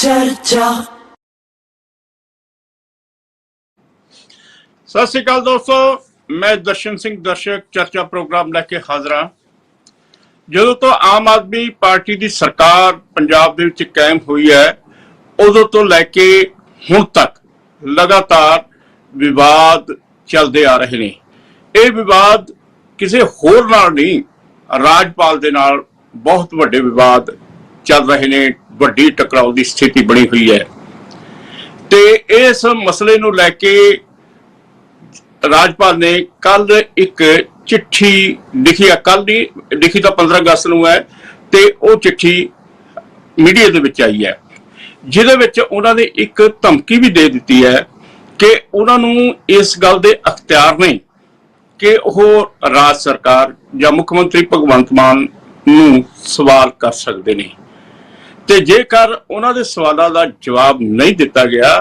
चर्चा। सत श्री अकाल दोस्तों, मैं दर्शन सिंह दर्शक चर्चा प्रोग्राम लैके हाजिर हाँ। ਜਦੋਂ ਤੋਂ ਆਮ ਆਦਮੀ ਪਾਰਟੀ ਦੀ ਸਰਕਾਰ ਪੰਜਾਬ ਦੇ ਵਿੱਚ ਕਾਇਮ ਹੋਈ ਹੈ, ਉਦੋਂ ਤੋਂ ਲੈ ਕੇ ਹੁਣ ਤੱਕ ਲਗਾਤਾਰ ਵਿਵਾਦ ਚੱਲਦੇ ਆ ਰਹੇ ਨੇ। ਇਹ ਵਿਵਾਦ ਕਿਸੇ ਹੋਰ ਨਾਲ ਨਹੀਂ, ਰਾਜਪਾਲ ਦੇ ਨਾਲ ਬਹੁਤ ਵੱਡੇ ਵਿਵਾਦ ਚੱਲ ਰਹੇ ਨੇ। ਵੱਡੀ ਟਕਰਾਓ ਦੀ ਸਥਿਤੀ ਬਣੀ ਹੋਈ ਹੈ ਤੇ ਇਸ ਮਸਲੇ ਨੂੰ ਲੈ ਕੇ ਰਾਜਪਾਲ ਨੇ ਕੱਲ ਇੱਕ चिट्ठी लिखी है। कल नहीं लिखी तो 15 अगस्त ਨੂੰ है ਤੇ ਉਹ चिट्ठी मीडिया ਦੇ ਵਿੱਚ आई है, ਜਿਹਦੇ ਵਿੱਚ ਉਹਨਾਂ ਨੇ ਇੱਕ ਧਮਕੀ ਵੀ ਦੇ ਦਿੱਤੀ ਹੈ ਕਿ ਉਹਨਾਂ ਨੂੰ ਇਸ ਗੱਲ ਦੇ ਅਖਤਿਆਰ ਨਹੀਂ ਕਿ ਉਹ ਰਾਜ ਸਰਕਾਰ ਜਾਂ ਮੁੱਖ ਮੰਤਰੀ ਭਗਵੰਤ ਮਾਨ ਨੂੰ ਸਵਾਲ ਕਰ ਸਕਦੇ ਨੇ ਤੇ ਜੇਕਰ ਉਹਨਾਂ ਦੇ ਸਵਾਲਾਂ ਦਾ ਜਵਾਬ ਨਹੀਂ ਦਿੱਤਾ ਗਿਆ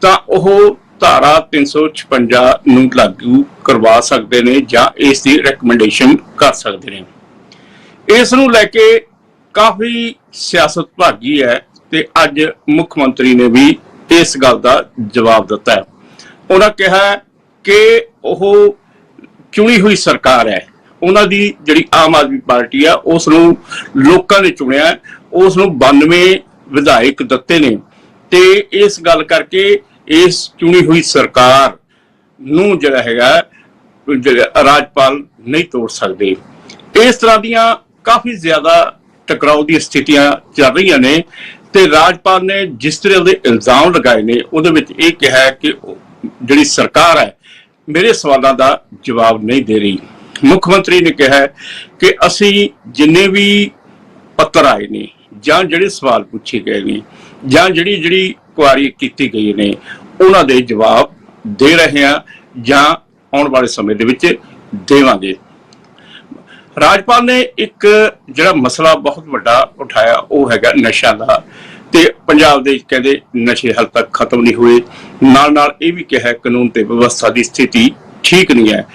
ਤਾਂ ਉਹ धारा 356 ਨੂੰ ਲਾਗੂ ਕਰਵਾ ਸਕਦੇ ਨੇ ਜਾਂ ਇਸ ਦੀ ਰეკਮੈਂਡੇਸ਼ਨ ਕਰ ਸਕਦੇ ਨੇ। ਇਸ ਨੂੰ ਲੈ ਕੇ ਕਾਫੀ ਸਿਆਸਤ ਭਾਗੀ ਹੈ ਤੇ ਅੱਜ ਮੁੱਖ ਮੰਤਰੀ ਨੇ ਵੀ ਇਸ ਗੱਲ ਦਾ ਜਵਾਬ ਦਿੱਤਾ ਹੈ। ਉਹਨਾਂ ਕਿਹਾ ਕਿ ਉਹ ਚੁਣੀ ਹੋਈ ਸਰਕਾਰ ਹੈ, ਉਹਨਾਂ ਦੀ ਜਿਹੜੀ ਆਮ ਆਦਮੀ ਪਾਰਟੀ ਆ ਉਸ ਨੂੰ ਲੋਕਾਂ ਨੇ ਚੁਣਿਆ, ਉਸ ਨੂੰ 92 ਵਿਧਾਇਕ ਦਿੱਤੇ ਨੇ ਤੇ ਇਸ ਗੱਲ ਕਰਕੇ ਇਸ ਚੁਣੀ ਹੋਈ ਸਰਕਾਰ ਨੂੰ ਜਿਹੜਾ ਹੈਗਾ ਰਾਜਪਾਲ ਨਹੀਂ ਤੋੜ ਸਕਦੇ। ਇਸ ਤਰ੍ਹਾਂ ਦੀਆਂ ਕਾਫੀ ਜ਼ਿਆਦਾ ਟਕਰਾਓ ਦੀਆਂ ਸਥਿਤੀਆਂ ਚੱਲ ਰਹੀਆਂ ਨੇ ਤੇ ਰਾਜਪਾਲ ਨੇ ਜਿਸ ਤਰ੍ਹਾਂ ਦੇ ਇਲਜ਼ਾਮ ਲਗਾਏ ਨੇ ਉਹਦੇ ਵਿੱਚ ਇਹ ਕਿਹਾ ਕਿ ਜਿਹੜੀ ਸਰਕਾਰ ਹੈ ਮੇਰੇ ਸਵਾਲਾਂ ਦਾ ਜਵਾਬ ਨਹੀਂ ਦੇ ਰਹੀ। ਮੁੱਖ ਮੰਤਰੀ ਨੇ ਕਿਹਾ ਕਿ ਅਸੀਂ ਜਿੰਨੇ ਵੀ ਪੱਤਰ ਆਏ ਨੇ ਜਾਂ ਜਿਹੜੇ ਸਵਾਲ ਪੁੱਛੇ ਗਏ ਨੇ ਜਾਂ ਜਿਹੜੀ ਕੁਆਰੀ ਕੀਤੀ ਗਈ ਨੇ ਉਹਨਾਂ ਦੇ ਜਵਾਬ ਦੇ ਰਹੇ ਹਾਂ ਜਾਂ ਆਉਣ ਵਾਲੇ ਸਮੇਂ ਦੇ ਵਿੱਚ ਦੇਵਾਂਗੇ। ਰਾਜਪਾਲ ਨੇ ਇੱਕ ਜਿਹੜਾ ਮਸਲਾ ਬਹੁਤ ਵੱਡਾ ਉਠਾਇਆ ਉਹ ਹੈਗਾ ਨਸ਼ਾ ਦਾ ਤੇ ਪੰਜਾਬ ਦੇ ਕਹਿੰਦੇ ਨਸ਼ੇ ਹਾਲੇ ਤੱਕ ਖਤਮ ਨਹੀਂ ਹੋਏ। ਨਾਲ ਇਹ ਵੀ ਕਿਹਾ ਕਾਨੂੰਨ ਤੇ ਵਿਵਸਥਾ ਦੀ ਸਥਿਤੀ ਠੀਕ ਨਹੀਂ ਹੈ।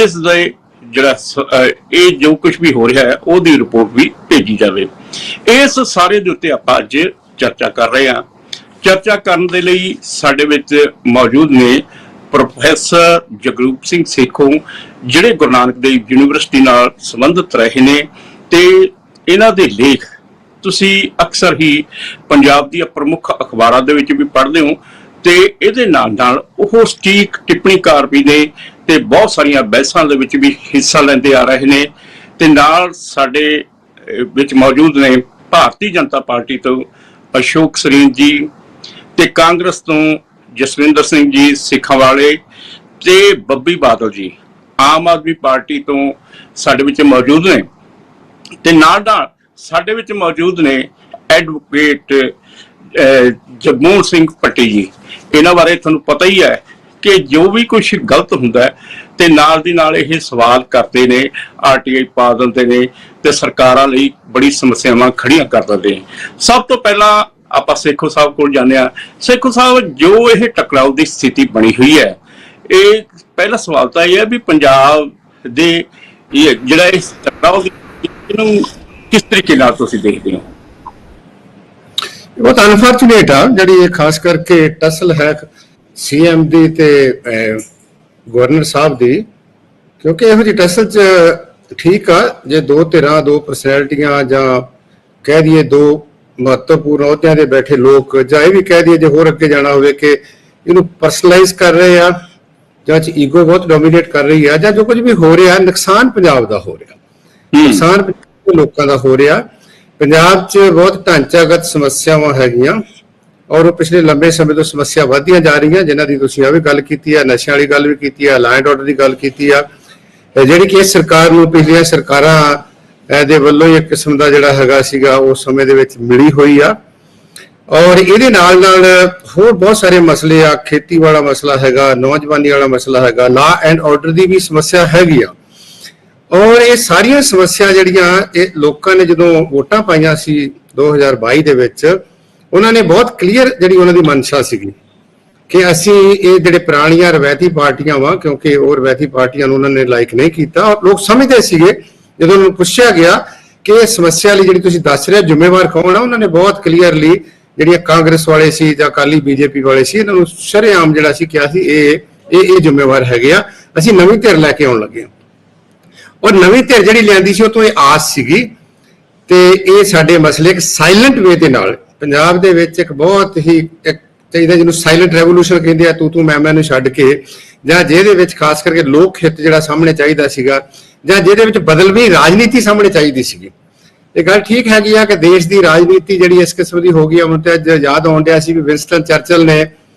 ਇਸ ਦੇ ਜਿਹੜਾ ਇਹ ਜੋ ਕੁਝ ਵੀ ਹੋ ਰਿਹਾ ਹੈ ਉਹਦੀ ਰਿਪੋਰਟ ਵੀ ਭੇਜੀ ਜਾਵੇ। ਇਸ ਸਾਰੇ ਦੇ ਉੱਤੇ ਆਪਾਂ ਅੱਜ ਚਰਚਾ ਕਰ ਰਹੇ ਹਾਂ। ਚਰਚਾ ਕਰਨ ਦੇ ਲਈ ਸਾਡੇ ਵਿੱਚ ਮੌਜੂਦ ਨੇ ਪ੍ਰੋਫੈਸਰ ਜਗਰੂਪ ਸਿੰਘ ਸੇਖੋਂ, ਜਿਹੜੇ ਗੁਰੂ ਨਾਨਕ ਦੇਵ ਯੂਨੀਵਰਸਿਟੀ ਨਾਲ ਸੰਬੰਧਿਤ ਰਹੇ ਨੇ ਤੇ ਇਹਨਾਂ ਦੇ ਲੇਖ ਤੁਸੀਂ ਅਕਸਰ ਹੀ ਪੰਜਾਬ ਦੀਆਂ ਪ੍ਰਮੁੱਖ ਅਖਬਾਰਾਂ ਦੇ ਵਿੱਚ ਵੀ ਪੜ੍ਹਦੇ ਹੋ ਤੇ ਇਹਦੇ ਨਾਲ ਉਹ ਸਟੀਕ ਟਿੱਪਣੀਕਾਰ ਵੀ ਨੇ ਤੇ ਬਹੁਤ ਸਾਰੀਆਂ ਬਹਿਸਾਂ ਦੇ ਵਿੱਚ ਵੀ ਹਿੱਸਾ ਲੈਂਦੇ ਆ ਰਹੇ ਨੇ ਤੇ ਨਾਲ ਸਾਡੇ ਵਿੱਚ ਮੌਜੂਦ ਨੇ ਭਾਰਤੀ ਜਨਤਾ ਪਾਰਟੀ ਤੋਂ ਅਸ਼ੋਕ ਸਰੀਨ ਜੀ ਤੇ ਕਾਂਗਰਸ ਤੋਂ ਜਸਵਿੰਦਰ ਸਿੰਘ ਜੀ ਸਿੱਖਾਂ ਵਾਲੇ ਤੇ ਬੱਬੀ ਬਾਦਲ ਜੀ ਆਮ ਆਦਮੀ ਪਾਰਟੀ ਤੋਂ ਸਾਡੇ ਵਿੱਚ ਮੌਜੂਦ ਨੇ ਤੇ ਨਾਲ ਸਾਡੇ ਵਿੱਚ ਮੌਜੂਦ ਨੇ ਐਡਵੋਕੇਟ ਜਗਮੋਹਨ ਸਿੰਘ ਪੱਟੀ ਜੀ। ਇਹਨਾਂ ਬਾਰੇ ਤੁਹਾਨੂੰ ਪਤਾ ਹੀ ਹੈ ਕਿ ਜੋ ਵੀ ਕੁਝ ਗਲਤ ਹੁੰਦਾ ਹੈ ਤੇ ਨਾਲ ਦੀ ਨਾਲ ਇਹ ਸਵਾਲ ਕਰਦੇ ਨੇ, RTI ਪਾ ਦਿੰਦੇ ਨੇ ਤੇ ਸਰਕਾਰਾਂ ਲਈ ਬੜੀ ਸਮੱਸਿਆਵਾਂ ਖੜੀਆਂ ਕਰ ਦਿੰਦੇ ਨੇ। ਸਭ ਤੋਂ ਪਹਿਲਾਂ ਆਪਾਂ ਸੇਖੋਂ ਸਾਹਿਬ ਕੋਲ ਜਾਂਦੇ ਹਾਂ। ਸੇਖੋਂ ਸਾਹਿਬ, ਜੋ ਇਹ ਟਕਰਾਓ ਦੀ ਸਥਿਤੀ ਬਣੀ ਹੋਈ ਹੈ, ਇਹ ਪਹਿਲਾ ਸਵਾਲ ਤਾਂ ਇਹ ਹੈ ਵੀ ਪੰਜਾਬ ਦੇ ਜਿਹੜਾ ਇਸ ਟਕਰਾਓ ਇਹਨੂੰ ਕਿਸ ਤਰੀਕੇ ਨਾਲ ਤੁਸੀਂ ਦੇਖਦੇ ਹੋ? ਬਹੁਤ ਅਨਫੋਰਚੂਨੇਟ ਆ ਜਿਹੜੀ ਇਹ ਖਾਸ ਕਰਕੇ ਟਸਲ ਹੈ CM ਦੀ ਤੇ ਗਵਰਨਰ ਸਾਹਿਬ ਦੀ, ਕਿਉਂਕਿ ਇਹੋ ਜਿਹੀ ਟਸਲ 'ਚ ਠੀਕ ਆ ਜੇ ਦੋ ਧਿਰਾਂ, ਦੋ ਪਰਸਨੈਲਿਟੀਆਂ ਜਾਂ ਕਹਿ ਦਈਏ ਦੋ ਮਹੱਤਵਪੂਰਨ ਅਹੁਦਿਆਂ ਦੇ ਬੈਠੇ ਲੋਕ ਜਾਂ ਇਹ ਵੀ ਕਹਿ ਦਈਏ ਜੇ ਹੋਰ ਅੱਗੇ ਜਾਣਾ ਹੋਵੇ ਕਿ ਇਹਨੂੰ ਪਰਸਨਲਾਈਜ਼ ਕਰ ਰਹੇ ਆ ਜਾਂ ਈਗੋ ਬਹੁਤ ਡੋਮੀਨੇਟ ਕਰ ਰਹੀ ਆ ਜਾਂ ਜੋ ਕੁਝ ਵੀ ਹੋ ਰਿਹਾ ਨੁਕਸਾਨ ਪੰਜਾਬ ਦਾ ਹੋ ਰਿਹਾ, ਨੁਕਸਾਨ ਲੋਕਾਂ ਦਾ ਹੋ ਰਿਹਾ। ਪੰਜਾਬ 'ਚ ਬਹੁਤ ਢਾਂਚਾਗਤ ਸਮੱਸਿਆਵਾਂ ਹੈਗੀਆਂ ਔਰ ਉਹ ਪਿਛਲੇ ਲੰਬੇ ਸਮੇਂ ਤੋਂ ਸਮੱਸਿਆ ਵੱਧਦੀਆਂ ਜਾ ਰਹੀਆਂ, ਜਿਨ੍ਹਾਂ ਦੀ ਤੁਸੀਂ ਆ ਵੀ ਗੱਲ ਕੀਤੀ ਆ, ਨਸ਼ਿਆਂ ਵਾਲੀ ਗੱਲ ਵੀ ਕੀਤੀ ਆ, ਲਾਅ ਐਂਡ ਆਰਡਰ ਦੀ ਗੱਲ ਕੀਤੀ ਆ, ਜਿਹੜੀ ਕਿ ਇਸ ਸਰਕਾਰ ਨੂੰ ਪਿਛਲੀਆਂ ਸਰਕਾਰਾਂ ਦੇ ਵੱਲੋਂ ਇੱਕ ਕਿਸਮ ਦਾ ਜਿਹੜਾ ਹੈਗਾ ਸੀਗਾ ਉਸ ਸਮੇਂ ਦੇ ਵਿੱਚ ਮਿਲੀ ਹੋਈ ਆ। ਔਰ ਇਹਦੇ ਨਾਲ ਹੋਰ ਬਹੁਤ ਸਾਰੇ ਮਸਲੇ ਆ, ਖੇਤੀ ਵਾਲਾ ਮਸਲਾ ਹੈਗਾ, ਨੌਜਵਾਨੀ ਵਾਲਾ ਮਸਲਾ ਹੈਗਾ, ਲਾਅ ਐਂਡ ਆਰਡਰ ਦੀ ਵੀ ਸਮੱਸਿਆ ਹੈਗੀ ਆ। ਔਰ ਇਹ ਸਾਰੀਆਂ ਸਮੱਸਿਆ ਜਿਹੜੀਆਂ ਇਹ ਲੋਕਾਂ ਨੇ ਜਦੋਂ ਵੋਟਾਂ ਪਾਈਆਂ ਸੀ 2022 ਦੇ ਵਿੱਚ, ਉਹਨਾਂ ਨੇ ਬਹੁਤ ਕਲੀਅਰ ਜਿਹੜੀ ਉਹਨਾਂ ਦੀ ਮਨਸ਼ਾ ਸੀਗੀ ਕਿ ਅਸੀਂ ਇਹ ਜਿਹੜੇ ਪੁਰਾਣੀਆਂ ਰਵਾਇਤੀ ਪਾਰਟੀਆਂ ਵਾ, ਕਿਉਂਕਿ ਉਹ ਰਵਾਇਤੀ ਪਾਰਟੀਆਂ ਨੂੰ ਉਹਨਾਂ ਨੇ ਲਾਈਕ ਨਹੀਂ ਕੀਤਾ ਔਰ ਲੋਕ ਸਮਝਦੇ ਸੀਗੇ ਜਦੋਂ ਉਹਨੂੰ ਪੁੱਛਿਆ ਗਿਆ ਕਿ ਇਹ ਸਮੱਸਿਆ ਲਈ ਜਿਹੜੀ ਤੁਸੀਂ ਦੱਸ ਰਹੇ ਜ਼ਿੰਮੇਵਾਰ ਕੌਣ ਆ, ਉਹਨਾਂ ਨੇ ਬਹੁਤ ਕਲੀਅਰਲੀ ਜਿਹੜੀਆਂ ਕਾਂਗਰਸ ਵਾਲੇ ਸੀ ਜਾਂ ਅਕਾਲੀ ਬੀਜੇਪੀ ਵਾਲੇ ਸੀ, ਇਹਨਾਂ ਨੂੰ ਸ਼ਰੇਆਮ ਜਿਹੜਾ ਸੀ ਕਿਹਾ ਸੀ ਇਹ ਜ਼ਿੰਮੇਵਾਰ ਹੈਗੇ ਆ, ਅਸੀਂ ਨਵੀਂ ਧਿਰ ਲੈ ਕੇ ਆਉਣ ਲੱਗੇ ਹਾਂ। ਔਰ ਨਵੀਂ ਧਿਰ ਜਿਹੜੀ ਲਿਆਂਦੀ ਸੀ ਉਹ ਤੋਂ ਇਹ ਆਸ ਸੀਗੀ, ਤੇ ਇਹ ਸਾਡੇ ਮਸਲੇ ਇੱਕ ਸਾਇਲੈਂਟ ਵੇ ਦੇ ਨਾਲ ਪੰਜਾਬ ਦੇ ਵਿੱਚ ਇੱਕ ਬਹੁਤ ਹੀ ਇੱਕ ਚਾਹੀਦਾ ਜਿਹਨੂੰ ਸਾਇਲੈਂਟ ਰੈਵੋਲੂਸ਼ਨ ਕਹਿੰਦੇ ਆ, ਤੂੰ ਮੈਂ ਨੂੰ ਛੱਡ ਕੇ, ਜਾਂ ਜਿਹਦੇ ਵਿੱਚ ਖਾਸ ਕਰਕੇ ਲੋਕ ਹਿੱਤ ਜਿਹੜਾ ਸਾਹਮਣੇ ਚਾਹੀਦਾ ਸੀਗਾ, ਜਾਂ ਜਿਹਦੇ ਵਿੱਚ ਬਦਲਵੀਂ ਰਾਜਨੀਤੀ ਸਾਹਮਣੇ ਚਾਹੀਦੀ ਸੀਗੀ। ਇਹ ਗੱਲ ਠੀਕ ਹੈਗੀ ਆ ਕਿ ਦੇਸ਼ ਦੀ ਰਾਜਨੀਤੀ ਜਿਹੜੀ ਇਸ ਕਿਸਮ ਦੀ ਹੋ ਗਈ ਆ। ਹੁਣ ਤੇ ਅੱਜ ਯਾਦ ਆਉਣ ਡਿਆ ਸੀ ਵੀ ਵਿੰਸਟਨ ਚਰਚਲ ਨੇ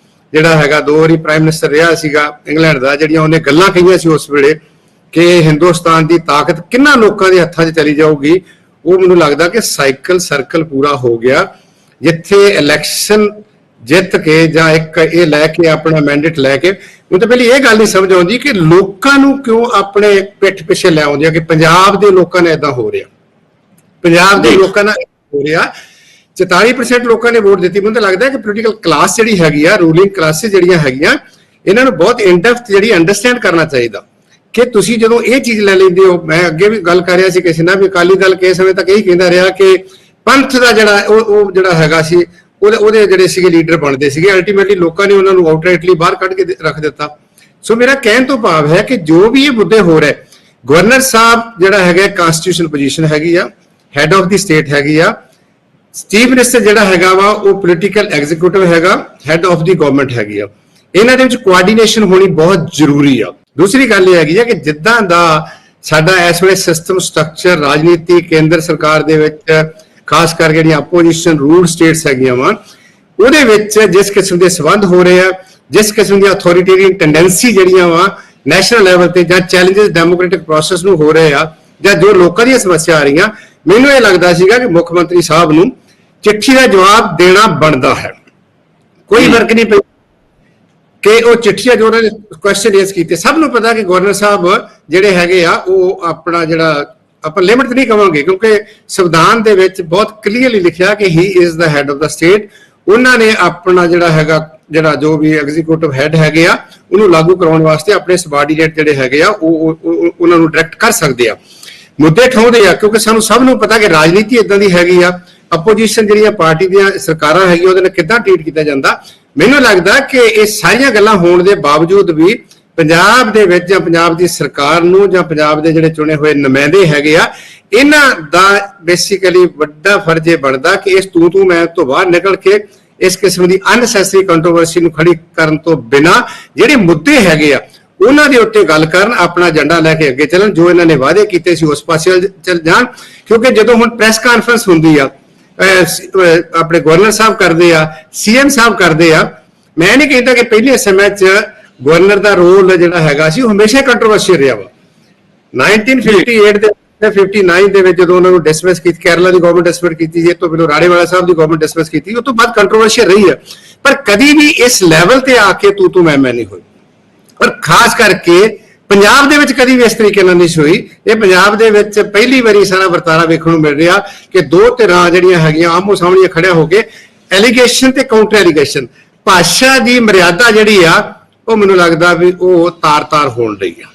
ਜਿਹੜਾ ਹੈਗਾ 2 ਵਾਰੀ ਪ੍ਰਾਈਮ ਮਿਨਿਸਟਰ ਰਿਹਾ ਸੀਗਾ ਇੰਗਲੈਂਡ ਦਾ, ਜਿਹੜੀਆਂ ਉਹਨੇ ਗੱਲਾਂ ਕਹੀਆਂ ਸੀ ਉਸ ਵੇਲੇ ਕਿ ਹਿੰਦੁਸਤਾਨ ਦੀ ਤਾਕਤ ਕਿੰਨਾ ਲੋਕਾਂ ਦੇ ਹੱਥਾਂ 'ਚ ਚਲੀ ਜਾਊਗੀ, ਉਹ ਮੈਨੂੰ ਲੱਗਦਾ ਕਿ ਸਾਈਕਲ ਸਰਕਲ ਪੂਰਾ ਹੋ ਗਿਆ, ਜਿੱਥੇ ਇਲੈਕਸ਼ਨ ਜਿੱਤ ਕੇ ਜਾਂ ਇੱਕ ਇਹ ਲੈ ਕੇ ਆਪਣਾ ਮੈਂਡੇਟ ਲੈ ਕੇ। ਹੁਣ ਤਾਂ ਪਹਿਲੀ ਇਹ ਗੱਲ ਨਹੀਂ ਸਮਝ ਆਉਂਦੀ ਕਿ ਲੋਕਾਂ ਨੂੰ ਕਿਉਂ ਆਪਣੇ ਪਿੱਠ ਪਿੱਛੇ ਲੈ ਆਉਂਦੇ ਆ ਕਿ ਪੰਜਾਬ ਦੇ ਲੋਕਾਂ ਨੇ ਏਦਾਂ ਹੋ ਰਿਹਾ, ਪੰਜਾਬ ਦੇ ਲੋਕਾਂ ਨਾਲ ਹੋ ਰਿਹਾ। 44% ਲੋਕਾਂ ਨੇ ਵੋਟ ਦਿੱਤੀ। ਮੈਨੂੰ ਤਾਂ ਲੱਗਦਾ ਹੈ ਕਿ ਪੋਲੀਟੀਕਲ ਕਲਾਸ ਜਿਹੜੀ ਹੈਗੀ ਆ, ਰੂਲਿੰਗ ਕਲਾਸਿਸ ਜਿਹੜੀਆਂ ਹੈਗੀਆਂ, ਇਹਨਾਂ ਨੂੰ ਬਹੁਤ ਇਨਡੈਪਥ ਜਿਹੜੀ ਅੰਡਰਸਟੈਂਡ ਕਰਨਾ ਚਾਹੀਦਾ ਕਿ ਤੁਸੀਂ ਜਦੋਂ ਇਹ ਚੀਜ਼ ਲੈ ਲੈਂਦੇ ਹੋ। ਮੈਂ ਅੱਗੇ ਵੀ ਗੱਲ ਕਰ ਰਿਹਾ ਸੀ ਕਿਸੇ ਨਾਲ ਵੀ ਅਕਾਲੀ ਦਲ ਕਿਸੇ ਸਮੇਂ ਤੱਕ ਇਹੀ ਕਹਿੰਦਾ ਰਿਹਾ ਕਿ ਪੰਥ ਦਾ ਜਿਹੜਾ ਉਹ ਜਿਹੜਾ ਹੈਗਾ ਸੀ ਉਹਦੇ ਜਿਹੜੇ ਸੀਗੇ ਲੀਡਰ ਬਣਦੇ ਸੀਗੇ, ਅਲਟੀਮੇਟਲੀ ਲੋਕਾਂ ਨੇ ਉਹਨਾਂ ਨੂੰ ਆਊਟਰਾਈਟਲੀ ਬਾਹਰ ਕੱਢ ਕੇ ਰੱਖ ਦਿੱਤਾ। ਸੋ ਮੇਰਾ ਕਹਿਣ ਤੋਂ ਭਾਵ ਹੈ ਕਿ ਜੋ ਵੀ ਇਹ ਮੁੱਦੇ ਹੋ ਰਹੇ, ਗਵਰਨਰ ਸਾਹਿਬ ਜਿਹੜਾ ਹੈਗਾ ਕਨਸਟੀਟਿਊਸ਼ਨਲ ਪੋਜੀਸ਼ਨ ਹੈਗੀ ਆ, ਹੈਡ ਆਫ ਦੀ ਸਟੇਟ ਹੈਗੀ ਆ, ਚੀਫ ਮਿਨਿਸਟਰ ਜਿਹੜਾ ਹੈਗਾ ਵਾ ਉਹ ਪੋਲੀਟੀਕਲ ਐਗਜ਼ੀਕਿਊਟਿਵ ਹੈਗਾ, ਹੈਡ ਆਫ ਦੀ ਗਵਰਨਮੈਂਟ ਹੈਗੀ ਆ। ਇਹਨਾਂ ਦੇ ਵਿੱਚ ਕੋਆਰਡੀਨੇਸ਼ਨ ਹੋਣੀ ਬਹੁਤ ਜ਼ਰੂਰੀ ਆ। ਦੂਸਰੀ ਗੱਲ ਇਹ ਹੈਗੀ ਆ ਕਿ ਜਿੱਦਾਂ ਦਾ ਸਾਡਾ ਇਸ ਵੇਲੇ ਸਿਸਟਮ ਸਟਰਕਚਰ ਰਾਜਨੀਤੀ ਕੇਂਦਰ ਸਰਕਾਰ ਦੇ ਵਿੱਚ ਖਾਸ ਕਰਕੇ ਜਿਹੜੀਆਂ ਆਪੋਜੀਸ਼ਨ ਰੂਲ ਸਟੇਟਸ ਹੈਗੀਆਂ ਵਾ, ਉਹਦੇ ਵਿੱਚ ਜਿਸ ਕਿਸਮ ਦੇ ਸਬੰਧ ਹੋ ਰਹੇ ਆ, ਜਿਸ ਕਿਸਮ ਦੀ ਅਥਾਰਟੀਰੀਅਨ ਟੈਂਡੈਂਸੀ ਜਿਹੜੀਆਂ ਵਾ ਨੈਸ਼ਨਲ ਲੈਵਲ ਤੇ ਜਾਂ ਚੈਲੰਜਸ ਡੈਮੋਕ੍ਰੈਟਿਕ ਪ੍ਰੋਸੈਸ ਨੂੰ ਹੋ ਰਹੇ ਆ, ਜਾਂ ਜੋ ਲੋਕਾਂ ਦੀਆਂ ਸਮੱਸਿਆ ਆ ਰਹੀਆਂ, ਮੈਨੂੰ ਇਹ ਲੱਗਦਾ ਸੀਗਾ ਕਿ ਮੁੱਖ ਮੰਤਰੀ ਸਾਹਿਬ ਨੂੰ ਚਿੱਠੀ ਦਾ ਜਵਾਬ ਦੇਣਾ ਬਣਦਾ ਹੈ। ਕੋਈ ਫਰਕ ਨਹੀਂ ਪਈ ਕਿ ਉਹ ਚਿੱਠੀਆਂ ਜੋ ਉਹਨਾਂ ਨੇ ਕੁਐਸਚਨ ਰੇਜ਼ ਕੀਤੇ। ਸਭ ਨੂੰ ਪਤਾ ਕਿ ਗਵਰਨਰ ਸਾਹਿਬ ਜਿਹੜੇ ਹੈਗੇ ਆ ਉਹ ਆਪਣਾ ਜਿਹੜਾ ਆਪਾਂ ਲਿਮਿਟ ਨਹੀਂ ਕਵਾਂਗੇ, ਕਿਉਂਕਿ ਸੰਵਿਧਾਨ ਦੇ ਵਿੱਚ ਬਹੁਤ ਕਲੀਅਰਲੀ ਲਿਖਿਆ ਕਿ ਹੀ is the head of the state. ਉਹਨਾਂ ਨੇ ਆਪਣਾ ਜਿਹੜਾ ਹੈਗਾ ਜਿਹੜਾ ਜੋ ਵੀ ਐਗਜ਼ੀਕਿਊਟਿਵ ਹੈਡ ਹੈਗੇ ਆ ਉਹਨੂੰ ਲਾਗੂ ਕਰਾਉਣ ਵਾਸਤੇ ਆਪਣੇ ਸਬਾਰਡੀਨੇਟ ਜਿਹੜੇ ਹੈਗੇ ਆ ਉਹ ਉਹਨਾਂ ਨੂੰ ਡਾਇਰੈਕਟ ਕਰ ਸਕਦੇ ਆ, ਮੁੱਦੇ ਠਾਉਂਦੇ ਆ। ਕਿਉਂਕਿ ਸਾਨੂੰ ਸਭ ਨੂੰ ਪਤਾ ਕਿ ਰਾਜਨੀਤੀ ਇਦਾਂ ਦੀ ਹੈਗੀ ਆ, ਆਪੋਜੀਸ਼ਨ ਜਿਹੜੀਆਂ ਪਾਰਟੀ ਦੀਆਂ ਸਰਕਾਰਾਂ ਹੈਗੀਆਂ ਉਹਦੇ ਨਾਲ ਕਿੱਦਾਂ ਟ੍ਰੀਟ ਕੀਤਾ ਜਾਂਦਾ। ਮੈਨੂੰ ਲੱਗਦਾ ਕਿ ਇਹ ਸਾਰੀਆਂ ਗੱਲਾਂ ਹੋਣ ਦੇ ਬਾਵਜੂਦ ਵੀ ਪੰਜਾਬ ਦੇ ਵਿੱਚ ਜਾਂ ਪੰਜਾਬ ਦੀ ਸਰਕਾਰ ਨੂੰ ਜਾਂ ਪੰਜਾਬ ਦੇ ਜਿਹੜੇ ਚੁਣੇ ਹੋਏ ਨੁਮਾਇੰਦੇ ਹੈਗੇ ਆ, ਇਹਨਾਂ ਦਾ ਬੇਸਿਕਲੀ ਵੱਡਾ ਫਰਜ਼ ਇਹ ਬਣਦਾ ਕਿ ਇਸ ਤੂੰ ਮੈਂ ਤੋਂ ਬਾਹਰ ਨਿਕਲ ਕੇ ਇਸ ਕਿਸਮ ਦੀ ਅਨਸੈਸਰੀ ਕੰਟਰੋਵਰਸੀ ਨੂੰ ਖੜੀ ਕਰਨ ਤੋਂ ਬਿਨਾਂ ਜਿਹੜੇ ਮੁੱਦੇ ਹੈਗੇ ਆ ਉਹਨਾਂ ਦੇ ਉੱਤੇ ਗੱਲ ਕਰਨ, ਆਪਣਾ ਏਜੰਡਾ ਲੈ ਕੇ ਅੱਗੇ ਚੱਲਣ, ਜੋ ਇਹਨਾਂ ਨੇ ਵਾਅਦੇ ਕੀਤੇ ਸੀ ਉਸ ਪਾਸੇ ਚੱਲ ਜਾਣ। ਕਿਉਂਕਿ ਜਦੋਂ ਹੁਣ ਪ੍ਰੈਸ ਕਾਨਫਰੰਸ ਹੁੰਦੀ ਆ, ਆਪਣੇ ਗਵਰਨਰ ਸਾਹਿਬ ਕਰਦੇ ਆ, ਸੀਐਮ ਸਾਹਿਬ ਕਰਦੇ ਆ, ਮੈਂ ਨਹੀਂ ਕਹਿੰਦਾ ਕਿ ਪਹਿਲੇ ਸਮੇਂ 'ਚ ਗਵਰਨਰ ਦਾ ਰੋਲ ਜਿਹੜਾ ਹੈਗਾ ਸੀ ਉਹ ਹਮੇਸ਼ਾ ਕੰਟਰੋਵਰਸ਼ੀਅਲ ਰਿਹਾ ਵਾ। 1958 ਦੇ 59 ਦੇ ਵਿੱਚ ਜਦੋਂ ਉਹਨਾਂ ਨੂੰ ਡਿਸਮਿਸ ਕੀਤੀ, ਕੇਰਲਾ ਦੀ ਗਵਰਨਮੈਂਟ ਡਿਸਮਿਸ ਕੀਤੀ ਸੀ, ਤੋਂ ਪਹਿਲਾਂ ਰਾਣੇਵਾਲਾ ਸਾਹਿਬ ਦੀ ਗਵਰਨਮੈਂਟ ਡਿਸਮਿਸ ਕੀਤੀ, ਉਸ ਤੋਂ ਬਾਅਦ ਕੰਟਰੋਵਰਸ਼ੀਅਲ ਰਹੀ ਹੈ, ਪਰ ਕਦੀ ਵੀ ਇਸ ਲੈਵਲ ਤੇ ਆ ਕੇ ਤੂੰ ਮੈਂ ਨਹੀਂ ਹੋਈ। ਪਰ ਖਾਸ ਕਰਕੇ ਪੰਜਾਬ ਦੇ ਵਿੱਚ ਕਦੀ ਵੀ ਇਸ ਤਰੀਕੇ ਨਾਲ ਨਹੀਂ ਹੋਈ। ਇਹ ਪੰਜਾਬ ਦੇ ਵਿੱਚ ਪਹਿਲੀ ਵਾਰੀ ਸਾਰਾ ਵਰਤਾਰਾ ਵੇਖਣ ਨੂੰ ਮਿਲ ਰਿਹਾ ਕਿ ਦੋ ਧਿਰਾਂ ਜਿਹੜੀਆਂ ਹੈਗੀਆਂ ਆਮੋ ਸਾਹਮਣੇ ਖੜਿਆ ਹੋ ਕੇ ਐਲੀਗੇਸ਼ਨ ਤੇ ਕਾਊਂਟਰ ਐਲੀਗੇਸ਼ਨ, ਭਾਸ਼ਾ ਦੀ ਮਰਿਆਦਾ ਜਿਹੜੀ ਆ ਉਹ ਮੈਨੂੰ ਲੱਗਦਾ ਵੀ ਉਹ ਤਾਰ-ਤਾਰ ਹੋਣ ਰਹੀ ਆ।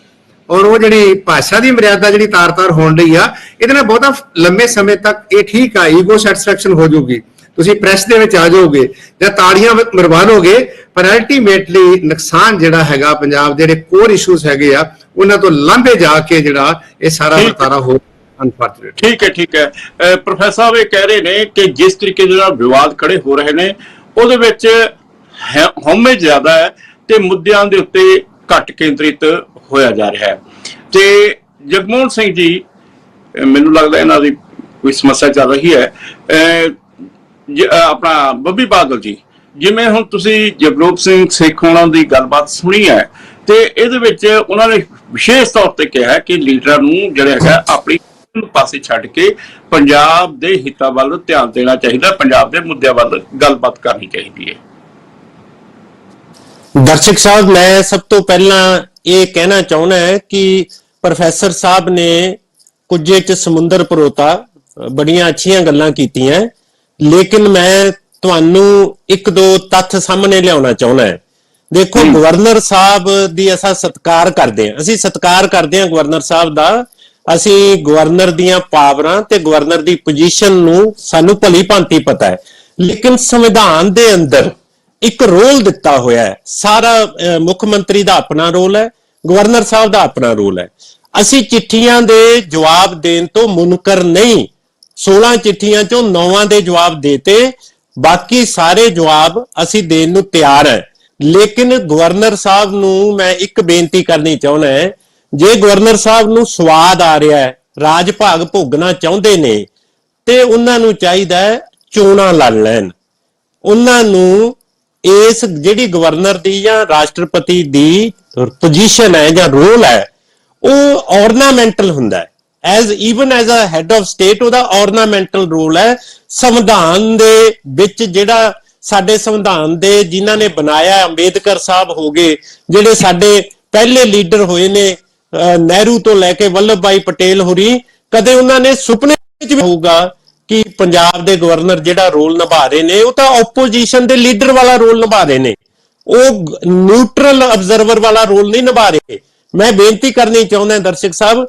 ਔਰ ਉਹ ਜਿਹੜੀ ਭਾਸ਼ਾ ਦੀ ਮਰਿਆਦਾ ਜਿਹੜੀ ਤਾਰ-ਤਾਰ ਹੋਣ ਰਹੀ ਆ, ਇਹਦੇ ਨਾਲ ਬਹੁਤਾ ਲੰਮੇ ਸਮੇਂ ਤੱਕ ਇਹ ਠੀਕ ਆ, ਈਗੋ ਸੈਟੀਸਫੈਕਸ਼ਨ ਹੋ ਜਾਊਗੀ, ਤੁਸੀਂ ਪ੍ਰੈਸ ਦੇ ਵਿੱਚ ਆ ਜਾਓਗੇ ਜਾਂ ਤਾੜੀਆਂ ਮਰਵਾ ਲੋਗੇ, ਪਰ ਅਲਟੀਮੇਟਲੀ ਨੁਕਸਾਨ ਜਿਹੜਾ ਹੈਗਾ ਪੰਜਾਬ ਦੇ ਜਿਹੜੇ ਕੋਰ ਇਸ਼ੂਜ਼ ਹੈਗੇ ਆ ਉਹਨਾਂ ਤੋਂ ਲਾਂਭੇ ਜਾ ਕੇ ਜਿਹੜਾ ਇਹ ਸਾਰਾ ਵਰਤਾਰਾ ਹੋ ਅਨਫੋਰਚੂਨੇਟ। ਠੀਕ ਹੈ ਪ੍ਰੋਫੈਸਰ ਸਾਹਿਬ ਇਹ ਕਹਿ ਰਹੇ ਨੇ ਕਿ ਜਿਸ ਤਰੀਕੇ ਦੇ ਨਾਲ ਵਿਵਾਦ ਖੜੇ ਹੋ ਰਹੇ ਨੇ ਉਹਦੇ ਵਿੱਚ ਹਉਮੈ ਜ਼ਿਆਦਾ ਹੈ ਤੇ ਮੁੱਦਿਆਂ ਦੇ ਉੱਤੇ ਘੱਟ ਕੇਂਦਰਿਤ ਹੋਇਆ ਜਾ ਰਿਹਾ ਹੈ। ਤੇ ਜਗਮੋਹਨ ਸਿੰਘ ਜੀ, ਮੈਨੂੰ ਲੱਗਦਾ ਇਹਨਾਂ ਦੀ ਕੋਈ ਸਮੱਸਿਆ ਚੱਲ ਰਹੀ ਹੈ। ਆਪਣਾ ਬੱਬੀ ਬਾਦਲ ਜੀ, ਜਿਵੇਂ ਹੁਣ ਤੁਸੀਂ ਜਗਰੂਪ ਸਿੰਘ ਸੇਖ ਹੋਣਾ ਦੀ ਗੱਲਬਾਤ ਸੁਣੀ ਹੈ ਤੇ ਇਹਦੇ ਵਿੱਚ ਉਹਨਾਂ ਨੇ ਵਿਸ਼ੇਸ਼ ਤੌਰ ਤੇ ਕਿਹਾ ਕਿ ਲੀਡਰਾਂ ਨੂੰ ਜਿਹੜਾ ਹੈਗਾ ਆਪਣੀ ਪਾਸੇ ਛੱਡ ਕੇ ਪੰਜਾਬ ਦੇ ਹਿੱਤਾਂ ਵੱਲ ਧਿਆਨ ਦੇਣਾ ਚਾਹੀਦਾ, ਪੰਜਾਬ ਦੇ ਮੁੱਦਿਆਂ ਵੱਲ ਗੱਲਬਾਤ ਕਰਨੀ ਚਾਹੀਦੀ ਹੈ। ਦਰਸ਼ਕ ਸਾਹਿਬ, ਮੈਂ ਸਭ ਤੋਂ ਪਹਿਲਾਂ ਇਹ ਕਹਿਣਾ ਚਾਹੁੰਦਾ ਹੈ ਕਿ ਪ੍ਰੋਫੈਸਰ ਸਾਹਿਬ ਨੇ ਕੁਝੇ ਚ ਸਮੁੰਦਰ ਪਰੋਤਾ, ਬੜੀਆਂ ਅੱਛੀਆਂ ਗੱਲਾਂ ਕੀਤੀਆਂ, ਲੇਕਿਨ ਮੈਂ ਤੁਹਾਨੂੰ ਇੱਕ ਦੋ ਤੱਥ ਸਾਹਮਣੇ ਲਿਆਉਣਾ ਚਾਹੁੰਦਾ ਹੈ। ਦੇਖੋ, ਗਵਰਨਰ ਸਾਹਿਬ ਦੀ ਅਸੀਂ ਸਤਿਕਾਰ ਕਰਦੇ ਹਾਂ ਗਵਰਨਰ ਸਾਹਿਬ ਦਾ। ਅਸੀਂ ਗਵਰਨਰ ਦੀਆਂ ਪਾਵਰਾਂ ਤੇ ਗਵਰਨਰ ਦੀ ਪੋਜੀਸ਼ਨ ਨੂੰ ਸਾਨੂੰ ਭਲੀ ਭਾਂਤੀ ਪਤਾ ਹੈ, ਲੇਕਿਨ ਸੰਵਿਧਾਨ ਦੇ ਅੰਦਰ ਇੱਕ ਰੋਲ ਦਿੱਤਾ ਹੋਇਆ ਹੈ। ਸਾਰਾ ਮੁੱਖ ਮੰਤਰੀ ਦਾ ਆਪਣਾ ਰੋਲ ਹੈ, ਗਵਰਨਰ ਸਾਹਿਬ ਦਾ ਆਪਣਾ ਰੋਲ ਹੈ। ਅਸੀਂ ਚਿੱਠੀਆਂ ਦੇ ਜਵਾਬ ਦੇਣ ਤੋਂ ਮੁਨਕਰ ਨਹੀਂ। 16 ਚਿੱਠੀਆਂ ਚੋਂ 9 ਦੇ ਜਵਾਬ ਦੇਤੇ, ਬਾਕੀ ਸਾਰੇ ਜਵਾਬ ਅਸੀਂ ਦੇਣ ਨੂੰ ਤਿਆਰ ਹੈ। ਲੇਕਿਨ ਗਵਰਨਰ ਸਾਹਿਬ ਨੂੰ ਮੈਂ ਇੱਕ ਬੇਨਤੀ ਕਰਨੀ ਚਾਹੁੰਦਾ ਹੈ, ਜੇ ਗਵਰਨਰ ਸਾਹਿਬ ਨੂੰ ਸਵਾਦ ਆ ਰਿਹਾ ਹੈ, ਰਾਜ ਭਾਗ ਭੋਗਣਾ ਚਾਹੁੰਦੇ ਨੇ, ਤੇ ਉਹਨਾਂ ਨੂੰ ਚਾਹੀਦਾ ਹੈ ਚੋਣਾਂ ਲੜ ਲੈਣ। ਉਹਨਾਂ ਨੂੰ ਇਸ ਜਿਹੜੀ ਗਵਰਨਰ ਦੀ ਜਾਂ ਰਾਸ਼ਟਰਪਤੀ ਦੀ ਪੋਜੀਸ਼ਨ ਹੈ ਜਾਂ ਰੋਲ ਹੈ, ਉਹ ornamental ਹੁੰਦਾ ਹੈ। As even as a head of state ਉਹਦਾ ornamental ਰੋਲ ਹੈ। ਸੰਵਿਧਾਨ ਦੇ ਵਿੱਚ ਜਿਹੜਾ ਸਾਡੇ ਸੰਵਿਧਾਨ ਦੇ ਜਿਨ੍ਹਾਂ ਨੇ ਬਣਾਇਆ, ਅੰਬੇਦਕਰ ਸਾਹਿਬ ਹੋ ਗਏ, ਜਿਹੜੇ ਸਾਡੇ ਪਹਿਲੇ ਲੀਡਰ ਹੋਏ ਨੇ, ਨਹਿਰੂ ਤੋਂ ਲੈ ਕੇ ਵੱਲਭ ਭਾਈ ਪਟੇਲ ਹੋਰੀ, ਕਦੇ ਉਹਨਾਂ ਨੇ ਸੁਪਨੇ ਵਿੱਚ ਵੀ ਹੋਊਗਾ ਕਿ ਪੰਜਾਬ ਦੇ ਗਵਰਨਰ ਜਿਹੜਾ ਰੋਲ ਨਿਭਾ ਰਹੇ ਨੇ, ਉਹ ਤਾਂ ਆਪੋਜੀਸ਼ਨ ਦੇ ਲੀਡਰ ਵਾਲਾ ਰੋਲ ਨਿਭਾ ਰਹੇ ਨੇ, ਉਹ ਨਿਊਟਰਲ ਅਬਜ਼ਰਵਰ ਵਾਲਾ ਰੋਲ ਨਹੀਂ ਨਿਭਾ ਰਹੇ। ਮੈਂ ਬੇਨਤੀ ਕਰਨੀ ਚਾਹੁੰਦਾ ਦਰਸ਼ਕ ਸਾਹਿਬ,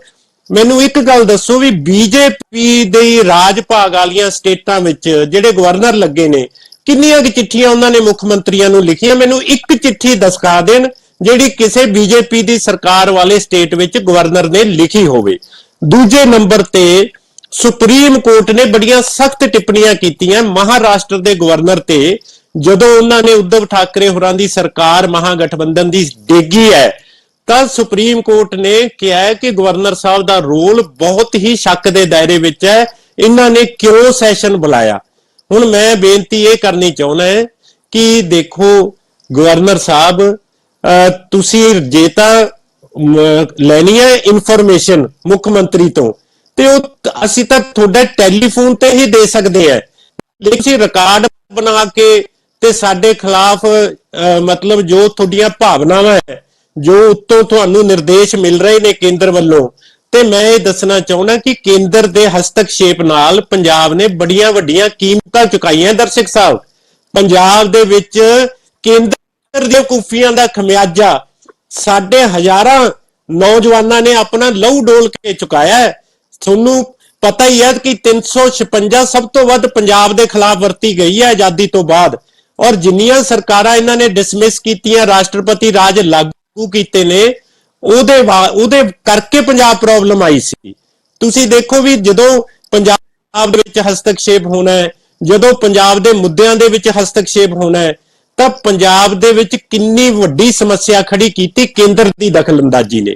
ਮੈਨੂੰ ਇੱਕ ਗੱਲ ਦੱਸੋ ਵੀ ਬੀਜੇਪੀ ਦੇ ਰਾਜ ਭਾਗ ਵਾਲੀਆਂ ਸਟੇਟਾਂ ਵਿੱਚ ਜਿਹੜੇ ਗਵਰਨਰ ਲੱਗੇ ਨੇ, ਕਿੰਨੀਆਂ ਕਿ ਚਿੱਠੀਆਂ ਉਹਨਾਂ ਨੇ ਮੁੱਖ ਮੰਤਰੀਆਂ ਨੂੰ ਲਿਖੀਆਂ? ਮੈਨੂੰ ਇੱਕ ਚਿੱਠੀ ਦਿਖਾ ਦੇਣ ਜਿਹੜੀ ਕਿਸੇ ਬੀਜੇਪੀ ਦੀ ਸਰਕਾਰ ਵਾਲੇ ਸਟੇਟ ਵਿੱਚ ਗਵਰਨਰ ਨੇ ਲਿਖੀ ਹੋਵੇ। ਦੂਜੇ ਨੰਬਰ ਤੇ ਸੁਪਰੀਮ ਕੋਰਟ ਨੇ ਬੜੀਆਂ ਸਖਤ ਟਿੱਪਣੀਆਂ ਕੀਤੀਆਂ ਮਹਾਰਾਸ਼ਟਰ ਦੇ ਗਵਰਨਰ ਤੇ, ਜਦੋਂ ਉਹਨਾਂ ਨੇ ਉद्धਵ ਠਾਕਰੇ ਹੋਰਾਂ ਦੀ ਸਰਕਾਰ ਮਹਾਗਠਬੰਧਨ ਦੀ ਡੇਗੀ ਹੈ, ਤਾਂ ਸੁਪਰੀਮ ਕੋਰਟ ਨੇ ਕਿਹਾ ਕਿ ਗਵਰਨਰ ਸਾਹਿਬ ਦਾ ਰੋਲ ਬਹੁਤ ਹੀ ਸ਼ੱਕ ਦੇ ਦਾਇਰੇ ਵਿੱਚ ਹੈ, ਇਹਨਾਂ ਨੇ ਕਿਉਂ ਸੈਸ਼ਨ ਬੁਲਾਇਆ? ਹੁਣ ਮੈਂ ਬੇਨਤੀ ਇਹ ਕਰਨੀ ਚਾਹੁੰਦਾ ਹੈ ਕਿ ਦੇਖੋ ਗਵਰਨਰ ਸਾਹਿਬ, ਤੁਸੀਂ ਜੇ ਤਾਂ ਲੈਣੀ ਹੈ ਇਨਫੋਰਮੇਸ਼ਨ ਮੁੱਖ ਮੰਤਰੀ ਤੋਂ, ਤੇ ਉਹ ਅਸੀਂ ਤਾਂ ਤੁਹਾਡਾ ਟੈਲੀਫੋਨ ਤੇ ਹੀ ਦੇ ਸਕਦੇ ਆ, ਲੇਕਿਨ ਰਿਕਾਰਡ ਬਣਾ ਕੇ ਤੇ ਸਾਡੇ ਖਿਲਾਫ ਮਤਲਬ ਜੋ ਤੁਹਾਡੀਆਂ ਭਾਵਨਾਵਾਂ ਹੈ, ਜੋ ਉੱਤੋਂ ਤੁਹਾਨੂੰ ਨਿਰਦੇਸ਼ ਮਿਲ ਰਹੇ ਨੇ ਕੇਂਦਰ ਵੱਲੋਂ, ਤੇ ਮੈਂ ਇਹ ਦੱਸਣਾ ਚਾਹੁੰਦਾ ਕਿ ਕੇਂਦਰ ਦੇ ਹਸਤਕਸ਼ੇਪ ਨਾਲ ਪੰਜਾਬ ਨੇ ਬੜੀਆਂ ਵੱਡੀਆਂ ਕੀਮਤਾਂ ਚੁਕਾਈਆਂ। ਦਰਸ਼ਕ ਸਾਹਿਬ, ਪੰਜਾਬ ਦੇ ਵਿੱਚ ਕੇਂਦਰ ਦੀਆਂ ਕੂਫੀਆਂ ਦਾ ਖਮਿਆਜਾ ਸਾਡੇ ਹਜ਼ਾਰਾਂ ਨੌਜਵਾਨਾਂ ਨੇ ਆਪਣਾ ਲਹੂ ਡੋਲ ਕੇ ਚੁਕਾਇਆ ਹੈ। ਤੁਹਾਨੂੰ ਪਤਾ ਹੀ ਹੈ ਕਿ 356 ਸਭ ਤੋਂ ਵੱਧ ਪੰਜਾਬ ਦੇ ਖਿਲਾਫ ਵਰਤੀ ਗਈ ਹੈ ਆਜ਼ਾਦੀ ਤੋਂ ਬਾਅਦ, ਔਰ ਜਿੰਨੀਆਂ ਸਰਕਾਰਾਂ ਇਹਨਾਂ ਨੇ ਡਿਸਮਿਸ ਕੀਤੀਆਂ, ਰਾਸ਼ਟਰਪਤੀ ਰਾਜ ਲਾਗੂ ਕੀਤੇ ਨੇ, ਉਹਦੇ ਕਰਕੇ ਪੰਜਾਬ ਪ੍ਰੋਬਲਮ ਆਈ ਸੀ। ਤੁਸੀਂ ਦੇਖੋ ਵੀ ਜਦੋਂ ਪੰਜਾਬ ਦੇ ਵਿੱਚ ਹਸਤਕਸ਼ੇਪ ਹੋਣਾ ਹੈ, ਜਦੋਂ ਪੰਜਾਬ ਦੇ ਮੁੱਦਿਆਂ ਦੇ ਵਿੱਚ ਹਸਤਕਸ਼ੇਪ ਹੋਣਾ ਹੈ, ਤਾਂ ਪੰਜਾਬ ਦੇ ਵਿੱਚ ਕਿੰਨੀ ਵੱਡੀ ਸਮੱਸਿਆ ਖੜੀ ਕੀਤੀ ਕੇਂਦਰ ਦੀ ਦਖਲਅੰਦਾਜ਼ੀ ਨੇ।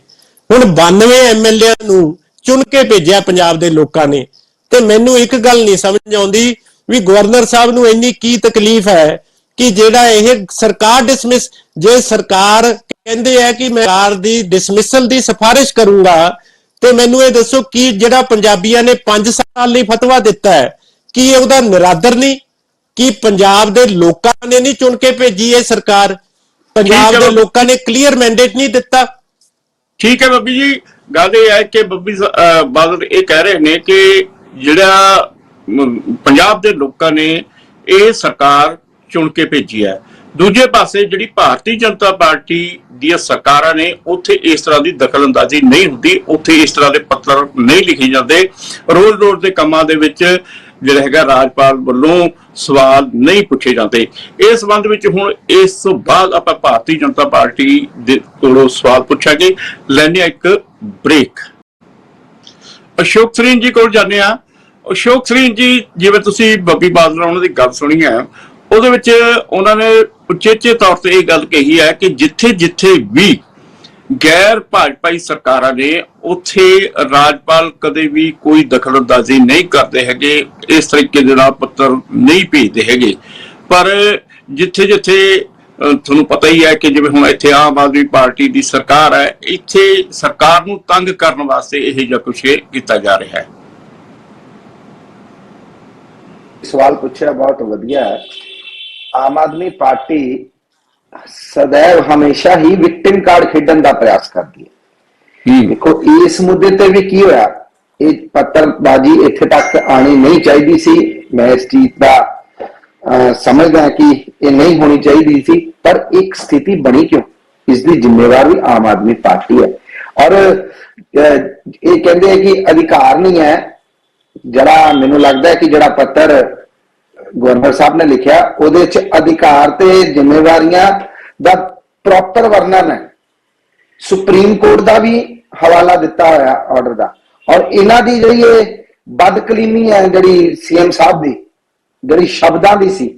ਹੁਣ 92 ਐਮਐਲਏ ਨੂੰ ਚੁਣ ਕੇ ਭੇਜਿਆ ਪੰਜਾਬ ਦੇ ਲੋਕਾਂ ਨੇ, ਤੇ ਮੈਨੂੰ ਇੱਕ ਗੱਲ ਨਹੀਂ ਸਮਝ ਆਉਂਦੀ ਵੀ ਗਵਰਨਰ ਸਾਹਿਬ ਨੂੰ ਇੰਨੀ ਕੀ ਤਕਲੀਫ ਹੈ ਕਿ ਜਿਹੜਾ ਇਹ ਸਰਕਾਰ ਡਿਸਮਿਸ, ਜੇ ਸਰਕਾਰ ਕਹਿੰਦੇ ਹੈ ਕਿ ਮੈਂ ਸਰਕਾਰ ਦੀ ਡਿਸਮਿਸਲ ਦੀ ਸਿਫਾਰਿਸ਼ ਕਰੂੰਗਾ, ਤੇ ਮੈਨੂੰ ਇਹ ਦੱਸੋ ਕਿ ਜਿਹੜਾ ਪੰਜਾਬੀਆਂ ਨੇ 5 ਸਾਲ ਲਈ ਫਤਵਾ ਦਿੱਤਾ ਹੈ, ਕੀ ਉਹਦਾ ਨਿਰਾਦਰ ਨਹੀਂ? ਕਿ ਪੰਜਾਬ ਦੇ ਲੋਕਾਂ ਨੇ ਨਹੀਂ ਚੁਣ ਕੇ ਭੇਜੀ ਇਹ ਸਰਕਾਰ? ਪੰਜਾਬ ਦੇ ਲੋਕਾਂ ਨੇ ਕਲੀਅਰ ਮੈਂਡੇਟ ਨਹੀਂ ਦਿੱਤਾ? ਠੀਕ ਹੈ ਬੱਬੀ ਜੀ, ਗੱਲ ਇਹ ਹੈ ਕਿ ਬੱਬੀ ਬਾਦਲ ਇਹ ਕਹਿ ਰਹੇ ਨੇ ਕਿ ਜਿਹੜਾ ਪੰਜਾਬ ਦੇ ਲੋਕਾਂ ਨੇ ਇਹ ਸਰਕਾਰ ਚੁਣ ਕੇ ਭੇਜੀ ਹੈ। ਦੂਜੇ ਪਾਸੇ ਜਿਹੜੀ ਭਾਰਤੀ ਜਨਤਾ ਪਾਰਟੀ ਦੀਆਂ ਸਰਕਾਰਾਂ ਨੇ, ਉੱਥੇ ਇਸ ਤਰ੍ਹਾਂ ਦੀ ਦਖਲਅੰਦਾਜ਼ੀ ਨਹੀਂ ਹੁੰਦੀ, ਉੱਥੇ ਇਸ ਤਰ੍ਹਾਂ ਦੇ ਪੱਤਰ ਨਹੀਂ ਲਿਖੇ ਜਾਂਦੇ, ਰੋਜ਼ ਦੇ ਕੰਮਾਂ ਦੇ ਵਿੱਚ ਜਿਹੜਾ ਹੈਗਾ ਰਾਜਪਾਲ ਵੱਲੋਂ ਸਵਾਲ ਨਹੀਂ ਪੁੱਛੇ ਜਾਂਦੇ। ਇਸ ਸੰਬੰਧ ਵਿੱਚ ਹੁਣ ਇਸ ਤੋਂ ਬਾਅਦ ਆਪਾਂ ਭਾਰਤੀ ਜਨਤਾ ਪਾਰਟੀ ਦੇ ਕੋਲੋਂ ਸਵਾਲ ਪੁੱਛਾਂਗੇ। ਲੈਣੇ ਆ ਇੱਕ ਬ੍ਰੇਕ। ਅਸ਼ੋਕ ਸਰੀਨ ਜੀ ਕੋਲ ਜਾਂਦੇ ਆ। ਅਸ਼ੋਕ ਸਰੀਨ ਜੀ, ਜਿਵੇਂ ਤੁਸੀਂ ਬੱਬੀ ਬਾਦਲ ਉਹਨਾਂ ਦੀ ਗੱਲ ਸੁਣੀ ਹੈ, ਉਹਦੇ ਵਿੱਚ ਉਹਨਾਂ ਨੇ ਉਚੇਚੇ ਤੌਰ ਤੇ ਇਹ ਗੱਲ ਕਹੀ ਹੈ ਕਿ ਜਿੱਥੇ ਜਿੱਥੇ ਵੀ ਗੈਰ ਭਾਜਪਾਈ ਸਰਕਾਰਾਂ ਨੇ, ਉੱਥੇ ਰਾਜਪਾਲ ਕਦੇ ਵੀ ਕੋਈ ਦਖਲਅੰਦਾਜ਼ੀ ਨਹੀਂ ਕਰਦੇ ਹੈਗੇ, ਇਸ ਤਰੀਕੇ ਦੇ ਨਾਲ ਪੱਤਰ ਨਹੀਂ ਭੇਜਦੇ ਹੈਗੇ। ਪਰ ਜਿੱਥੇ ਜਿੱਥੇ ਤੁਹਾਨੂੰ ਪਤਾ ਹੀ ਹੈ ਕਿ ਜਿਵੇਂ ਹੁਣ ਇੱਥੇ ਆਮ ਆਦਮੀ ਪਾਰਟੀ ਦੀ ਸਰਕਾਰ ਹੈ, ਇੱਥੇ ਸਰਕਾਰ ਨੂੰ ਤੰਗ ਕਰਨ ਵਾਸਤੇ ਇਹ ਜਿਹਾ ਕੁਛ ਕੀਤਾ ਜਾ ਰਿਹਾ ਹੈ। ਸਵਾਲ ਪੁੱਛਿਆ, ਬਹੁਤ ਵਧੀਆ ਹੈ। ਆਮ ਆਦਮੀ ਪਾਰਟੀ ਸदैव ਹਮੇਸ਼ਾ ਹੀ ਵਿਕਟਿਮ ਕਾਰਡ ਖੇਡਣ ਦਾ ਪ੍ਰਯਾਸ ਕਰਦੀ ਹੈ। ਦੇਖੋ ਇਸ ਮੁੱਦੇ ਤੇ ਵੀ ਕੀ ਹੋਇਆ, ਇਹ ਪੱਤਰਬਾਜ਼ੀ ਇੱਥੇ ਤੱਕ ਆਣੀ ਨਹੀਂ ਚਾਹੀਦੀ ਸੀ। ਮੈਂ ਇਸ ਚੀਜ਼ ਦਾ ਸਮਝਦਾ ਕਿ ਇਹ ਨਹੀਂ ਹੋਣੀ ਚਾਹੀਦੀ ਸੀ, ਪਰ ਇੱਕ ਸਥਿਤੀ ਬਣੀ ਕਿਉਂ, ਇਸ ਦੀ ਜ਼ਿੰਮੇਵਾਰ ਵੀ ਆਮ ਆਦਮੀ ਪਾਰਟੀ ਹੈ। ਔਰ ਇਹ ਕਹਿੰਦੇ ਹੈ ਕਿ ਅਧਿਕਾਰ ਨਹੀਂ ਹੈ। ਜਿਹੜਾ ਮੈਨੂੰ ਲੱਗਦਾ ਹੈ ਕਿ ਜਿਹੜਾ ਪੱਤਰ ਗਵਰਨਰ ਸਾਹਿਬ ਨੇ ਲਿਖਿਆ ਉਹਦੇ ਚ ਅਧਿਕਾਰ ਤੇ ਜ਼ਿੰਮੇਵਾਰੀਆਂ ਦਾ ਪ੍ਰੋਪਰ ਵਰਣਨ ਹੈ। ਸੁਪਰੀਮ ਕੋਰਟ ਦਾ ਵੀ ਹਵਾਲਾ ਦਿੱਤਾ ਹੋਇਆ ਆਰਡਰ ਦਾ, ਔਰ ਇਹਨਾਂ ਦੀ ਜਿਹੜੀ ਇਹ ਬਦਕਲੀਮੀ ਹੈ ਜਿਹੜੀ ਸੀਐਮ ਸਾਹਿਬ ਦੀ ਜਿਹੜੀ ਸ਼ਬਦਾਂ ਦੀ ਸੀ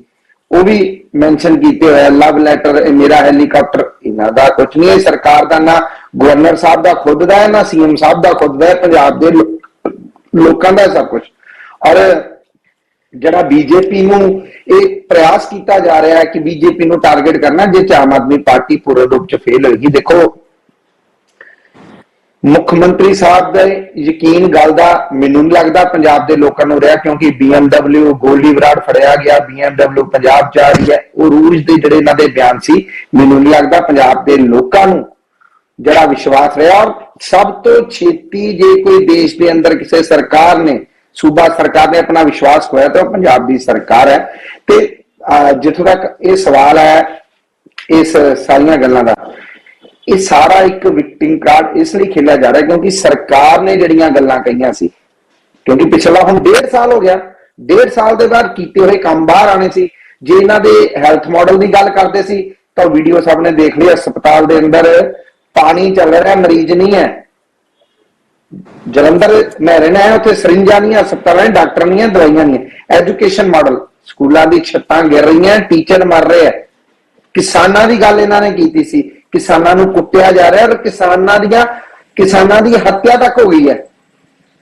ਉਹ ਵੀ ਮੈਂਸ਼ਨ ਕੀਤੇ ਹੋਇਆ। ਲਵ ਲੈਟਰ, ਮੇਰਾ ਹੈਲੀਕਾਪਟਰ, ਇਹਨਾਂ ਦਾ ਕੁਝ ਨਹੀਂ ਹੈ। ਸਰਕਾਰ ਦਾ ਨਾ ਗਵਰਨਰ ਸਾਹਿਬ ਦਾ ਖੁਦ ਦਾ ਹੈ, ਨਾ ਸੀਐਮ ਸਾਹਿਬ ਦਾ ਖੁਦ ਦਾ ਹੈ, ਪੰਜਾਬ ਦੇ ਲੋਕਾਂ ਦਾ ਸਭ ਕੁਝ। ਔਰ ਜਿਹੜਾ ਬੀਜੇਪੀ ਨੂੰ ਇਹ ਪ੍ਰਯਾਸ ਕੀਤਾ ਜਾ ਰਿਹਾ ਹੈ ਕਿ ਬੀਜੇਪੀ ਨੂੰ ਟਾਰਗੇਟ ਕਰਨਾ, ਜੇ ਆਮ ਆਦਮੀ ਪਾਰਟੀ ਪੂਰੇ ਰੂਪ ਚ ਫੇਲ ਹੋਏਗੀ। ਦੇਖੋ ਮੁੱਖ ਮੰਤਰੀ ਸਾਹਿਬ ਦਾ ਯਕੀਨ ਗੱਲ ਦਾ ਮੈਨੂੰ ਨਹੀਂ ਲੱਗਦਾ ਪੰਜਾਬ ਦੇ ਲੋਕਾਂ ਨੂੰ ਰਿਹਾ, ਕਿਉਂਕਿ BMW ਗੋਲੀ ਬਰਾੜ ਫੜਿਆ ਗਿਆ, BMW ਪੰਜਾਬ ਚ ਆ ਰਹੀ ਹੈ, ਉਹ ਰੂਜ ਦੇ ਜਿਹੜੇ ਇਹਨਾਂ ਦੇ ਬਿਆਨ ਸੀ, ਮੈਨੂੰ ਨਹੀਂ ਲੱਗਦਾ ਪੰਜਾਬ ਦੇ ਲੋਕਾਂ ਨੂੰ ਜਿਹੜਾ ਵਿਸ਼ਵਾਸ ਰਿਹਾ। ਔਰ ਸਭ ਤੋਂ ਛੇਤੀ ਜੇ ਕੋਈ ਦੇਸ਼ ਦੇ ਅੰਦਰ ਕਿਸੇ ਸਰਕਾਰ ਨੇ, ਸੂਬਾ ਸਰਕਾਰ ਨੇ ਆਪਣਾ ਵਿਸ਼ਵਾਸ ਖੋਇਆ ਤਾਂ ਉਹ ਪੰਜਾਬ ਦੀ ਸਰਕਾਰ ਹੈ। ਤੇ ਜਿੱਥੋਂ ਤੱਕ ਇਹ ਸਵਾਲ ਹੈ ਇਸ ਸਾਰੀਆਂ ਗੱਲਾਂ ਦਾ, ਇਹ ਸਾਰਾ ਇੱਕ ਵਿਕਟਿੰਗ ਕਾਰਡ ਇਸ ਲਈ ਖੇਲਿਆ ਜਾ ਰਿਹਾ ਕਿਉਂਕਿ ਸਰਕਾਰ ਨੇ ਜਿਹੜੀਆਂ ਗੱਲਾਂ ਕਹੀਆਂ ਸੀ, ਕਿਉਂਕਿ ਪਿਛਲਾ ਹੁਣ 1.5 ਸਾਲ ਹੋ ਗਿਆ, 1.5 ਸਾਲ ਦੇ ਬਾਅਦ ਕੀਤੇ ਹੋਏ ਕੰਮ ਬਾਹਰ ਆਣੇ ਸੀ। ਜੇ ਇਹਨਾਂ ਦੇ ਹੈਲਥ ਮਾਡਲ ਦੀ ਗੱਲ ਕਰਦੇ ਸੀ ਤਾਂ ਵੀਡੀਓ ਸਭ ਨੇ ਦੇਖ ਲਈ, ਹਸਪਤਾਲ ਦੇ ਅੰਦਰ ਪਾਣੀ ਚੱਲ ਰਿਹਾ, ਮਰੀਜ਼ ਨਹੀਂ ਹੈ। ਜਲੰਧਰ ਮੈਂ ਰਹਿਣਾ ਹੈ, ਉੱਥੇ ਸਰਿੰਜਾਂ ਨਹੀਂ, ਹਸਪਤਾਲਾਂ ਡਾਕਟਰ ਨਹੀਂ ਹੈ, ਦਵਾਈਆਂ ਨਹੀਂ ਹੈ। ਐਜੂਕੇਸ਼ਨ ਮਾਡਲ, ਸਕੂਲਾਂ ਦੀ ਛੱਤਾਂ ਗਿਰ ਰਹੀਆਂ, ਟੀਚਰ ਮਰ ਰਹੇ ਆ। ਕਿਸਾਨਾਂ ਦੀ ਗੱਲ ਇਹਨਾਂ ਨੇ ਕੀਤੀ ਸੀ, ਕਿਸਾਨਾਂ ਨੂੰ ਕੁੱਟਿਆ ਜਾ ਰਿਹਾ, ਔਰ ਕਿਸਾਨਾਂ ਦੀ ਹੱਤਿਆ ਤੱਕ ਹੋ ਗਈ ਹੈ।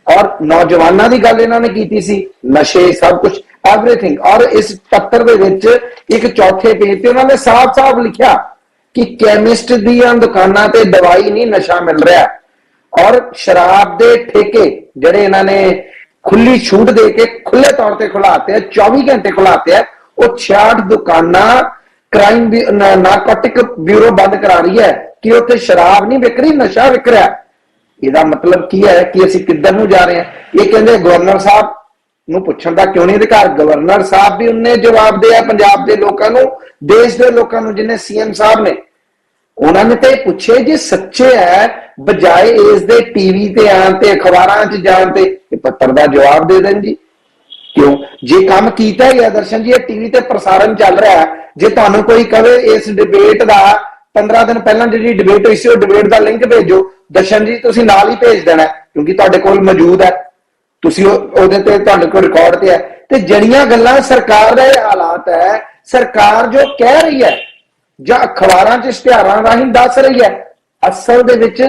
ਔਰ ਨੌਜਵਾਨਾਂ ਦੀ ਗੱਲ ਇਹਨਾਂ ਨੇ ਕੀਤੀ ਸੀ, ਨਸ਼ੇ, ਸਭ ਕੁਝ, ਐਵਰੀਥਿੰਗ। ਔਰ ਇਸ ਪੱਤਰ ਦੇ ਵਿੱਚ ਇੱਕ ਚੌਥੇ ਪੇਜ ਤੇ ਉਹਨਾਂ ਨੇ ਸਾਫ਼-ਸਾਫ਼ ਲਿਖਿਆ ਕਿ ਕੈਮਿਸਟ ਦੀਆਂ ਦੁਕਾਨਾਂ ਤੇ ਦਵਾਈ ਨਹੀਂ, ਨਸ਼ਾ ਮਿਲ ਰਿਹਾ। ਔਰ ਸ਼ਰਾਬ ਦੇ ਠੇਕੇ ਜਿਹੜੇ ਇਹਨਾਂ ਨੇ ਖੁੱਲੀ ਛੂਟ ਦੇ ਕੇ ਖੁੱਲੇ ਤੌਰ ਤੇ ਖੁਲਾਤੇ ਆ, 24 ਘੰਟੇ ਖੁਲਾਤੇ ਆ, ਉਹ 66 ਦੁਕਾਨਾਂ ਕ੍ਰਾਈਮ ਨਾਰਕੋਟਿਕ ਬਿਊਰੋ ਬੰਦ ਕਰਾ ਰਹੀ ਹੈ ਕਿ ਉੱਥੇ ਸ਼ਰਾਬ ਨਹੀਂ ਵਿਕ ਰਹੀ, ਨਸ਼ਾ ਵਿਕ ਰਿਹਾ। ਇਹਦਾ ਮਤਲਬ ਕੀ ਹੈ ਕਿ ਅਸੀਂ ਕਿੱਧਰ ਨੂੰ ਜਾ ਰਹੇ ਹਾਂ। ਇਹ ਕਹਿੰਦੇ ਗਵਰਨਰ ਸਾਹਿਬ ਨੂੰ ਪੁੱਛਣ ਦਾ ਕਿਉਂ ਨਹੀਂ ਅਧਿਕਾਰ? ਗਵਰਨਰ ਸਾਹਿਬ ਵੀ ਉਹਨੇ ਜਵਾਬ ਦਿਆ ਪੰਜਾਬ ਦੇ ਲੋਕਾਂ ਨੂੰ, ਦੇਸ਼ ਦੇ ਲੋਕਾਂ ਨੂੰ, ਜਿੰਨੇ ਸੀਐਮ ਸਾਹਿਬ ਨੇ। ਉਹਨਾਂ ਨੇ ਤਾਂ ਇਹ ਪੁੱਛੇ ਜੇ ਸੱਚੇ ਹੈ, ਬਜਾਏ ਇਸ ਦੇ ਟੀਵੀ ਤੇ ਆਉਣ ਤੇ ਅਖਬਾਰਾਂ 'ਚ ਜਾਣ ਤੇ ਇਹ ਪੱਤਰ ਦਾ ਜਵਾਬ ਦੇ ਦੇਣ ਜੀ। ਕਿਉਂ? ਜੇ ਕੰਮ ਕੀਤਾ ਹੀ ਹੈ ਦਰਸ਼ਨ ਜੀ, ਇਹ ਟੀਵੀ ਤੇ ਪ੍ਰਸਾਰਣ ਚੱਲ ਰਿਹਾ ਹੈ। ਜੇ ਤੁਹਾਨੂੰ ਕੋਈ ਕਵੇ ਇਸ ਡਿਬੇਟ ਦਾ 15 ਦਿਨ ਪਹਿਲਾਂ ਜਿਹੜੀ ਡਿਬੇਟ ਹੋਈ ਸੀ ਉਹ ਡਿਬੇਟ ਦਾ ਲਿੰਕ ਭੇਜੋ, ਦਰਸ਼ਨ ਜੀ ਤੁਸੀਂ ਨਾਲ ਹੀ ਭੇਜ ਦੇਣਾ ਕਿਉਂਕਿ ਤੁਹਾਡੇ ਕੋਲ ਮੌਜੂਦ ਹੈ, ਤੁਸੀਂ ਉਹਦੇ ਤੇ ਤੁਹਾਡੇ ਕੋਲ ਰਿਕਾਰਡ ਤੇ ਹੈ। ਤੇ ਜਿਹੜੀਆਂ ਗੱਲਾਂ ਸਰਕਾਰ ਦਾ ਇਹ ਹਾਲਾਤ ਹੈ, ਸਰਕਾਰ ਜੋ ਕਹਿ ਰਹੀ ਹੈ ਜਾਂ ਅਖਬਾਰਾਂ 'ਚ ਇਸ਼ਤਿਹਾਰਾਂ ਰਾਹੀਂ ਦੱਸ ਰਹੀ ਹੈ, ਅਸਲ ਦੇ ਵਿੱਚ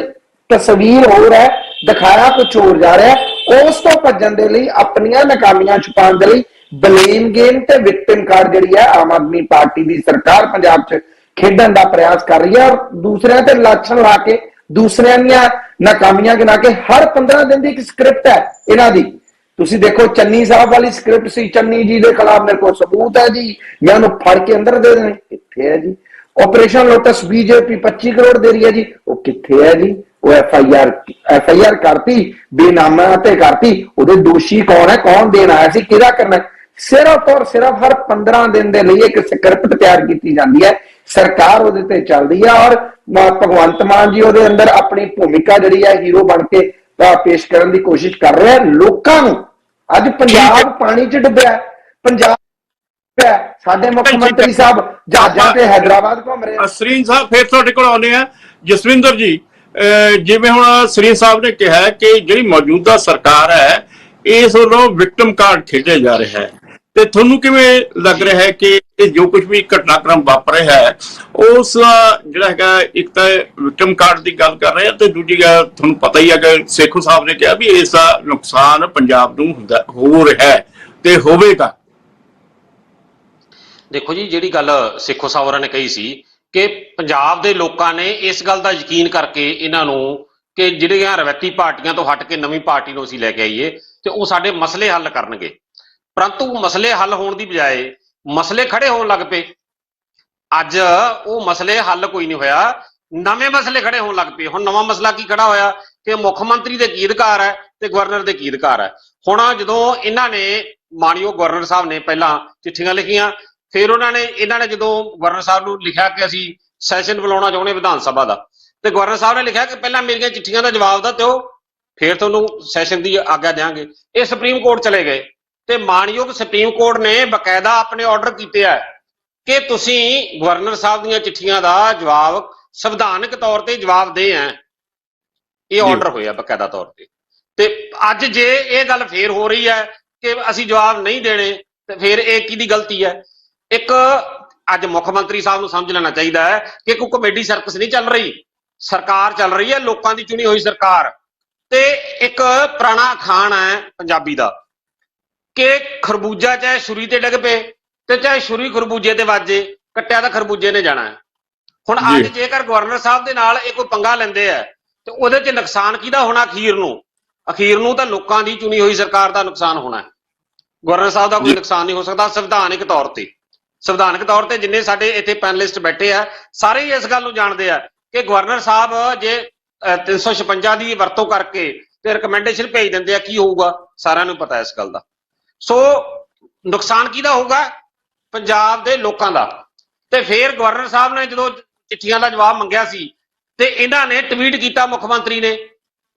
ਤਸਵੀਰ ਹੋਰ ਹੈ, ਦਿਖਾਇਆ ਕੁਝ ਹੋਰ ਜਾ ਰਿਹਾ। ਉਸ ਤੋਂ ਭੱਜਣ ਦੇ ਲਈ, ਆਪਣੀਆਂ ਨਾਕਾਮੀਆਂ ਛੁਪਾਉਣ ਦੇ ਲਈ ਬਲੇਮ ਗੇਮ ਤੇ ਵਿਕਟਿਮ ਕਾਰਡ ਜਿਹੜੀ ਹੈ ਆਮ ਆਦਮੀ ਪਾਰਟੀ ਦੀ ਸਰਕਾਰ ਪੰਜਾਬ 'ਚ ਖੇਡਣ ਦਾ ਪ੍ਰਯਾਸ ਕਰ ਰਹੀ ਹੈ। ਔਰ ਦੂਸਰਿਆਂ ਤੇ ਲਾਛਣ ਲਾ ਕੇ, ਦੂਸਰਿਆਂ ਦੀਆਂ ਨਾਕਾਮੀਆਂ ਗਿਣਾ ਕੇ, ਹਰ 15 ਦਿਨ ਦੀ ਇੱਕ ਸਕ੍ਰਿਪਟ ਹੈ ਇਹਨਾਂ ਦੀ। ਤੁਸੀਂ ਦੇਖੋ ਚੰਨੀ ਸਾਹਿਬ ਵਾਲੀ ਸਕ੍ਰਿਪਟ ਸੀ, ਚੰਨੀ ਜੀ ਦੇ ਖਿਲਾਫ ਮੇਰੇ ਕੋਲ ਸਬੂਤ ਹੈ ਜੀ, ਮੈਂ ਉਹਨੂੰ ਫੜ ਕੇ ਅੰਦਰ ਦੇ ਦੇਣੇ, ਕਿੱਥੇ ਹੈ ਜੀ? ਆਪਰੇਸ਼ਨ ਲੋਟਸ ਬੀਜੇਪੀ 25 ਕਰੋੜ ਦੇ ਰਹੀ ਹੈ ਜੀ, ਉਹ ਕਿੱਥੇ ਹੈ ਜੀ? ਉਹ ਐਫਆਈਆਰ ਕਰਤੀ, ਬੇਨਾਮਾ ਤੇ ਕਰਤੀ, ਉਹਦੇ ਦੋਸ਼ੀ ਕੌਣ ਹੈ, ਕੌਣ ਦੇਣ ਆਇਆ ਸੀ, ਕਿਹਦਾ ਕਰਨਾ? ਸਿਰਫ ਔਰ ਸਿਰਫ ਹਰ 15 ਦਿਨ ਦੇ ਲਈ ਇੱਕ ਸਕ੍ਰਿਪਟ ਤਿਆਰ ਕੀਤੀ ਜਾਂਦੀ ਹੈ, ਸਰਕਾਰ ਉਹਦੇ ਤੇ ਚੱਲਦੀ ਹੈ। ਔਰ ਭਗਵੰਤ ਮਾਨ ਜੀ ਉਹਦੇ ਅੰਦਰ ਆਪਣੀ ਭੂਮਿਕਾ ਜਿਹੜੀ ਹੈ ਹੀਰੋ ਬਣ ਕੇ ਪੇਸ਼ ਕਰਨ ਦੀ ਕੋਸ਼ਿਸ਼ ਕਰ ਰਿਹਾ ਲੋਕਾਂ ਨੂੰ। ਅੱਜ ਪੰਜਾਬ ਪਾਣੀ 'ਚ ਡੁੱਬਿਆ, ਪੰਜਾਬ ਸਾਡੇ ਮੁੱਖ ਮੰਤਰੀ ਸਾਹਿਬ ਜਹਾਜ਼ਾਂ ਤੇ ਹੈਦਰਾਬਾਦ ਘੁੰਮ ਰਹੇ। ਸਰੀਨ ਸਾਹਿਬ ਫਿਰ ਤੁਹਾਡੇ ਕੋਲ ਆਉਂਦੇ ਆ। ਜਸਵਿੰਦਰ ਜੀ, ਜਿਵੇਂ ਹੁਣ ਸਰੀਨ ਸਾਹਿਬ ਨੇ ਕਿਹਾ ਕਿ ਜਿਹੜੀ ਮੌਜੂਦਾ ਸਰਕਾਰ ਹੈ ਇਸ ਵੱਲੋਂ ਵਿਕਟਮ ਕਾਰਡ ਖੇਡਿਆ ਜਾ ਰਿਹਾ ਹੈ, ਤੇ ਤੁਹਾਨੂੰ ਕਿਵੇਂ ਲੱਗ ਰਿਹਾ ਹੈ ਕਿ ਇਹ ਜੋ ਕੁਝ ਵੀ ਘਟਨਾਕ੍ਰਮ ਵਾਪਰ ਰਿਹਾ ਹੈ ਉਸ ਜਿਹੜਾ ਹੈਗਾ, ਇੱਕ ਤਾਂ ਵਿਕਟਮ ਕਾਰਡ ਦੀ ਗੱਲ ਕਰ ਰਹੇ ਆ ਤੇ ਦੂਜੀ ਗੱਲ ਤੁਹਾਨੂੰ ਪਤਾ ਹੀ ਹੈ ਕਿ ਸੇਖੋਂ ਸਾਹਿਬ ਨੇ ਕਿਹਾ ਵੀ ਇਸ ਦਾ ਨੁਕਸਾਨ ਪੰਜਾਬ ਨੂੰ ਹੋ ਰਿਹਾ ਹੈ ਤੇ ਹੋਵੇਗਾ। ਦੇਖੋ ਜੀ, ਜਿਹੜੀ ਗੱਲ ਸੇਖੋਂ ਸਾਹਿਬ ਹੋਰਾਂ ਨੇ ਕਹੀ ਸੀ ਕਿ ਪੰਜਾਬ ਦੇ ਲੋਕਾਂ ਨੇ ਇਸ ਗੱਲ ਦਾ ਯਕੀਨ ਕਰਕੇ ਇਹਨਾਂ ਨੂੰ ਕਿ ਜਿਹੜੀਆਂ ਰਵਾਇਤੀ ਪਾਰਟੀਆਂ ਤੋਂ ਹਟ ਕੇ ਨਵੀਂ ਪਾਰਟੀ ਨੂੰ ਅਸੀਂ ਲੈ ਕੇ ਆਈਏ ਤੇ ਉਹ ਸਾਡੇ ਮਸਲੇ ਹੱਲ ਕਰਨਗੇ, ਪਰੰਤੂ ਮਸਲੇ ਹੱਲ ਹੋਣ ਦੀ ਬਜਾਏ ਮਸਲੇ ਖੜੇ ਹੋਣ ਲੱਗ ਪਏ। ਅੱਜ ਉਹ ਮਸਲੇ ਹੱਲ ਕੋਈ ਨਹੀਂ ਹੋਇਆ, ਨਵੇਂ ਮਸਲੇ ਖੜੇ ਹੋਣ ਲੱਗ ਪਏ। ਹੁਣ ਨਵਾਂ ਮਸਲਾ ਕੀ ਖੜਾ ਹੋਇਆ ਕਿ ਮੁੱਖ ਮੰਤਰੀ ਦੇ ਕੀ ਅਧਿਕਾਰ ਹੈ ਤੇ ਗਵਰਨਰ ਦੇ ਕੀ ਅਧਿਕਾਰ ਹੈ। ਹੁਣ ਜਦੋਂ ਇਹਨਾਂ ਨੇ ਮਾਣਯੋਗ ਗਵਰਨਰ ਸਾਹਿਬ ਨੇ ਪਹਿਲਾਂ ਚਿੱਠੀਆਂ ਲਿਖੀਆਂ, ਫਿਰ ਇਹਨਾਂ ਨੇ ਜਦੋਂ ਗਵਰਨਰ ਸਾਹਿਬ ਨੂੰ ਲਿਖਿਆ ਕਿ ਅਸੀਂ ਸੈਸ਼ਨ ਬੁਲਾਉਣਾ ਚਾਹੁੰਦੇ ਵਿਧਾਨ ਸਭਾ ਦਾ, ਤੇ ਗਵਰਨਰ ਸਾਹਿਬ ਨੇ ਲਿਖਿਆ ਕਿ ਪਹਿਲਾਂ ਮੇਰੀਆਂ ਚਿੱਠੀਆਂ ਦਾ ਜਵਾਬ ਦਿਓ, ਫਿਰ ਤੁਹਾਨੂੰ ਸੈਸ਼ਨ ਦੀ ਆਗਿਆ ਦੇਵਾਂਗੇ। ਇਹ ਸੁਪਰੀਮ ਕੋਰਟ ਚਲੇ ਗਏ। ਤੇ ਮਾਨਯੋਗ ਸੁਪਰੀਮ ਕੋਰਟ ਨੇ ਬਕਾਇਦਾ ਆਪਣੇ ਆਰਡਰ ਕੀਤੇ ਆ ਕਿ ਤੁਸੀਂ ਗਵਰਨਰ ਸਾਹਿਬ ਦੀਆਂ ਚਿੱਠੀਆਂ ਦਾ ਜਵਾਬ ਸੰਵਿਧਾਨਕ ਤੌਰ ਤੇ ਜਵਾਬ ਦੇ ਆ। ਇਹ ਆਰਡਰ ਹੋਇਆ ਬਕਾਇਦਾ ਤੌਰ ਤੇ ਅੱਜ ਜੇ ਇਹ ਗੱਲ ਫੇਰ ਹੋ ਰਹੀ ਹੈ ਕਿ ਅਸੀਂ ਜਵਾਬ ਨਹੀਂ ਦੇਣੇ ਤੇ ਫਿਰ ਇਹ ਕਿਹਦੀ ਗਲਤੀ ਹੈ? ਇੱਕ ਅੱਜ ਮੁੱਖ ਮੰਤਰੀ ਸਾਹਿਬ ਨੂੰ ਸਮਝ ਲੈਣਾ ਚਾਹੀਦਾ ਹੈ ਕਿ ਕੋਈ ਕਮੇਡੀ ਸਰਕਸ ਨਹੀਂ ਚੱਲ ਰਹੀ, ਸਰਕਾਰ ਚੱਲ ਰਹੀ ਹੈ, ਲੋਕਾਂ ਦੀ ਚੁਣੀ ਹੋਈ ਸਰਕਾਰ। ਤੇ ਇੱਕ ਪੁਰਾਣਾ ਅਖਾਣ ਹੈ ਪੰਜਾਬੀ ਦਾ ਕਿ ਖਰਬੂਜਾ ਚਾਹੇ ਛੁਰੀ ਤੇ ਡਿੱਗ ਪਏ ਤੇ ਚਾਹੇ ਛੁਰੀ ਖਰਬੂਜੇ ਤੇ ਵੱਜੇ, ਕੱਟਿਆ ਤਾਂ ਖਰਬੂਜੇ ਨੇ ਜਾਣਾ ਹੈ। ਹੁਣ ਅੱਜ ਜੇਕਰ ਗਵਰਨਰ ਸਾਹਿਬ ਦੇ ਨਾਲ ਇਹ ਕੋਈ ਪੰਗਾ ਲੈਂਦੇ ਆ ਤੇ ਉਹਦੇ 'ਚ ਨੁਕਸਾਨ ਕਿਹਦਾ ਹੋਣਾ? ਅਖੀਰ ਨੂੰ ਤਾਂ ਲੋਕਾਂ ਦੀ ਚੁਣੀ ਹੋਈ ਸਰਕਾਰ ਦਾ ਨੁਕਸਾਨ ਹੋਣਾ ਹੈ। ਗਵਰਨਰ ਸਾਹਿਬ ਦਾ ਕੋਈ ਨੁਕਸਾਨ ਨਹੀਂ ਹੋ ਸਕਦਾ ਸੰਵਿਧਾਨਕ ਤੌਰ ਤੇ ਜਿੰਨੇ ਸਾਡੇ ਇੱਥੇ ਪੈਨਲਿਸਟ ਬੈਠੇ ਆ ਸਾਰੇ ਹੀ ਇਸ ਗੱਲ ਨੂੰ ਜਾਣਦੇ ਆ ਕਿ ਗਵਰਨਰ ਸਾਹਿਬ ਜੇ 356 ਦੀ ਵਰਤੋਂ ਕਰਕੇ ਤੇ ਰਿਕਮੈਂਡੇਸ਼ਨ ਭੇਜ ਦਿੰਦੇ ਆ ਕੀ ਹੋਊਗਾ? ਸਾਰਿਆਂ ਨੂੰ ਪਤਾ ਇਸ ਗੱਲ ਦਾ। ਸੋ ਨੁਕਸਾਨ ਕਿਹਦਾ ਹੋਊਗਾ? ਪੰਜਾਬ ਦੇ ਲੋਕਾਂ ਦਾ। ਤੇ ਫਿਰ ਗਵਰਨਰ ਸਾਹਿਬ ਨੇ ਜਦੋਂ ਚਿੱਠੀਆਂ ਦਾ ਜਵਾਬ ਮੰਗਿਆ ਸੀ ਤੇ ਇਹਨਾਂ ਨੇ ਟਵੀਟ ਕੀਤਾ, ਮੁੱਖ ਮੰਤਰੀ ਨੇ,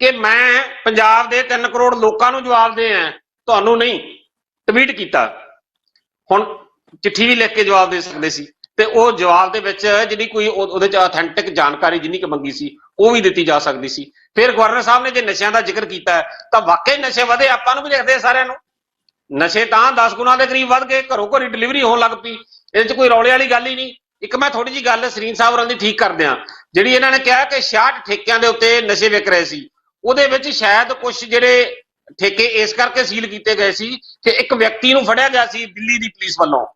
ਕਿ ਮੈਂ ਪੰਜਾਬ ਦੇ 3 ਕਰੋੜ ਲੋਕਾਂ ਨੂੰ ਜਵਾਬ ਦੇ ਆ, ਤੁਹਾਨੂੰ ਨਹੀਂ। ਟਵੀਟ ਕੀਤਾ। ਹੁਣ ਚਿੱਠੀ ਵੀ ਲਿਖ ਕੇ ਜਵਾਬ ਦੇ ਸਕਦੇ ਸੀ ਤੇ ਉਹ ਜਵਾਬ ਦੇ ਵਿੱਚ ਜਿਹੜੀ ਕੋਈ ਉਹਦੇ ਚ ਆਥੈਂਟਿਕ ਜਾਣਕਾਰੀ ਜਿੰਨੀ ਕਿ ਮੰਗੀ ਸੀ ਉਹ ਵੀ ਦਿੱਤੀ ਜਾ ਸਕਦੀ ਸੀ। ਫਿਰ ਗਵਰਨਰ ਸਾਹਿਬ ਨੇ ਜੇ ਨਸ਼ਿਆਂ ਦਾ ਜ਼ਿਕਰ ਕੀਤਾ ਤਾਂ ਵਾਕਈ ਨਸ਼ੇ ਵਧੇ, ਆਪਾਂ ਨੂੰ ਵੀ ਦਿਖਦੇ ਸਾਰਿਆਂ ਨੂੰ। ਨਸ਼ੇ ਤਾਂ 10 ਗੁਣਾ ਦੇ ਕਰੀਬ ਵੱਧ ਗਏ, ਘਰੋਂ ਘਰੀ ਡਿਲੀਵਰੀ ਹੋਣ ਲੱਗ ਪਈ। ਇਹਦੇ ਚ ਕੋਈ ਰੌਲੇ ਵਾਲੀ ਗੱਲ ਹੀ ਨਹੀਂ। ਇੱਕ ਮੈਂ ਥੋੜੀ ਜਿਹੀ ਗੱਲ ਸਰੀਨ ਸਾਹਿਬ ਹੋਰਾਂ ਦੀ ਠੀਕ ਕਰ ਦਿਆਂ, ਜਿਹੜੀ ਇਹਨਾਂ ਨੇ ਕਿਹਾ ਕਿ 66 ਠੇਕਿਆਂ ਦੇ ਉੱਤੇ ਨਸ਼ੇ ਵਿਕ ਰਹੇ ਸੀ, ਉਹਦੇ ਵਿੱਚ ਸ਼ਾਇਦ ਕੁਝ ਜਿਹੜੇ ਠੇਕੇ ਇਸ ਕਰਕੇ ਸੀਲ ਕੀਤੇ ਗਏ ਸੀ ਕਿ ਇੱਕ ਵਿਅਕਤੀ ਨੂੰ ਫੜਿਆ ਗਿਆ ਸੀ ਦਿੱਲੀ ਦੀ ਪੁਲਿਸ ਵੱਲੋਂ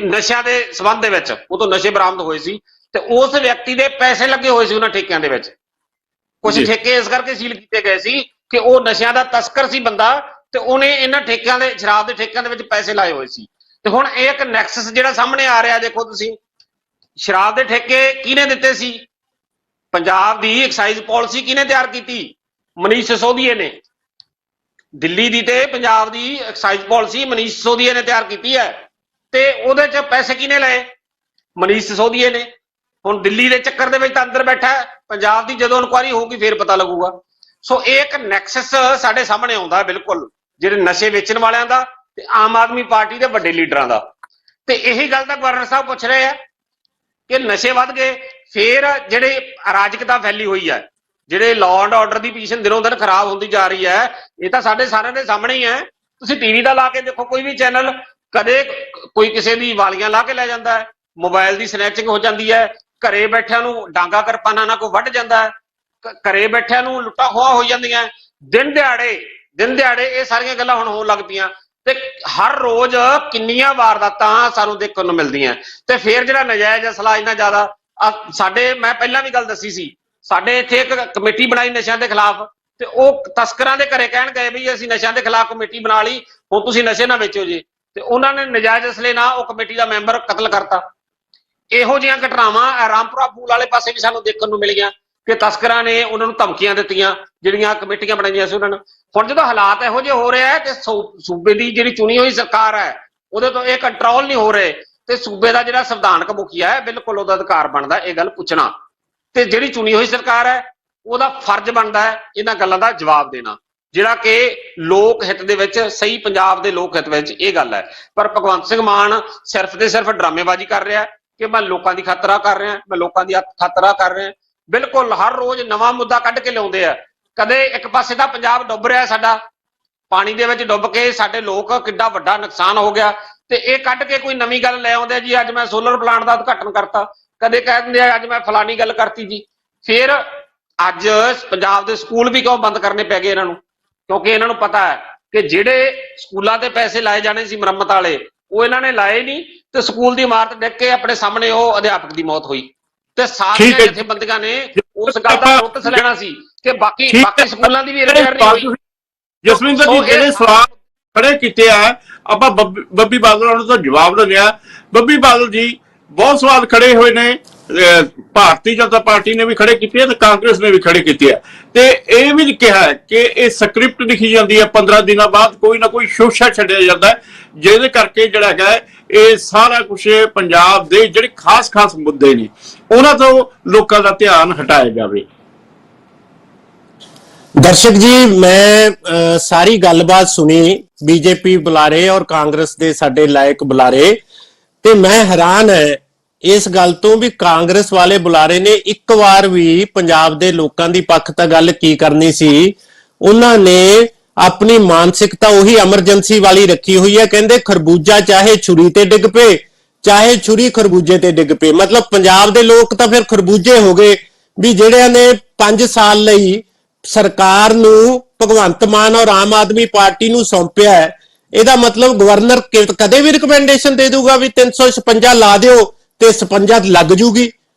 ਨਸ਼ਿਆਂ ਦੇ ਸਬੰਧ ਦੇ ਵਿੱਚ, ਉਹ ਤੋਂ ਨਸ਼ੇ ਬਰਾਮਦ ਹੋਏ ਸੀ ਤੇ ਉਸ ਵਿਅਕਤੀ ਦੇ ਪੈਸੇ ਲੱਗੇ ਹੋਏ ਸੀ ਉਹਨਾਂ ਠੇਕਿਆਂ ਦੇ ਵਿੱਚ। ਕੁਝ ਠੇਕੇ ਇਸ ਕਰਕੇ ਸੀਲ ਕੀਤੇ ਗਏ ਸੀ ਕਿ ਉਹ ਨਸ਼ਿਆਂ ਦਾ ਤਸਕਰ ਸੀ ਬੰਦਾ ਤੇ ਉਹਨੇ ਇਹਨਾਂ ਠੇਕਿਆਂ ਦੇ ਸ਼ਰਾਬ ਦੇ ਠੇਕਿਆਂ ਦੇ ਵਿੱਚ ਪੈਸੇ ਲਾਏ ਹੋਏ ਸੀ। ਤੇ ਹੁਣ ਇਹ ਇੱਕ ਨੈਕਸਸ ਜਿਹੜਾ ਸਾਹਮਣੇ ਆ ਰਿਹਾ, ਦੇਖੋ ਤੁਸੀਂ, ਸ਼ਰਾਬ ਦੇ ਠੇਕੇ ਕਿਹਨੇ ਦਿੱਤੇ ਸੀ? ਪੰਜਾਬ ਦੀ ਐਕਸਾਈਜ਼ ਪਾਲਿਸੀ ਕਿਹਨੇ ਤਿਆਰ ਕੀਤੀ? ਮਨੀਸ਼ ਸਿਸੋਦੀਏ ਨੇ। ਦਿੱਲੀ ਦੀ ਤੇ ਪੰਜਾਬ ਦੀ ਐਕਸਾਈਜ਼ ਪਾਲਿਸੀ ਮਨੀਸ਼ ਸਿਸੋਦੀਏ ਨੇ ਤਿਆਰ ਕੀਤੀ ਹੈ ਤੇ ਉਹਦੇ 'ਚ ਪੈਸੇ ਕਿਹਨੇ ਲਏ? ਮਨੀਸ਼ ਸਿਸੋਦੀਏ ਨੇ। ਹੁਣ ਦਿੱਲੀ ਦੇ ਚੱਕਰ ਦੇ ਵਿੱਚ ਤਾਂ ਅੰਦਰ ਬੈਠਾ ਹੈ, ਪੰਜਾਬ ਦੀ ਜਦੋਂ ਇਨਕੁਆਇਰੀ ਹੋਊਗੀ ਫਿਰ ਪਤਾ ਲੱਗੂਗਾ। ਸੋ ਇਹ ਇੱਕ ਨੈਕਸਸ ਸਾਡੇ ਸਾਹਮਣੇ ਆਉਂਦਾ ਬਿਲਕੁਲ, ਜਿਹੜੇ ਨਸ਼ੇ ਵੇਚਣ ਵਾਲਿਆਂ ਦਾ ਤੇ ਆਮ ਆਦਮੀ ਪਾਰਟੀ ਦੇ ਵੱਡੇ ਲੀਡਰਾਂ ਦਾ। ਤੇ ਇਹੀ ਗੱਲ ਤਾਂ ਗਵਰਨਰ ਸਾਹਿਬ ਪੁੱਛ ਰਹੇ ਆ ਕਿ ਨਸ਼ੇ ਵੱਧ ਗਏ, ਫਿਰ ਜਿਹੜੇ ਅਰਾਜਕਤਾ ਫੈਲੀ ਹੋਈ ਹੈ, ਜਿਹੜੇ law and order the position ਦਿਨੋਂ ਦਿਨ ਖਰਾਬ ਹੁੰਦੀ ਜਾ ਰਹੀ ਹੈ, ਇਹ ਤਾਂ ਸਾਡੇ ਸਾਰਿਆਂ ਦੇ ਸਾਹਮਣੇ ਹੀ ਹੈ। ਤੁਸੀਂ ਟੀਵੀ ਦਾ ਲਾ ਕੇ ਦੇਖੋ, ਕੋਈ ਵੀ ਚੈਨਲ, ਕਦੇ ਕੋਈ ਕਿਸੇ ਦੀ ਵਾਲੀਆਂ ਲਾ ਕੇ ਲੈ ਜਾਂਦਾ ਹੈ, ਮੋਬਾਈਲ ਦੀ ਸਨੈਚਿੰਗ ਹੋ ਜਾਂਦੀ ਹੈ, ਘਰੇ ਬੈਠਿਆਂ ਨੂੰ ਡਾਂਗਾ ਕਿਰਪਾਨਾਂ ਨਾਲ ਕੋਈ ਵੱਢ ਜਾਂਦਾ ਹੈ, ਘਰੇ ਬੈਠਿਆਂ ਨੂੰ ਲੁੱਟਾਂ ਖੋਹਾਂ ਹੋ ਜਾਂਦੀਆਂ ਦਿਨ ਦਿਹਾੜੇ ਇਹ ਸਾਰੀਆਂ ਗੱਲਾਂ ਹੁਣ ਹੋਣ ਲੱਗ ਪਈਆਂ ਤੇ ਹਰ ਰੋਜ਼ ਕਿੰਨੀਆਂ ਵਾਰਦਾਤਾਂ ਸਾਨੂੰ ਦੇਖਣ ਨੂੰ ਮਿਲਦੀਆਂ। ਤੇ ਫਿਰ ਜਿਹੜਾ ਨਜਾਇਜ਼ ਅਸਲਾ ਇੰਨਾ ਜ਼ਿਆਦਾ, ਸਾਡੇ, ਮੈਂ ਪਹਿਲਾਂ ਵੀ ਗੱਲ ਦੱਸੀ ਸੀ, ਸਾਡੇ ਇੱਥੇ ਇੱਕ ਕਮੇਟੀ ਬਣਾਈ ਨਸ਼ਿਆਂ ਦੇ ਖਿਲਾਫ ਤੇ ਉਹ ਤਸਕਰਾਂ ਦੇ ਘਰੇ ਕਹਿਣ ਗਏ ਵੀ ਅਸੀਂ ਨਸ਼ਿਆਂ ਦੇ ਖਿਲਾਫ ਕਮੇਟੀ ਬਣਾ ਲਈ, ਹੁਣ ਤੁਸੀਂ ਨਸ਼ੇ ਨਾ ਵੇਚੋ ਜੀ, ਤੇ ਉਹਨਾਂ ਨੇ ਨਜਾਇਜ਼ ਅਸਲੇ ਨਾਲ ਉਹ ਕਮੇਟੀ ਦਾ ਮੈਂਬਰ ਕਤਲ ਕਰਤਾ। ਇਹੋ ਜਿਹੀਆਂ ਘਟਨਾਵਾਂ ਰਾਮਪੁਰਾ ਪੂਲ ਵਾਲੇ ਪਾਸੇ ਵੀ ਸਾਨੂੰ ਦੇਖਣ ਨੂੰ ਮਿਲੀਆਂ ਕਿ ਤਸਕਰਾਂ ਨੇ ਉਹਨਾਂ ਨੂੰ ਧਮਕੀਆਂ ਦਿੱਤੀਆਂ ਜਿਹੜੀਆਂ ਕਮੇਟੀਆਂ ਬਣਾਈਆਂ ਸੀ ਉਹਨਾਂ ਨੂੰ। ਹੁਣ ਜਦੋਂ ਹਾਲਾਤ ਇਹੋ ਜਿਹੇ ਹੋ ਰਹੇ ਆ ਤੇ ਸੂਬੇ ਦੀ ਜਿਹੜੀ ਚੁਣੀ ਹੋਈ ਸਰਕਾਰ ਹੈ ਉਹਦੇ ਤੋਂ ਇਹ ਕੰਟਰੋਲ ਨਹੀਂ ਹੋ ਰਹੇ ਤੇ ਸੂਬੇ ਦਾ ਜਿਹੜਾ ਸੰਵਿਧਾਨਕ ਮੁਖੀਆ ਹੈ ਬਿਲਕੁਲ ਉਹਦਾ ਅਧਿਕਾਰ ਬਣਦਾ ਇਹ ਗੱਲ ਪੁੱਛਣਾ, ਤੇ ਜਿਹੜੀ ਚੁਣੀ ਹੋਈ ਸਰਕਾਰ ਹੈ ਉਹਦਾ ਫਰਜ਼ ਬਣਦਾ ਹੈ ਇਹਨਾਂ ਗੱਲਾਂ ਦਾ ਜਵਾਬ ਦੇਣਾ, ਜਿਹੜਾ ਕਿ ਲੋਕ ਹਿੱਤ ਦੇ ਵਿੱਚ, ਸਹੀ ਪੰਜਾਬ ਦੇ ਲੋਕ ਹਿੱਤ ਵਿੱਚ ਇਹ ਗੱਲ ਹੈ। ਪਰ ਭਗਵੰਤ ਸਿੰਘ ਮਾਨ ਸਿਰਫ ਤੇ ਸਿਰਫ ਡਰਾਮੇਬਾਜ਼ੀ ਕਰ ਰਿਹਾ ਕਿ ਮੈਂ ਲੋਕਾਂ ਦੀ ਖਾਤਰ ਆ ਕਰ ਰਿਹਾ, ਮੈਂ ਲੋਕਾਂ ਦੀ ਖਾਤਰ ਆ ਕਰ ਰਿਹਾ। ਬਿਲਕੁਲ ਹਰ ਰੋਜ਼ ਨਵਾਂ ਮੁੱਦਾ ਕੱਢ ਕੇ ਲਿਆਉਂਦੇ ਆ। ਕਦੇ ਇੱਕ ਪਾਸੇ ਤਾਂ ਪੰਜਾਬ ਡੁੱਬ ਰਿਹਾ, ਸਾਡਾ ਪਾਣੀ ਦੇ ਵਿੱਚ ਡੁੱਬ ਕੇ ਸਾਡੇ ਲੋਕ ਕਿੱਡਾ ਵੱਡਾ ਨੁਕਸਾਨ ਹੋ ਗਿਆ, ਤੇ ਇਹ ਕੱਢ ਕੇ ਕੋਈ ਨਵੀਂ ਗੱਲ ਲੈ ਆਉਂਦੇ ਜੀ, ਅੱਜ ਮੈਂ ਸੋਲਰ ਪਲਾਂਟ ਦਾ ਉਦਘਾਟਨ ਕਰਤਾ, ਕਦੇ ਕਹਿ ਦਿੰਦੇ ਆ ਅੱਜ ਮੈਂ ਫਲਾਨੀ ਗੱਲ ਕਰਤੀ ਜੀ। ਫਿਰ ਅੱਜ ਪੰਜਾਬ ਦੇ ਸਕੂਲ ਵੀ ਕਿਉਂ ਬੰਦ ਕਰਨੇ ਪੈ ਗਏ ਇਹਨਾਂ ਨੂੰ? ਕਿਉਂਕਿ ਇਹਨਾਂ ਨੂੰ ਪਤਾ ਹੈ ਕਿ ਜਿਹੜੇ ਸਕੂਲਾਂ ਤੇ ਪੈਸੇ ਲਾਏ ਜਾਣੇ ਸੀ ਮੁਰੰਮਤ ਵਾਲੇ, ਉਹ ਇਹਨਾਂ ਨੇ ਲਾਏ ਨਹੀਂ ਤੇ ਸਕੂਲ ਦੀ ਇਮਾਰਤ ਡਿੱਗ ਕੇ ਆਪਣੇ ਸਾਹਮਣੇ ਉਹ ਅਧਿਆਪਕ ਦੀ ਮੌਤ ਹੋਈ। ਤੇ ਸਾਰੀਆਂ ਜਥੇਬੰਦੀਆਂ ਨੇ ਉਸ ਗੱਲ ਦਾ ਨੋਟਿਸ ਲੈਣਾ ਸੀ ਕਿ ਬਾਕੀ ਸਕੂਲਾਂ ਦੀ ਵੀ ਰਿਪੇਅਰ ਨਹੀਂ ਹੋਈ। ਜਸਵਿੰਦਰ ਜੀ, ਜਿਹੜੇ ਸਵਾਲ ਖੜੇ ਕੀਤੇ ਆ, ਆਪਾਂ ਬੱਬੀ ਬਾਦਲ ਨੂੰ ਤਾਂ ਜਵਾਬ ਦਿੰਦੇ ਆ। ਬੱਬੀ ਬਾਦਲ ਜੀ ਬਹੁਤ ਸਵਾਲ ਖੜੇ ਹੋਏ ਨੇ, ਭਾਰਤੀ ਜਨਤਾ ਪਾਰਟੀ ਨੇ ਵੀ ਖੜੇ ਕੀਤੇ ਆ ਤੇ ਕਾਂਗਰਸ ਨੇ ਵੀ ਖੜੇ ਕੀਤੇ ਆ, ਤੇ ਇਹ ਵੀ ਕਿਹਾ ਹੈ ਕਿ ਇਹ ਸਕ੍ਰਿਪਟ ਲਿਖੀ ਜਾਂਦੀ ਹੈ, 15 ਦਿਨਾਂ ਬਾਅਦ ਕੋਈ ਨਾ ਕੋਈ ਸ਼ੋਸ਼ਾ ਛੱਡਿਆ ਜਾਂਦਾ ਹੈ, ਜਿਹਦੇ ਕਰਕੇ ਜਿਹੜਾ ਹੈਗਾ ਇਹ ਸਾਰਾ ਕੁਛ ਪੰਜਾਬ ਦੇ ਜਿਹੜੇ ਖਾਸ ਮੁੱਦੇ ਨੇ ਉਹਨਾਂ ਤੋਂ ਲੋਕਾਂ ਦਾ ਧਿਆਨ ਹਟਾਇਆ ਜਾਵੇ। ਦਰਸ਼ਕ ਜੀ, ਮੈਂ ਸਾਰੀ ਗੱਲਬਾਤ ਸੁਣੀ ਬੀਜੇਪੀ ਬੁਲਾਰੇ ਔਰ ਕਾਂਗਰਸ ਦੇ ਸਾਡੇ ਲਾਇਕ ਬੁਲਾਰੇ, ਤੇ ਮੈਂ ਹੈਰਾਨ ਹੈ ਇਸ ਗੱਲ ਤੋਂ ਵੀ ਕਾਂਗਰਸ ਵਾਲੇ ਬੁਲਾਰੇ ਨੇ ਇੱਕ ਵਾਰ ਵੀ ਪੰਜਾਬ ਦੇ ਲੋਕਾਂ ਦੀ ਪੱਖ ਤਾਂ ਗੱਲ ਕੀ ਕਰਨੀ ਸੀ, ਉਹਨਾਂ ਨੇ ਆਪਣੀ ਮਾਨਸਿਕਤਾ ਉਹੀ ਐਮਰਜੈਂਸੀ ਵਾਲੀ ਰੱਖੀ ਹੋਈ ਹੈ। ਕਹਿੰਦੇ ਖਰਬੂਜਾ ਚਾਹੇ ਛੁਰੀ ਤੇ ਡਿੱਗ ਪਏ, ਚਾਹੇ ਛੁਰੀ ਖਰਬੂਜੇ ਤੇ ਡਿੱਗ ਪਏ। ਮਤਲਬ ਪੰਜਾਬ ਦੇ ਲੋਕ ਤਾਂ ਫਿਰ ਖਰਬੂਜੇ ਹੋ ਗਏ ਵੀ ਜਿਹੜਿਆਂ ਨੇ 5 ਸਾਲ ਲਈ ਸਰਕਾਰ ਨੂੰ ਭਗਵੰਤ ਮਾਨ ਔਰ ਆਮ ਆਦਮੀ ਪਾਰਟੀ ਨੂੰ ਸੌਂਪਿਆ ਹੈ। ਇਹਦਾ ਮਤਲਬ ਗਵਰਨਰ ਕਦੇ ਵੀ ਰਿਕਮੈਂਡੇਸ਼ਨ ਦੇ ਦੂਗਾ ਵੀ 356 ਲਾ ਦਿਓ ਤੇ 56 ਲੱਗ ਜੂਗੀ।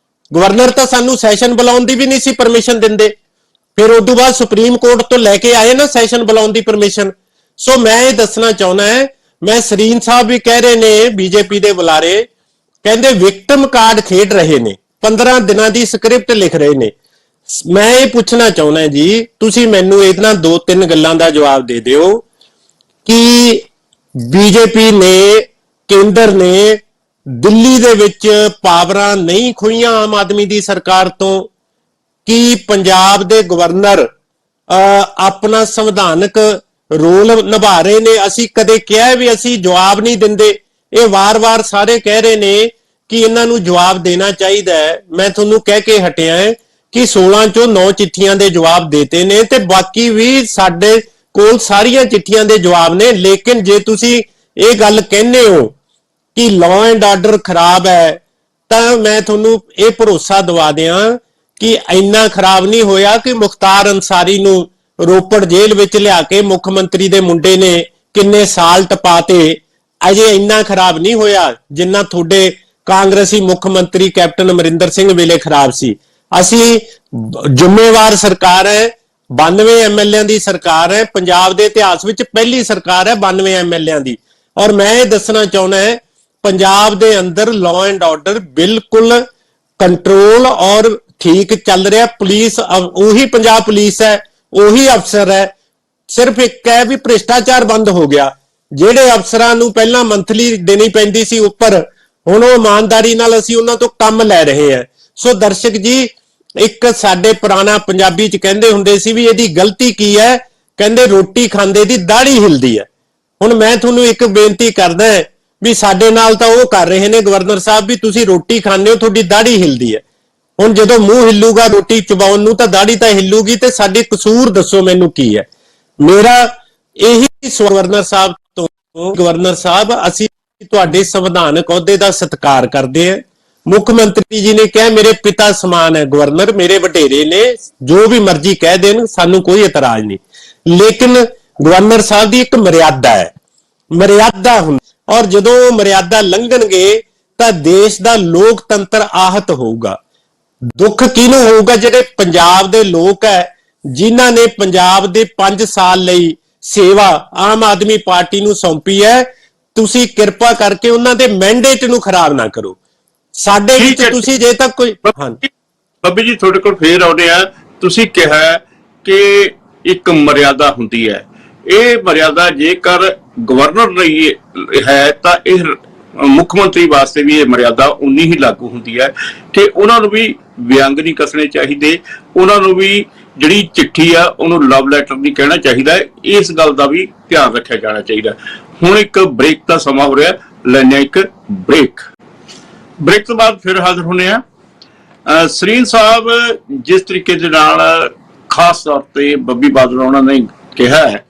ਗਵਰਨਰ ਤਾਂ ਸਾਨੂੰ ਸੈਸ਼ਨ ਬੁਲਾਉਣ ਦੀ ਵੀ ਨਹੀਂ ਸੀ ਪਰਮਿਸ਼ਨ ਦਿੰਦੇ, ਫਿਰ ਉਸ ਤੋਂ ਬਾਅਦ ਸੁਪਰੀਮ ਕੋਰਟ ਤੋਂ ਲੈ ਕੇ ਆਏ ਨਾ ਸੈਸ਼ਨ ਬੁਲਾਉਣ ਦੀ ਪਰਮਿਸ਼ਨ। ਸੋ ਮੈਂ ਇਹ ਦੱਸਣਾ ਚਾਹੁੰਦਾ ਹੈ, ਮੈਂ ਸਰੀਨ ਸਾਹਿਬ ਵੀ ਕਹਿ ਰਹੇ ਨੇ ਬੀਜੇਪੀ ਦੇ ਬੁਲਾਰੇ, ਕਹਿੰਦੇ ਵਿਕਟਮ ਕਾਰਡ ਖੇਡ ਰਹੇ ਨੇ, 15 ਦਿਨਾਂ ਦੀ ਸਕ੍ਰਿਪਟ ਲਿਖ ਰਹੇ ਨੇ। ਮੈਂ ਇਹ ਪੁੱਛਣਾ ਚਾਹੁੰਦਾ ਜੀ, ਤੁਸੀਂ ਮੈਨੂੰ ਇਹਨਾਂ 2-3 ਗੱਲਾਂ ਦਾ ਜਵਾਬ ਦੇ ਦਿਓ ਕਿ ਬੀਜੇਪੀ ਨੇ, ਕੇਂਦਰ ਨੇ ਦਿੱਲੀ ਦੇ ਵਿੱਚ ਪਾਵਰਾਂ ਨਹੀਂ ਖੋਈਆਂ ਆਮ ਆਦਮੀ ਦੀ ਸਰਕਾਰ ਤੋਂ? ਕਿ ਪੰਜਾਬ ਦੇ ਗਵਰਨਰ ਆਪਣਾ ਸੰਵਿਧਾਨਕ ਰੋਲ ਨਿਭਾ ਰਹੇ ਨੇ? ਅਸੀਂ ਕਦੇ ਕਿਹਾ ਵੀ ਅਸੀਂ ਜਵਾਬ ਨਹੀਂ ਦਿੰਦੇ? ਇਹ ਵਾਰ-ਵਾਰ ਸਾਰੇ ਕਹਿ ਰਹੇ ਨੇ ਕਿ ਇਹਨਾਂ ਨੂੰ ਜਵਾਬ ਦੇਣਾ ਚਾਹੀਦਾ ਹੈ। ਮੈਂ ਤੁਹਾਨੂੰ ਕਹਿ ਕੇ ਹਟਿਆ ਕਿ 16 ਚੋਂ 9 ਚਿੱਠੀਆਂ ਦੇ ਜਵਾਬ ਦੇਤੇ ਨੇ ਤੇ ਬਾਕੀ ਵੀ ਸਾਡੇ ਕੋਲ ਸਾਰੀਆਂ ਚਿੱਠੀਆਂ ਦੇ ਜਵਾਬ ਨੇ। ਲੇਕਿਨ ਜੇ ਤੁਸੀਂ ਇਹ ਗੱਲ ਕਹਿੰਦੇ ਹੋ ਕਿ ਲਾਅ ਐਂਡ ਆਰਡਰ ਖਰਾਬ ਹੈ, ਤਾਂ ਮੈਂ ਤੁਹਾਨੂੰ ਇਹ ਭਰੋਸਾ ਦਿਵਾ ਦਿਆਂ ਕਿ ਇੰਨਾ ਖਰਾਬ ਨਹੀਂ ਹੋਇਆ ਕਿ ਮੁਖਤਾਰ ਅੰਸਾਰੀ ਨੂੰ ਰੋਪੜ ਜੇਲ੍ਹ ਵਿੱਚ ਲਿਆ ਕੇ ਮੁੱਖ ਮੰਤਰੀ ਦੇ ਮੁੰਡੇ ਨੇ ਕਿੰਨੇ ਸਾਲ ਟਪਾਤੇ। ਅਜੇ ਇੰਨਾ ਖਰਾਬ ਨਹੀਂ ਹੋਇਆ ਜਿੰਨਾ ਤੁਹਾਡੇ ਕਾਂਗਰਸੀ ਮੁੱਖ ਮੰਤਰੀ ਕੈਪਟਨ ਅਮਰਿੰਦਰ ਸਿੰਘ ਵੇਲੇ ਖਰਾਬ ਸੀ। ਅਸੀਂ ਜ਼ਿੰਮੇਵਾਰ ਸਰਕਾਰ ਹੈ, 92 ਐਮਐਲਏਆਂ ਦੀ ਸਰਕਾਰ ਹੈ, ਪੰਜਾਬ ਦੇ ਇਤਿਹਾਸ ਵਿੱਚ ਪਹਿਲੀ ਸਰਕਾਰ ਹੈ 92 ਐਮਐਲਏਆਂ ਦੀ। ਔਰ ਮੈਂ ਇਹ ਦੱਸਣਾ ਚਾਹੁੰਦਾ ਹੈ, ਪੰਜਾਬ ਦੇ ਅੰਦਰ ਲਾਅ ਐਂਡ ਆਰਡਰ ਬਿਲਕੁਲ ਕੰਟਰੋਲ ਔਰ ਠੀਕ ਚੱਲ ਰਿਹਾ। ਪੁਲਿਸ ਉਹੀ ਪੰਜਾਬ ਪੁਲਿਸ ਹੈ, ਉਹੀ ਅਫਸਰ ਹੈ। ਸਿਰਫ ਇੱਕ ਹੈ ਵੀ ਭ੍ਰਿਸ਼ਟਾਚਾਰ ਬੰਦ ਹੋ ਗਿਆ। ਜਿਹੜੇ ਅਫਸਰਾਂ ਨੂੰ ਪਹਿਲਾਂ ਮੰਥਲੀ ਦੇਣੀ ਪੈਂਦੀ ਸੀ ਉੱਪਰ, ਹੁਣ ਉਹ ਇਮਾਨਦਾਰੀ ਨਾਲ ਅਸੀਂ ਉਹਨਾਂ ਤੋਂ ਕੰਮ ਲੈ ਰਹੇ ਹਾਂ। ਸੋ ਦਰਸ਼ਕ ਜੀ, ਇੱਕ ਸਾਡੇ ਪੁਰਾਣਾ ਪੰਜਾਬੀ ਚ ਕਹਿੰਦੇ ਹੁੰਦੇ ਸੀ ਵੀ ਇਹਦੀ ਗਲਤੀ ਕੀ ਹੈ? ਕਹਿੰਦੇ ਰੋਟੀ ਖਾਂਦੇ ਦੀ ਦਾੜੀ ਹਿਲਦੀ ਹੈ। ਹੁਣ ਮੈਂ ਤੁਹਾਨੂੰ ਇੱਕ ਬੇਨਤੀ ਕਰਦਾ ਵੀ ਸਾਡੇ ਨਾਲ ਤਾਂ ਉਹ ਕਰ ਰਹੇ ਨੇ ਗਵਰਨਰ ਸਾਹਿਬ ਵੀ ਤੁਸੀਂ ਰੋਟੀ ਖਾਂਦੇ ਹੋ, ਤੁਹਾਡੀ ਦਾੜੀ ਹਿਲਦੀ ਹੈ। ਹੁਣ ਜਦੋਂ ਮੂੰਹ ਹਿੱਲੂਗਾ ਰੋਟੀ ਚਬਾਉਣ ਨੂੰ ਤਾਂ ਦਾੜੀ ਤਾਂ ਹਿੱਲੂਗੀ, ਤੇ ਸਾਡੇ ਕਸੂਰ ਦੱਸੋ ਮੈਨੂੰ ਕੀ ਹੈ? ਮੇਰਾ ਇਹੀ ਗਵਰਨਰ ਸਾਹਿਬ ਤੋਂ, ਗਵਰਨਰ ਸਾਹਿਬ ਅਸੀਂ ਤੁਹਾਡੇ ਸੰਵਿਧਾਨਕ ਅਹੁਦੇ ਦਾ ਸਤਿਕਾਰ ਕਰਦੇ ਹਾਂ। ਮੁੱਖ ਮੰਤਰੀ ਜੀ ਨੇ ਕਿਹਾ ਮੇਰੇ ਪਿਤਾ ਸਮਾਨ ਹੈ ਗਵਰਨਰ, ਮੇਰੇ ਵਡੇਰੇ ਨੇ, ਜੋ ਵੀ ਮਰਜ਼ੀ ਕਹਿ ਦੇਣ, ਸਾਨੂੰ ਕੋਈ ਇਤਰਾਜ਼ ਨਹੀਂ। ਲੇਕਿਨ ਗਵਰਨਰ ਸਾਹਿਬ ਦੀ ਇੱਕ ਮਰਿਆਦਾ ਹੈ, ਮਰਿਆਦਾ ਹੁੰਦੀ, ਔਰ ਜਦੋਂ ਉਹ ਮਰਿਆਦਾ ਲੰਘਣਗੇ ਤਾਂ ਦੇਸ਼ ਦਾ ਲੋਕਤੰਤਰ ਆਹਤ ਹੋਊਗਾ। ਦੁੱਖ ਕਿਹਨੂੰ ਹੋਊਗਾ? ਜਿਹੜੇ ਪੰਜਾਬ ਦੇ ਲੋਕ ਹੈ, ਜਿਨ੍ਹਾਂ ਨੇ ਪੰਜਾਬ ਦੇ 5 ਸਾਲ ਲਈ ਸੇਵਾ ਆਮ ਆਦਮੀ ਪਾਰਟੀ ਨੂੰ ਸੌਂਪੀ ਹੈ। ਤੁਸੀਂ ਕਿਰਪਾ ਕਰਕੇ ਉਹਨਾਂ ਦੇ ਮੈਂਡੇਟ ਨੂੰ ਖਰਾਬ ਨਾ ਕਰੋ। ਸਾਡੇ ਵਿੱਚ ਤੁਸੀਂ ਜੇ ਤੱਕ ਕੋਈ ਬੱਬੀ ਜੀ ਤੁਹਾਡੇ ਕੋਲ ਫੇਰ ਆਉਂਦੇ ਆ। ਤੁਸੀਂ ਕਿਹਾ ਕਿ ਇੱਕ ਮਰਿਆਦਾ ਹੁੰਦੀ ਹੈ, ਇਹ ਮਰਿਆਦਾ ਜੇਕਰ ਗਵਰਨਰ ਲਈ ਹੈ ਤਾਂ ਇਹ ਮੁੱਖ ਮੰਤਰੀ ਵਾਸਤੇ ਵੀ ਇਹ ਮਰਿਆਦਾ ਉਨੀ ਹੀ ਲਾਗੂ ਹੁੰਦੀ ਹੈ ਕਿ ਉਹਨਾਂ ਨੂੰ ਵੀ ਵਿਅੰਗ ਨਹੀਂ ਕੱਸਣੇ ਚਾਹੀਦੇ, ਉਹਨਾਂ ਨੂੰ ਵੀ ਜਿਹੜੀ ਚਿੱਠੀ ਆ ਉਹਨੂੰ ਲਵ ਲੈਟਰ ਨਹੀਂ ਕਹਿਣਾ ਚਾਹੀਦਾ। ਇਸ ਗੱਲ ਦਾ ਵੀ ਧਿਆਨ ਰੱਖਿਆ ਜਾਣਾ ਚਾਹੀਦਾ। ਹੁਣ ਇੱਕ ਬ੍ਰੇਕ ਦਾ ਸਮਾਂ ਹੋ ਰਿਹਾ, ਲੈਣੇ ਇੱਕ ਬ੍ਰੇਕ ਤੋਂ ਬਾਅਦ ਫਿਰ ਹਾਜ਼ਰ ਹੋਣੇ ਆ। ਸਰੀਨ ਸਾਹਿਬ, ਜਿਸ ਤਰੀਕੇ ਦੇ ਨਾਲ ਖਾਸ ਤੌਰ ਤੇ ਬੱਬੀ ਬਾਦਲ ਉਹਨਾਂ ਨੇ ਕਿਹਾ ਹੈ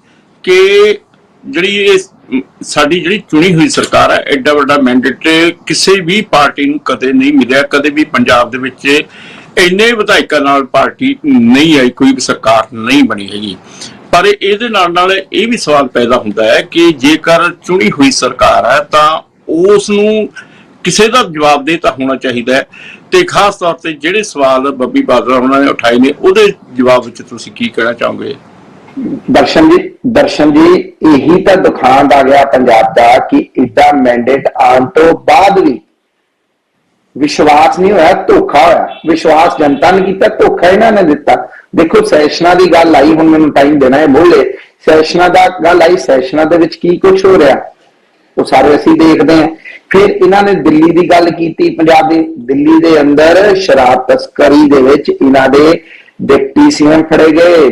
ਕਿ ਜਿਹੜੀ ਇਹ ਸਾਡੀ ਜਿਹੜੀ ਚੁਣੀ ਹੋਈ ਸਰਕਾਰ ਹੈ, ਐਡਾ ਵੱਡਾ ਮੈਂਡੇਟ ਕਿਸੇ ਵੀ ਪਾਰਟੀ ਨੂੰ ਕਦੇ ਨਹੀਂ ਮਿਲਿਆ। ਕਦੇ ਵੀ ਪੰਜਾਬ ਦੇ ਵਿੱਚ ਇੰਨੇ ਵਿਧਾਇਕਾਂ ਨਾਲ ਪਾਰਟੀ ਨਹੀਂ ਆਈ, ਕੋਈ ਵੀ ਸਰਕਾਰ ਨਹੀਂ ਬਣੀ ਹੈਗੀ। ਪਰ ਇਹਦੇ ਨਾਲ ਇਹ ਵੀ ਸਵਾਲ ਪੈਦਾ ਹੁੰਦਾ ਹੈ ਕਿ ਜੇਕਰ ਚੁਣੀ ਹੋਈ ਸਰਕਾਰ ਹੈ ਤਾਂ ਉਸ ਨੂੰ ਕਿਸੇ ਦਾ ਜਵਾਬਦੇਹ ਤਾਂ ਹੋਣਾ ਚਾਹੀਦਾ ਹੈ। ਤੇ ਖਾਸ ਤੌਰ ਤੇ ਜਿਹੜੇ ਸਵਾਲ ਬੱਬੀ ਬਾਦਲ ਉਹਨਾਂ ਨੇ ਉਠਾਏ ਨੇ, ਉਹਦੇ ਜਵਾਬ ਵਿੱਚ ਤੁਸੀਂ ਕੀ ਕਹਿਣਾ ਚਾਹੋਗੇ? ਦਰਸ਼ਨ ਜੀ, ਇਹੀ ਤਾਂ ਦੁਖਾਂਤ ਆ ਗਿਆ ਪੰਜਾਬ ਦਾ ਕਿ ਇੱਡਾ ਮੈਂਡੇਟ ਆਉਣ ਤੋਂ ਬਾਅਦ ਵੀ ਵਿਸ਼ਵਾਸ ਨਹੀਂ ਹੋਇਆ, ਧੋਖਾ ਹੋਇਆ। ਵਿਸ਼ਵਾਸ ਜਨਤਾ ਨੇ ਕੀਤਾ, ਧੋਖਾ ਇਹਨਾਂ ਨੇ ਦਿੱਤਾ। ਦੇਖੋ ਸੈਸ਼ਨਾਂ ਦੀ ਗੱਲ ਆਈ, ਹੁਣ ਮੈਨੂੰ ਟਾਈਮ ਦੇਣਾ ਹੈ ਬੋਲੇ। ਸੈਸ਼ਨਾਂ ਦਾ ਗੱਲ ਆਈ, ਸੈਸ਼ਨਾਂ ਦੇ ਵਿੱਚ ਕੀ ਕੁਝ ਹੋ ਰਿਹਾ ਉਹ ਸਾਰੇ ਅਸੀਂ ਦੇਖਦੇ ਹਾਂ। ਫਿਰ ਇਹਨਾਂ ਨੇ ਦਿੱਲੀ ਦੀ ਗੱਲ ਕੀਤੀ, ਪੰਜਾਬ ਦੀ ਦਿੱਲੀ ਦੇ ਅੰਦਰ ਸ਼ਰਾਬ ਤਸਕਰੀ ਦੇ ਵਿੱਚ ਇਹਨਾਂ ਦੇ ਡਿਪਟੀ ਸੀਐਮ ਫੜੇ ਗਏ,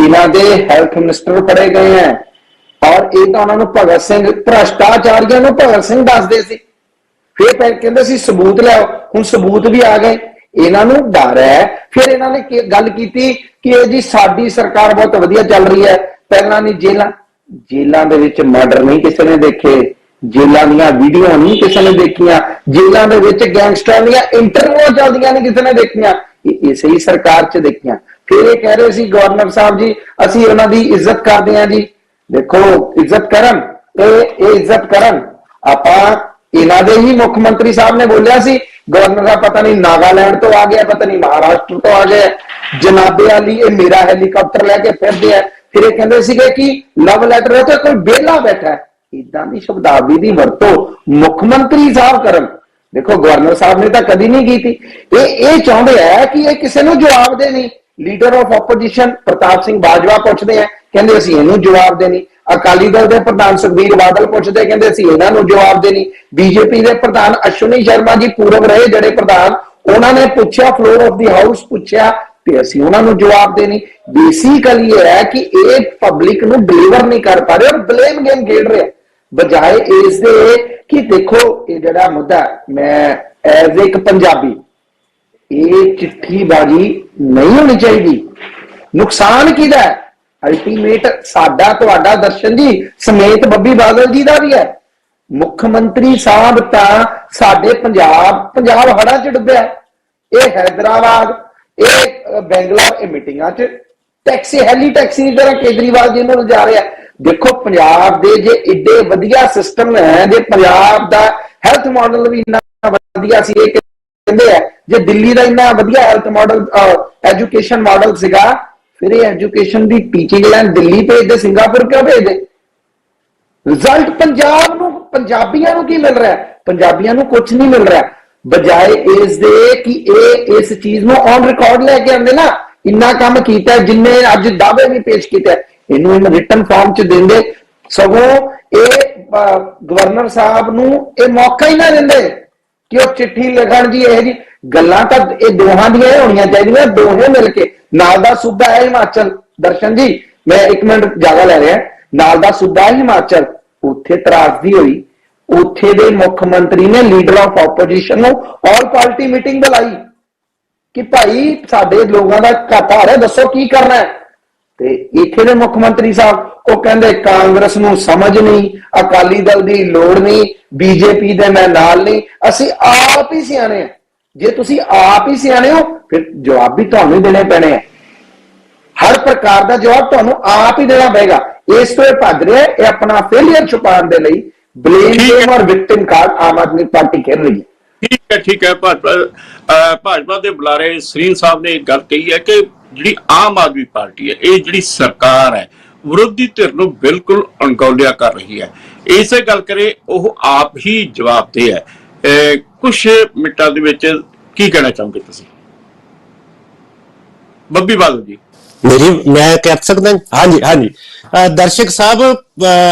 ਇਹਨਾਂ ਦੇ ਹੈਲਥ ਮਿਨਿਸਟਰ ਫੜੇ ਗਏ ਹੈ, ਔਰ ਇਹ ਤਾਂ ਉਹਨਾਂ ਨੂੰ ਭਗਤ ਸਿੰਘ, ਭ੍ਰਸ਼ਟਾਚਾਰੀਆਂ ਨੂੰ ਭਗਤ ਸਿੰਘ ਦੱਸਦੇ ਸੀ। ਫਿਰ ਕਹਿੰਦੇ ਸੀ ਸਬੂਤ ਲਿਆਓ, ਹੁਣ ਸਬੂਤ ਵੀ ਆ ਗਏ। ਇਹਨਾਂ ਨੂੰ ਡਰ ਹੈ। ਫਿਰ ਇਹਨਾਂ ਨੇ ਗੱਲ ਕੀਤੀ ਕਿ ਇਹ ਜੀ ਸਾਡੀ ਸਰਕਾਰ ਬਹੁਤ ਵਧੀਆ ਚੱਲ ਰਹੀ ਹੈ, ਪਹਿਲਾਂ ਨਹੀਂ ਜੇਲਾਂ ਦੇ ਵਿੱਚ ਮਰਡਰ ਨਹੀਂ ਕਿਸੇ ਨੇ ਦੇਖੇ, ਜੇਲਾਂ ਦੀਆਂ ਵੀਡੀਓ ਨਹੀਂ ਕਿਸੇ ਨੇ ਦੇਖੀਆਂ, ਜੇਲਾਂ ਦੇ ਵਿੱਚ ਗੈਂਗਸਟਰਾਂ ਦੀਆਂ ਇੰਟਰਵਿਊ ਚੱਲਦੀਆਂ ਨਹੀਂ ਕਿਸੇ ਨੇ ਦੇਖੀਆਂ, ਇਹ ਇਸੇ ਹੀ ਸਰਕਾਰ 'ਚ ਦੇਖੀਆਂ। ਫਿਰ ਇਹ ਕਹਿ ਰਹੇ ਸੀ ਗਵਰਨਰ ਸਾਹਿਬ ਜੀ ਅਸੀਂ ਉਹਨਾਂ ਦੀ ਇੱਜ਼ਤ ਕਰਦੇ ਹਾਂ ਜੀ। ਦੇਖੋ ਇੱਜ਼ਤ ਕਰਨ, ਇਹ ਇੱਜ਼ਤ ਕਰਨ। ਆਪਾਂ ਇਹਨਾਂ ਦੇ ਹੀ ਮੁੱਖ ਮੰਤਰੀ ਸਾਹਿਬ ਨੇ ਬੋਲਿਆ ਸੀ ਗਵਰਨਰ ਸਾਹਿਬ ਪਤਾ ਨਹੀਂ ਨਾਗਾਲੈਂਡ ਤੋਂ ਆ ਗਿਆ, ਪਤਾ ਨਹੀਂ ਮਹਾਰਾਸ਼ਟਰ ਤੋਂ ਆ ਗਿਆ, ਜਨਾਬੇ ਵਾਲੀ ਇਹ ਮੇਰਾ ਹੈਲੀਕਾਪਟਰ ਲੈ ਕੇ ਫਿਰਦੇ ਆ। ਫਿਰ ਇਹ ਕਹਿੰਦੇ ਸੀਗੇ ਕਿ ਲਵ ਲੈਟਰ ਹੈ ਤੇ ਕੋਈ ਵਿਹਲਾ ਬੈਠਾ ਹੈ। ਇਦਾਂ ਦੀ ਸ਼ਬਦਾਵਲੀ ਦੀ ਵਰਤੋਂ ਮੁੱਖ ਮੰਤਰੀ ਸਾਹਿਬ ਕਰਨ। ਦੇਖੋ ਗਵਰਨਰ ਸਾਹਿਬ ਨੇ ਤਾਂ ਕਦੀ ਨਹੀਂ ਕੀਤੀ। ਇਹ ਚਾਹੁੰਦੇ ਹੈ ਕਿ ਇਹ ਕਿਸੇ ਨੂੰ ਜਵਾਬ ਦੇ ਨਹੀਂ। ਲੀਡਰ ਆਫ ਆਪੋਜੀਸ਼ਨ ਪ੍ਰਤਾਪ ਸਿੰਘ ਬਾਜਵਾ ਪੁੱਛਦੇ ਆ, ਕਹਿੰਦੇ ਅਸੀਂ ਇਹਨੂੰ ਜਵਾਬ ਦੇ ਨਹੀਂ। ਅਕਾਲੀ ਦਲ ਦੇ ਪ੍ਰਧਾਨ ਸੁਖਬੀਰ ਬਾਦਲ ਪੁੱਛਦੇ, ਕਹਿੰਦੇ ਅਸੀਂ ਇਹਨਾਂ ਨੂੰ ਜਵਾਬ ਦੇ ਨਹੀਂ। ਬੀਜੇਪੀ ਦੇ ਪ੍ਰਧਾਨ ਅਸ਼ਵਨੀ ਸ਼ਰਮਾ ਜੀ ਪੂਰਵ ਰਹੇ ਜਿਹੜੇ ਪ੍ਰਧਾਨ, ਉਹਨਾਂ ਨੇ ਪੁੱਛਿਆ ਫਲੋਰ ਆਫ ਦੀ ਹਾਊਸ ਪੁੱਛਿਆ ਤੇ ਅਸੀਂ ਉਹਨਾਂ ਨੂੰ ਜਵਾਬ ਦੇ ਨਹੀਂ। ਬੇਸਿਕਲੀ ਇਹ ਹੈ ਕਿ ਇਹ ਪਬਲਿਕ ਨੂੰ ਡਿਲੀਵਰ ਨਹੀਂ ਕਰ ਪਾ ਰਹੇ ਔਰ ਬਲੇਮ ਗੇਮ ਖੇਡ ਰਹੇ, ਬਜਾਏ ਇਸ ਦੇ ਕਿ ਦੇਖੋ ਇਹ ਜਿਹੜਾ ਮੁੱਦਾ, ਮੈਂ ਐਜ਼ ਇੱਕ ਪੰਜਾਬੀ, ਇਹ ਚਿੱਠੀਬਾਜ਼ੀ ਨਹੀਂ ਹੋਣੀ ਚਾਹੀਦੀ। ਨੁਕਸਾਨ ਕਿਹਦਾ ਹੈ? ਅਲਟੀਮੇਟ ਸਾਡਾ, ਤੁਹਾਡਾ, ਦਰਸ਼ਨ ਜੀ ਸਮੇਤ ਬੱਬੀ ਬਾਦਲ ਜੀ ਦਾ ਵੀ ਹੈ। ਮੁੱਖ ਮੰਤਰੀ ਸਾਹਿਬ ਤਾਂ ਸਾਡੇ ਪੰਜਾਬ ਹੜ੍ਹਾਂ 'ਚ ਡੁੱਬਿਆ। ਇਹ ਹੈਦਰਾਬਾਦ, ਇਹ ਬੈਂਗਲੌਰ, ਇਹ ਮੀਟਿੰਗਾਂ 'ਚ ਟੈਕਸੀ, ਹੈਲੀ ਟੈਕਸੀ ਦੀ ਤਰ੍ਹਾਂ ਕੇਜਰੀਵਾਲ ਜੀ ਨੂੰ ਲਿਜਾ ਰਿਹਾ। ਦੇਖੋ ਪੰਜਾਬ ਦੇ ਜੇ ਏਡੇ ਵਧੀਆ ਸਿਸਟਮ ਹੈ, ਜੇ ਪੰਜਾਬ ਦਾ ਹੈਲਥ ਮਾਡਲ ਵੀ ਇੰਨਾ ਵਧੀਆ ਸੀ, ਇਹ ਕਹਿੰਦੇ ਆ ਜੇ ਦਿੱਲੀ ਦਾ ਇੰਨਾ ਵਧੀਆ ਹੈਲਥ ਮਾਡਲ, ਐਜੂਕੇਸ਼ਨ ਮਾਡਲ ਸੀਗਾ, ਫਿਰ ਇਹ ਐਜੂਕੇਸ਼ਨ ਦੀ ਟੀਚਿੰਗ ਲਾਈਨ ਦਿੱਲੀ ਭੇਜਦੇ, ਸਿੰਗਾਪੁਰ ਕਿਉਂ ਭੇਜਦੇ? ਰਿਜ਼ਲਟ ਪੰਜਾਬ ਨੂੰ, ਪੰਜਾਬੀਆਂ ਨੂੰ ਕੀ ਮਿਲ ਰਿਹਾ? ਪੰਜਾਬੀਆਂ ਨੂੰ ਕੁਝ ਨਹੀਂ ਮਿਲ ਰਿਹਾ, ਬਜਾਏ ਇਸ ਦੇ ਕਿ ਇਹ ਇਸ ਚੀਜ਼ ਨੂੰ ਔਨ ਰਿਕਾਰਡ ਲੈ ਕੇ ਆਉਂਦੇ ਨਾ। ਇੰਨਾ ਕੰਮ ਕੀਤਾ ਜਿੰਨੇ ਅੱਜ ਦਾਅਵੇ ਵੀ ਪੇਸ਼ ਕੀਤਾ, ਇਹਨੂੰ ਰਿਟਨ ਫਾਰਮ 'ਚ ਦਿੰਦੇ, ਸਗੋਂ ਇਹ ਗਵਰਨਰ ਸਾਹਿਬ ਨੂੰ ਇਹ ਮੌਕਾ ਹੀ ਨਾ ਦਿੰਦੇ ਕਿ ਉਹ ਚਿੱਠੀ ਲਿਖਣ। ਜੀ ਇਹ ਜੀ ਗੱਲਾਂ ਤਾਂ ਇਹ ਦੋਹਾਂ ਦੀਆਂ ਹੋਣੀਆਂ ਚਾਹੀਦੀਆਂ, ਦੋਹੇ ਮਿਲ ਕੇ। ਨਾਲ ਦਾ ਸੂਬਾ ਹੈ ਹਿਮਾਚਲ, ਦਰਸ਼ਨ ਜੀ ਮੈਂ 1 ਮਿੰਟ ਜ਼ਿਆਦਾ ਲੈ ਰਿਹਾ, ਨਾਲ ਦਾ ਸੂਬਾ ਹੈ ਹਿਮਾਚਲ, ਉੱਥੇ ਤਰਾਸਦੀ ਹੋਈ, ਉੱਥੇ ਦੇ ਮੁੱਖ ਮੰਤਰੀ ਨੇ ਲੀਡਰ ਆਫ ਆਪੋਜੀਸ਼ਨ ਨੂੰ ਆਲ ਪਾਰਟੀ ਮੀਟਿੰਗ ਬੁਲਾਈ ਕਿ ਭਾਈ ਸਾਡੇ ਲੋਕਾਂ ਦਾ ਘਾਟਾ ਆ ਰਿਹਾ, ਦੱਸੋ ਕੀ ਕਰਨਾ ਹੈ। ਤੇ ਇੱਥੇ ਦੇ ਮੁੱਖ ਮੰਤਰੀ ਸਾਹਿਬ ਉਹ ਕਹਿੰਦੇ ਕਾਂਗਰਸ ਨੂੰ ਸਮਝ ਨਹੀਂ, ਅਕਾਲੀ ਦਲ ਦੀ ਲੋੜ ਨਹੀਂ, ਬੀਜੇਪੀ ਦੇ ਮੈਂ ਨਾਲ ਨਹੀਂ, ਅਸੀਂ ਆਪ ਹੀ ਸਿਆਣੇ ਆ। ਜੇ ਤੁਸੀਂ ਆਪ ਹੀ ਸਿਆਣੇ ਹੋ ਫਿਰ ਜਵਾਬ ਵੀ ਤੁਹਾਨੂੰ ਹੀ ਦੇਣੇ ਪੈਣੇ ਆ। ਹਰ ਪ੍ਰਕਾਰ ਦਾ ਜਵਾਬ ਤੁਹਾਨੂੰ ਆਪ ਹੀ ਦੇਣਾ ਪਏਗਾ। ਇਸ ਤੋਂ ਇਹ ਭੱਜ ਰਿਹਾ, ਇਹ ਆਪਣਾ ਫੇਲਿਅਰ ਛੁਪਾਉਣ ਦੇ ਲਈ ਬਲੇਮ ਗੇਮ ਔਰ victim card Aam Aadmi party ਖੇਡ ਰਹੀ ਹੈ। ਠੀਕ ਹੈ। ਭਾਜਪਾ ਦੇ ਬੁਲਾਰੇ ਸਰੀਨ ਸਾਹਿਬ ਨੇ ਇੱਕ ਗੱਲ ਕਹੀ ਹੈ ਕਿ ਜਿਹੜੀ ਆਮ ਆਦਮੀ ਪਾਰਟੀ ਹੈ, ਇਹ ਜਿਹੜੀ ਸਰਕਾਰ ਹੈ, ਵਿਰੋਧੀ ਧਿਰ ਨੂੰ ਬਿਲਕੁਲ ਅਣਗੌਲਿਆ ਕਰ ਰਹੀ ਹੈ। ਇਸੇ ਗੱਲ ਕਰੇ ਉਹ ਆਪ ਹੀ ਜਵਾਬ ਦੇ ਹੈ। ਕੁਛ ਮਿੰਟਾਂ ਦੇ ਵਿੱਚ ਕੀ ਕਹਿਣਾ ਚਾਹੋਗੇ ਤੁਸੀਂ ਬੱਬੀ ਬਾਦਲ ਜੀ? ਮੈਂ ਕਹਿ ਸਕਦਾ? ਹਾਂਜੀ ਦਰਸ਼ਕ ਸਾਹਿਬ,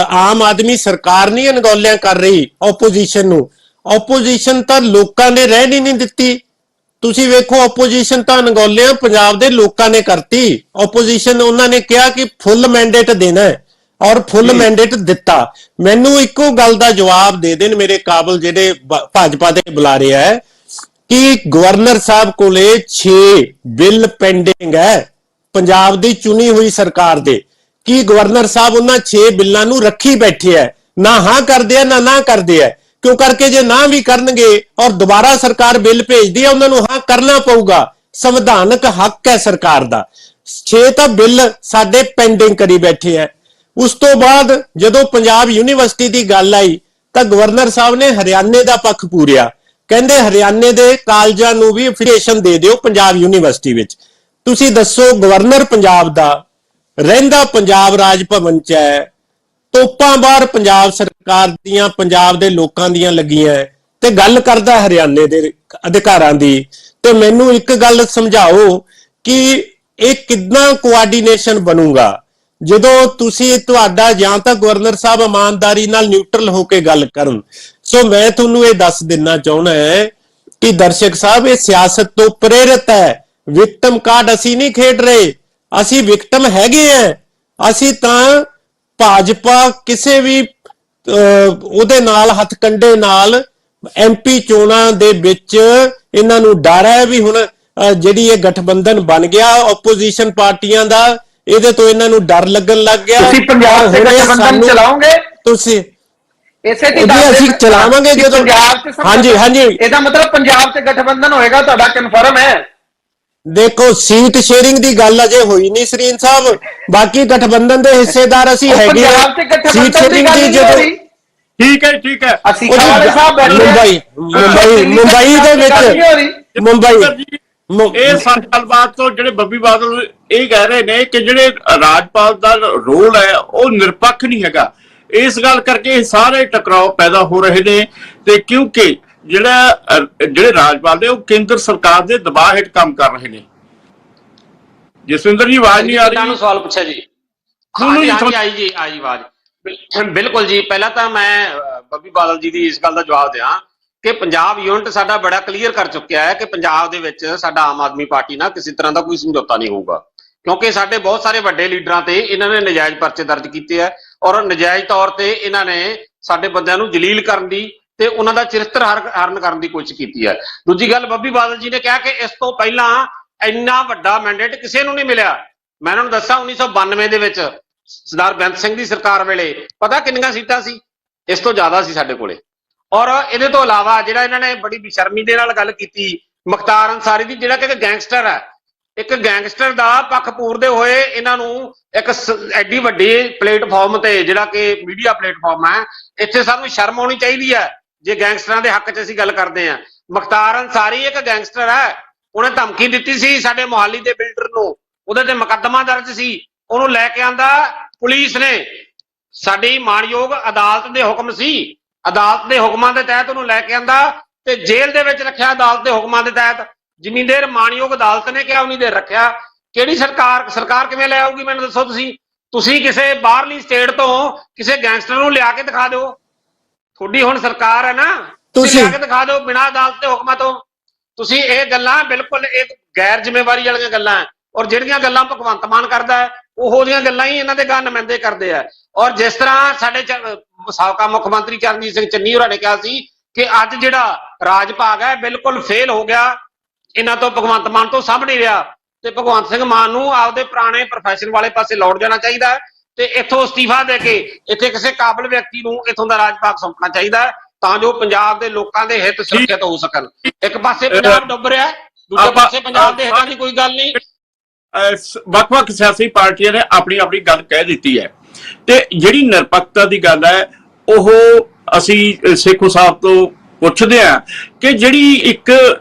ਆਮ ਆਦਮੀ ਸਰਕਾਰ ਨਹੀਂ ਅਣਗੌਲਿਆਂ ਕਰ ਰਹੀ ਆਪੋਜੀਸ਼ਨ ਨੂੰ। ਆਪੋਜੀਸ਼ਨ ਤਾਂ ਲੋਕਾਂ ਨੇ ਰਹਿਣ ਹੀ ਨਹੀਂ ਦਿੱਤੀ। ਤੁਸੀਂ ਵੇਖੋ ਆਪੋਜੀਸ਼ਨ ਤਾਂ ਅਣਗੌਲਿਆਂ ਪੰਜਾਬ ਦੇ ਲੋਕਾਂ ਨੇ ਕਰਤੀ। ਆਪੋਜੀਸ਼ਨ ਉਹਨਾਂ ਨੇ ਕਿਹਾ ਕਿ ਫੁੱਲ ਮੈਂਡੇਟ ਦੇਣਾ ਹੈ ਔਰ ਫੁੱਲ ਮੈਂਡੇਟ ਦਿੱਤਾ। ਮੈਨੂੰ ਇੱਕੋ ਗੱਲ ਦਾ ਜਵਾਬ ਦੇ ਦੇਣ ਮੇਰੇ ਕਾਬਲ ਜਿਹੜੇ ਭਾਜਪਾ ਦੇ ਬੁਲਾਰੇ ਹੈ ਕਿ ਗਵਰਨਰ ਸਾਹਿਬ ਕੋਲੇ 6 ਬਿੱਲ ਪੈਂਡਿੰਗ ਹੈ ਪੰਜਾਬ ਦੀ ਚੁਣੀ ਹੋਈ ਸਰਕਾਰ ਦੇ। ਕੀ ਗਵਰਨਰ ਸਾਹਿਬ ਉਹਨਾਂ 6 ਬਿੱਲਾਂ ਨੂੰ ਰੱਖੀ ਬੈਠੇ ਹੈ? ਨਾ ਹਾਂ ਕਰਦੇ ਆ ਨਾ ਕਰਦੇ ਆ। ਕਿਉਂ ਕਰਕੇ ਜੇ ਨਾ ਵੀ ਕਰਨਗੇ ਔਰ ਦੁਬਾਰਾ ਸਰਕਾਰ ਬਿੱਲ ਭੇਜਦੀ ਹੈ, ਉਹਨਾਂ ਨੂੰ ਹਾਂ ਕਰਨਾ ਪਊਗਾ, ਸੰਵਿਧਾਨਕ ਹੱਕ ਹੈ ਸਰਕਾਰ ਦਾ। 6 ਤਾਂ ਬਿੱਲ ਸਾਡੇ ਪੈਂਡਿੰਗ ਕਰੀ ਬੈਠੇ ਹੈ। ਉਸ ਤੋਂ ਬਾਅਦ ਜਦੋਂ ਪੰਜਾਬ ਯੂਨੀਵਰਸਿਟੀ ਦੀ ਗੱਲ ਆਈ ਤਾਂ ਗਵਰਨਰ ਸਾਹਿਬ ਨੇ ਹਰਿਆਣੇ ਦਾ ਪੱਖ ਪੂਰਿਆ। ਕਹਿੰਦੇ ਹਰਿਆਣੇ ਦੇ ਕਾਲਜਾਂ ਨੂੰ ਵੀ ਐਫੀਲੀਏਸ਼ਨ ਦੇ ਦਿਓ ਪੰਜਾਬ ਯੂਨੀਵਰਸਿਟੀ ਵਿੱਚ। ਤੁਸੀਂ ਦੱਸੋ, ਗਵਰਨਰ ਪੰਜਾਬ ਦਾ ਰਹਿੰਦਾ ਪੰਜਾਬ ਰਾਜ ਭਵਨ 'ਚ ਹੈ, ਤੋਪਾਂ ਬਾਹਰ ਪੰਜਾਬ ਸਰਕਾਰ ਦੀਆਂ, ਪੰਜਾਬ ਦੇ ਲੋਕਾਂ ਦੀਆਂ ਲੱਗੀਆਂ, ਤੇ ਗੱਲ ਕਰਦਾ ਹਰਿਆਣੇ ਦੇ ਅਧਿਕਾਰਾਂ ਦੀ। ਤੇ ਮੈਨੂੰ ਇੱਕ ਗੱਲ ਸਮਝਾਓ ਕਿ ਇਹ ਕਿੰਨਾ ਕੋਆਰਡੀਨੇਸ਼ਨ ਬਣੂਗਾ ਜਦੋਂ ਤੁਸੀਂ, ਤੁਹਾਡਾ ਜਾਂ ਤਾਂ ਗਵਰਨਰ ਸਾਹਿਬ ਇਮਾਨਦਾਰੀ ਨਾਲ ਨਿਊਟਰਲ ਹੋ ਕੇ ਗੱਲ ਕਰਨ। ਸੋ ਮੈਂ ਤੁਹਾਨੂੰ ਇਹ ਦੱਸ ਦੇਣਾ ਚਾਹੁੰਦਾ ਹੈ ਕਿ ਦਰਸ਼ਕ ਸਾਹਿਬ, ਇਹ ਸਿਆਸਤ ਤੋਂ ਪ੍ਰੇਰਿਤ ਹੈ। ਵਿਕਟਮ ਕਾਰਡ ਅਸੀਂ ਨਹੀਂ ਖੇਡ ਰਹੇ। ਅਸੀਂ ਵਿਕਟਮ ਹੈਗੇ ਆ। ਅਸੀਂ ਤਾਂ ਭਾਜਪਾ ਕਿਸੇ ਵੀ ਉਹਦੇ ਨਾਲ ਹੱਥਕੰਡੇ ਨਾਲ MP ਚੋਣਾਂ ਦੇ ਵਿੱਚ ਇਹਨਾਂ ਨੂੰ ਡਰ ਹੈ ਵੀ ਹੁਣ ਜਿਹੜੀ ਇਹ ਗਠਬੰਧਨ ਬਣ ਗਿਆ ਆਪੋਜੀਸ਼ਨ ਪਾਰਟੀਆਂ ਦਾ, ਇਹਦੇ ਤੋਂ ਇਹਨਾਂ ਨੂੰ ਡਰ ਲੱਗਣ ਲੱਗ ਗਿਆ। ਤੁਸੀਂ ਪੰਜਾਬ ਦੇ ਗਠਬੰਧਨ ਚਲਾਓਗੇ? ਤੁਸੀਂ ਇਸੇ ਦੀ ਅਸੀਂ ਚਲਾਵਾਂਗੇ ਜਦੋਂ ਪੰਜਾਬ ਚ। ਹਾਂਜੀ ਹਾਂਜੀ, ਇਹਦਾ ਮਤਲਬ ਪੰਜਾਬ ਚ ਗਠਬੰਧਨ ਹੋਏਗਾ, ਤੁਹਾਡਾ ਕਨਫਰਮ ਹੈ? ਦੇਖੋ ਸੀਟ ਸ਼ੇਅਰਿੰਗ ਦੀ ਗੱਲ ਅਜੇ ਹੋਈ ਨਹੀਂ ਸਰੀਨ ਸਾਹਿਬ, ਬਾਕੀ ਗਠਬੰਧਨ ਦੇ ਹਿੱਸੇਦਾਰ ਅਸੀਂ ਹੈਗੇ ਆ। ਸੀਟ ਸ਼ੇਅਰਿੰਗ ਦੀ ਜਦੋਂ ਠੀਕ ਹੈ ਠੀਕ ਹੈ, ਅਸੀਂ ਵਾਲੇ ਸਾਹਿਬ ਮੁੰਬਈ ਦੇ ਵਿੱਚ ਇਹ ਸਾਰੀ ਗੱਲਬਾਤ ਤੋਂ ਜਿਹੜੇ ਬੱਬੀ ਬਾਦਲ ਇਹ ਕਹਿ ਰਹੇ ਨੇ ਕਿ ਜਿਹੜੇ ਰਾਜਪਾਲ ਦਾ ਰੋਲ ਹੈ ਉਹ ਨਿਰਪੱਖ ਨਹੀਂ ਹੈਗਾ। ਇਸ ਗੱਲ ਕਰਕੇ ਸਾਰੇ ਟਕਰਾਓ ਪੈਦਾ ਹੋ ਰਹੇ ਨੇ, ਤੇ ਕਿਉਂਕਿ ਜਿਹੜੇ ਰਾਜਪਾਲ ਨੇ ਉਹ ਕੇਂਦਰ ਸਰਕਾਰ ਦੇ ਦਬਾਅ ਹੇਠ ਕੰਮ ਕਰ ਰਹੇ ਨੇ। ਜਸਵਿੰਦਰ ਜੀ ਆਵਾਜ਼ ਨਹੀਂ ਆ ਰਹੀ? ਤੁਹਾਨੂੰ ਸਵਾਲ ਪੁੱਛਿਆ ਜੀ। ਹਾਂਜੀ ਆਈ ਜੀ ਆਵਾਜ਼। ਬਿਲਕੁਲ ਜੀ, ਪਹਿਲਾਂ ਤਾਂ ਮੈਂ ਬੱਬੀ ਬਾਦਲ ਜੀ ਦੀ ਇਸ ਗੱਲ ਦਾ ਜਵਾਬ ਦਿਆਂ ਕਿ ਪੰਜਾਬ ਯੂਨਿਟ ਸਾਡਾ ਬੜਾ ਕਲੀਅਰ ਕਰ ਚੁੱਕਿਆ ਹੈ ਕਿ ਪੰਜਾਬ ਦੇ ਵਿੱਚ ਸਾਡਾ ਆਮ ਆਦਮੀ ਪਾਰਟੀ ਨਾਲ ਕਿਸੇ ਤਰ੍ਹਾਂ ਦਾ ਕੋਈ ਸਮਝੌਤਾ ਨਹੀਂ ਹੋਊਗਾ, ਕਿਉਂਕਿ ਸਾਡੇ ਬਹੁਤ ਸਾਰੇ ਵੱਡੇ ਲੀਡਰਾਂ ਤੇ ਇਹਨਾਂ ਨੇ ਨਜਾਇਜ਼ ਪਰਚੇ ਦਰਜ ਕੀਤੇ ਆ ਔਰ ਨਜਾਇਜ਼ ਤੌਰ ਤੇ ਇਹਨਾਂ ਨੇ ਸਾਡੇ ਬੰਦਿਆਂ ਨੂੰ ਜਲੀਲ ਕਰਨ ਦੀ ਤੇ ਉਹਨਾਂ ਦਾ ਚਰਿੱਤਰ ਹਰਨ ਕਰਨ ਦੀ ਕੋਸ਼ਿਸ਼ ਕੀਤੀ ਹੈ। ਦੂਜੀ ਗੱਲ, ਬੱਬੀ ਬਾਦਲ ਜੀ ਨੇ ਕਿਹਾ ਕਿ ਇਸ ਤੋਂ ਪਹਿਲਾਂ ਇੰਨਾ ਵੱਡਾ ਮੈਂਡੇਟ ਕਿਸੇ ਨੂੰ ਨਹੀਂ ਮਿਲਿਆ। ਮੈਂ ਇਹਨਾਂ ਨੂੰ ਦੱਸਾਂ 1992 ਦੇ ਵਿੱਚ ਸਰਦਾਰ ਬੇਅੰਤ ਸਿੰਘ ਦੀ ਸਰਕਾਰ ਵੇਲੇ ਪਤਾ ਕਿੰਨੀਆਂ ਸੀਟਾਂ ਸੀ? ਇਸ ਤੋਂ ਜ਼ਿਆਦਾ ਸੀ ਸਾਡੇ ਕੋਲੇ। ਔਰ ਇਹਦੇ ਤੋਂ ਇਲਾਵਾ ਜਿਹੜਾ ਇਹਨਾਂ ਨੇ ਬੜੀ ਬੇਸ਼ਰਮੀ ਦੇ ਨਾਲ ਗੱਲ ਕੀਤੀ ਮੁਖਤਾਰ ਅੰਸਾਰੀ ਦੀ, ਜਿਹੜਾ ਕਿ ਗੈਂਗਸਟਰ ਹੈ, ਇੱਕ ਗੈਂਗਸਟਰ ਦਾ ਪੱਖ ਪੂਰਦੇ ਹੋਏ ਇਹਨਾਂ ਨੂੰ ਇੱਕ ਐਡੀ ਵੱਡੀ ਪਲੇਟਫਾਰਮ ਤੇ, ਜਿਹੜਾ ਕਿ ਮੀਡੀਆ ਪਲੇਟਫਾਰਮ ਹੈ, ਇੱਥੇ ਸਾਨੂੰ ਸ਼ਰਮ ਆਉਣੀ ਚਾਹੀਦੀ ਹੈ ਜੇ ਗੈਂਗਸਟਰਾਂ ਦੇ ਹੱਕ 'ਚ ਅਸੀਂ ਗੱਲ ਕਰਦੇ ਹਾਂ। ਮੁਖਤਾਰ ਅੰਸਾਰੀ ਇੱਕ ਗੈਂਗਸਟਰ ਹੈ, ਉਹਨੇ ਧਮਕੀ ਦਿੱਤੀ ਸੀ ਸਾਡੇ ਮੋਹਾਲੀ ਦੇ ਬਿਲਡਰ ਨੂੰ, ਉਹਦੇ ਤੇ ਮੁਕੱਦਮਾ ਦਰਜ ਸੀ, ਉਹਨੂੰ ਲੈ ਕੇ ਆਂਦਾ ਪੁਲਿਸ ਨੇ। ਸਾਡੀ ਮਾਣਯੋਗ ਅਦਾਲਤ ਦੇ ਹੁਕਮ ਸੀ, ਅਦਾਲਤ ਦੇ ਹੁਕਮਾਂ ਦੇ ਤਹਿਤ ਉਹਨੂੰ ਲੈ ਕੇ ਆਂਦਾ ਤੇ ਜੇਲ੍ਹ ਦੇ ਵਿੱਚ ਰੱਖਿਆ ਅਦਾਲਤ ਦੇ ਹੁਕਮਾਂ ਦੇ ਤਹਿਤ। ਜਿੰਨੀ ਦੇਰ ਮਾਣਯੋਗ ਅਦਾਲਤ ਨੇ ਕਿਹਾ ਉਨੀ ਦੇਰ ਰੱਖਿਆ। ਕਿਹੜੀ ਸਰਕਾਰ ਕਿਵੇਂ ਲੈ ਆਊਗੀ ਮੈਨੂੰ ਦੱਸੋ। ਤੁਸੀਂ ਕਿਸੇ ਬਾਹਰਲੀ ਸਟੇਟ ਤੋਂ ਕਿਸੇ ਗੈਂਗਸਟਰ ਨੂੰ ਲਿਆ ਕੇ ਦਿਖਾ ਦਿਓ, ਤੁਹਾਡੀ ਹੁਣ ਸਰਕਾਰ ਹੈ ਨਾ, ਤੁਸੀਂ ਲਿਆ ਕੇ ਦਿਖਾ ਦਿਓ ਬਿਨਾਂ ਅਦਾਲਤ ਦੇ ਹੁਕਮਾਂ ਤੋਂ। ਤੁਸੀਂ ਇਹ ਗੱਲਾਂ ਬਿਲਕੁਲ ਇੱਕ ਗੈਰ ਜ਼ਿੰਮੇਵਾਰੀ ਵਾਲੀਆਂ ਗੱਲਾਂ, ਔਰ ਜਿਹੜੀਆਂ ਗੱਲਾਂ ਭਗਵੰਤ ਮਾਨ ਕਰਦਾ ਹੈ ਉਹੋ ਜਿਹੀਆਂ ਗੱਲਾਂ ਹੀ ਇਹਨਾਂ ਦੇ ਗਾਂ ਨੁਮਾਇੰਦੇ ਕਰਦੇ ਆ। ਔਰ ਜਿਸ ਤਰ੍ਹਾਂ ਸਾਡੇ ਸਾਬਕਾ ਮੁੱਖ ਮੰਤਰੀ ਚਰਨਜੀਤ ਸਿੰਘ ਚੰਨੀ ਹੋਰਾਂ ਨੇ ਕਿਹਾ ਸੀ ਕਿ ਅੱਜ ਜਿਹੜਾ ਰਾਜ ਭਾਗ ਹੈ ਬਿਲਕੁਲ ਫੇਲ ਹੋ ਗਿਆ, ਇਹਨਾਂ ਤੋਂ ਭਗਵੰਤ ਮਾਨ ਤੋਂ ਸਾਂਭ ਨਹੀਂ ਰਿਹਾ, ਤੇ ਭਗਵੰਤ ਸਿੰਘ ਮਾਨ ਨੂੰ ਆਪਦੇ ਪੁਰਾਣੇ ਪ੍ਰੋਫੈਸ਼ਨ ਵਾਲੇ ਪਾਸੇ ਲੌਟ ਜਾਣਾ ਚਾਹੀਦਾ ਤੇ ਇੱਥੋਂ ਅਸਤੀਫਾ ਦੇ ਕੇ ਇੱਥੇ ਕਿਸੇ ਕਾਬਲ ਵਿਅਕਤੀ ਨੂੰ ਇੱਥੋਂ ਦਾ ਰਾਜ ਭਾਗ ਸੌਂਪਣਾ ਚਾਹੀਦਾ ਤਾਂ ਜੋ ਪੰਜਾਬ ਦੇ ਲੋਕਾਂ ਦੇ ਹਿੱਤ ਸੁਰੱਖਿਅਤ ਹੋ ਸਕਣ। ਇੱਕ ਪਾਸੇ ਪੰਜਾਬ ਡੁੱਬ ਰਿਹਾ, ਦੂਜੇ ਪਾਸੇ ਪੰਜਾਬ ਦੇ ਹਿੱਤਾਂ ਦੀ ਕੋਈ ਗੱਲ ਨਹੀਂ। ਵੱਖ-ਵੱਖ ਸਿਆਸੀ ਪਾਰਟੀਆਂ ਨੇ ਆਪਣੀ ਆਪਣੀ ਗੱਲ ਕਹਿ ਦਿੱਤੀ ਹੈ, ਤੇ ਜਿਹੜੀ ਨਿਰਪੱਖਤਾ ਦੀ ਗੱਲ ਹੈ ਉਹ ਅਸੀਂ ਸੇਖੋਂ ਸਾਹਿਬ ਤੋਂ ਪੁੱਛਦੇ ਹਾਂ ਕਿ ਜਿਹੜੀ ਇੱਕ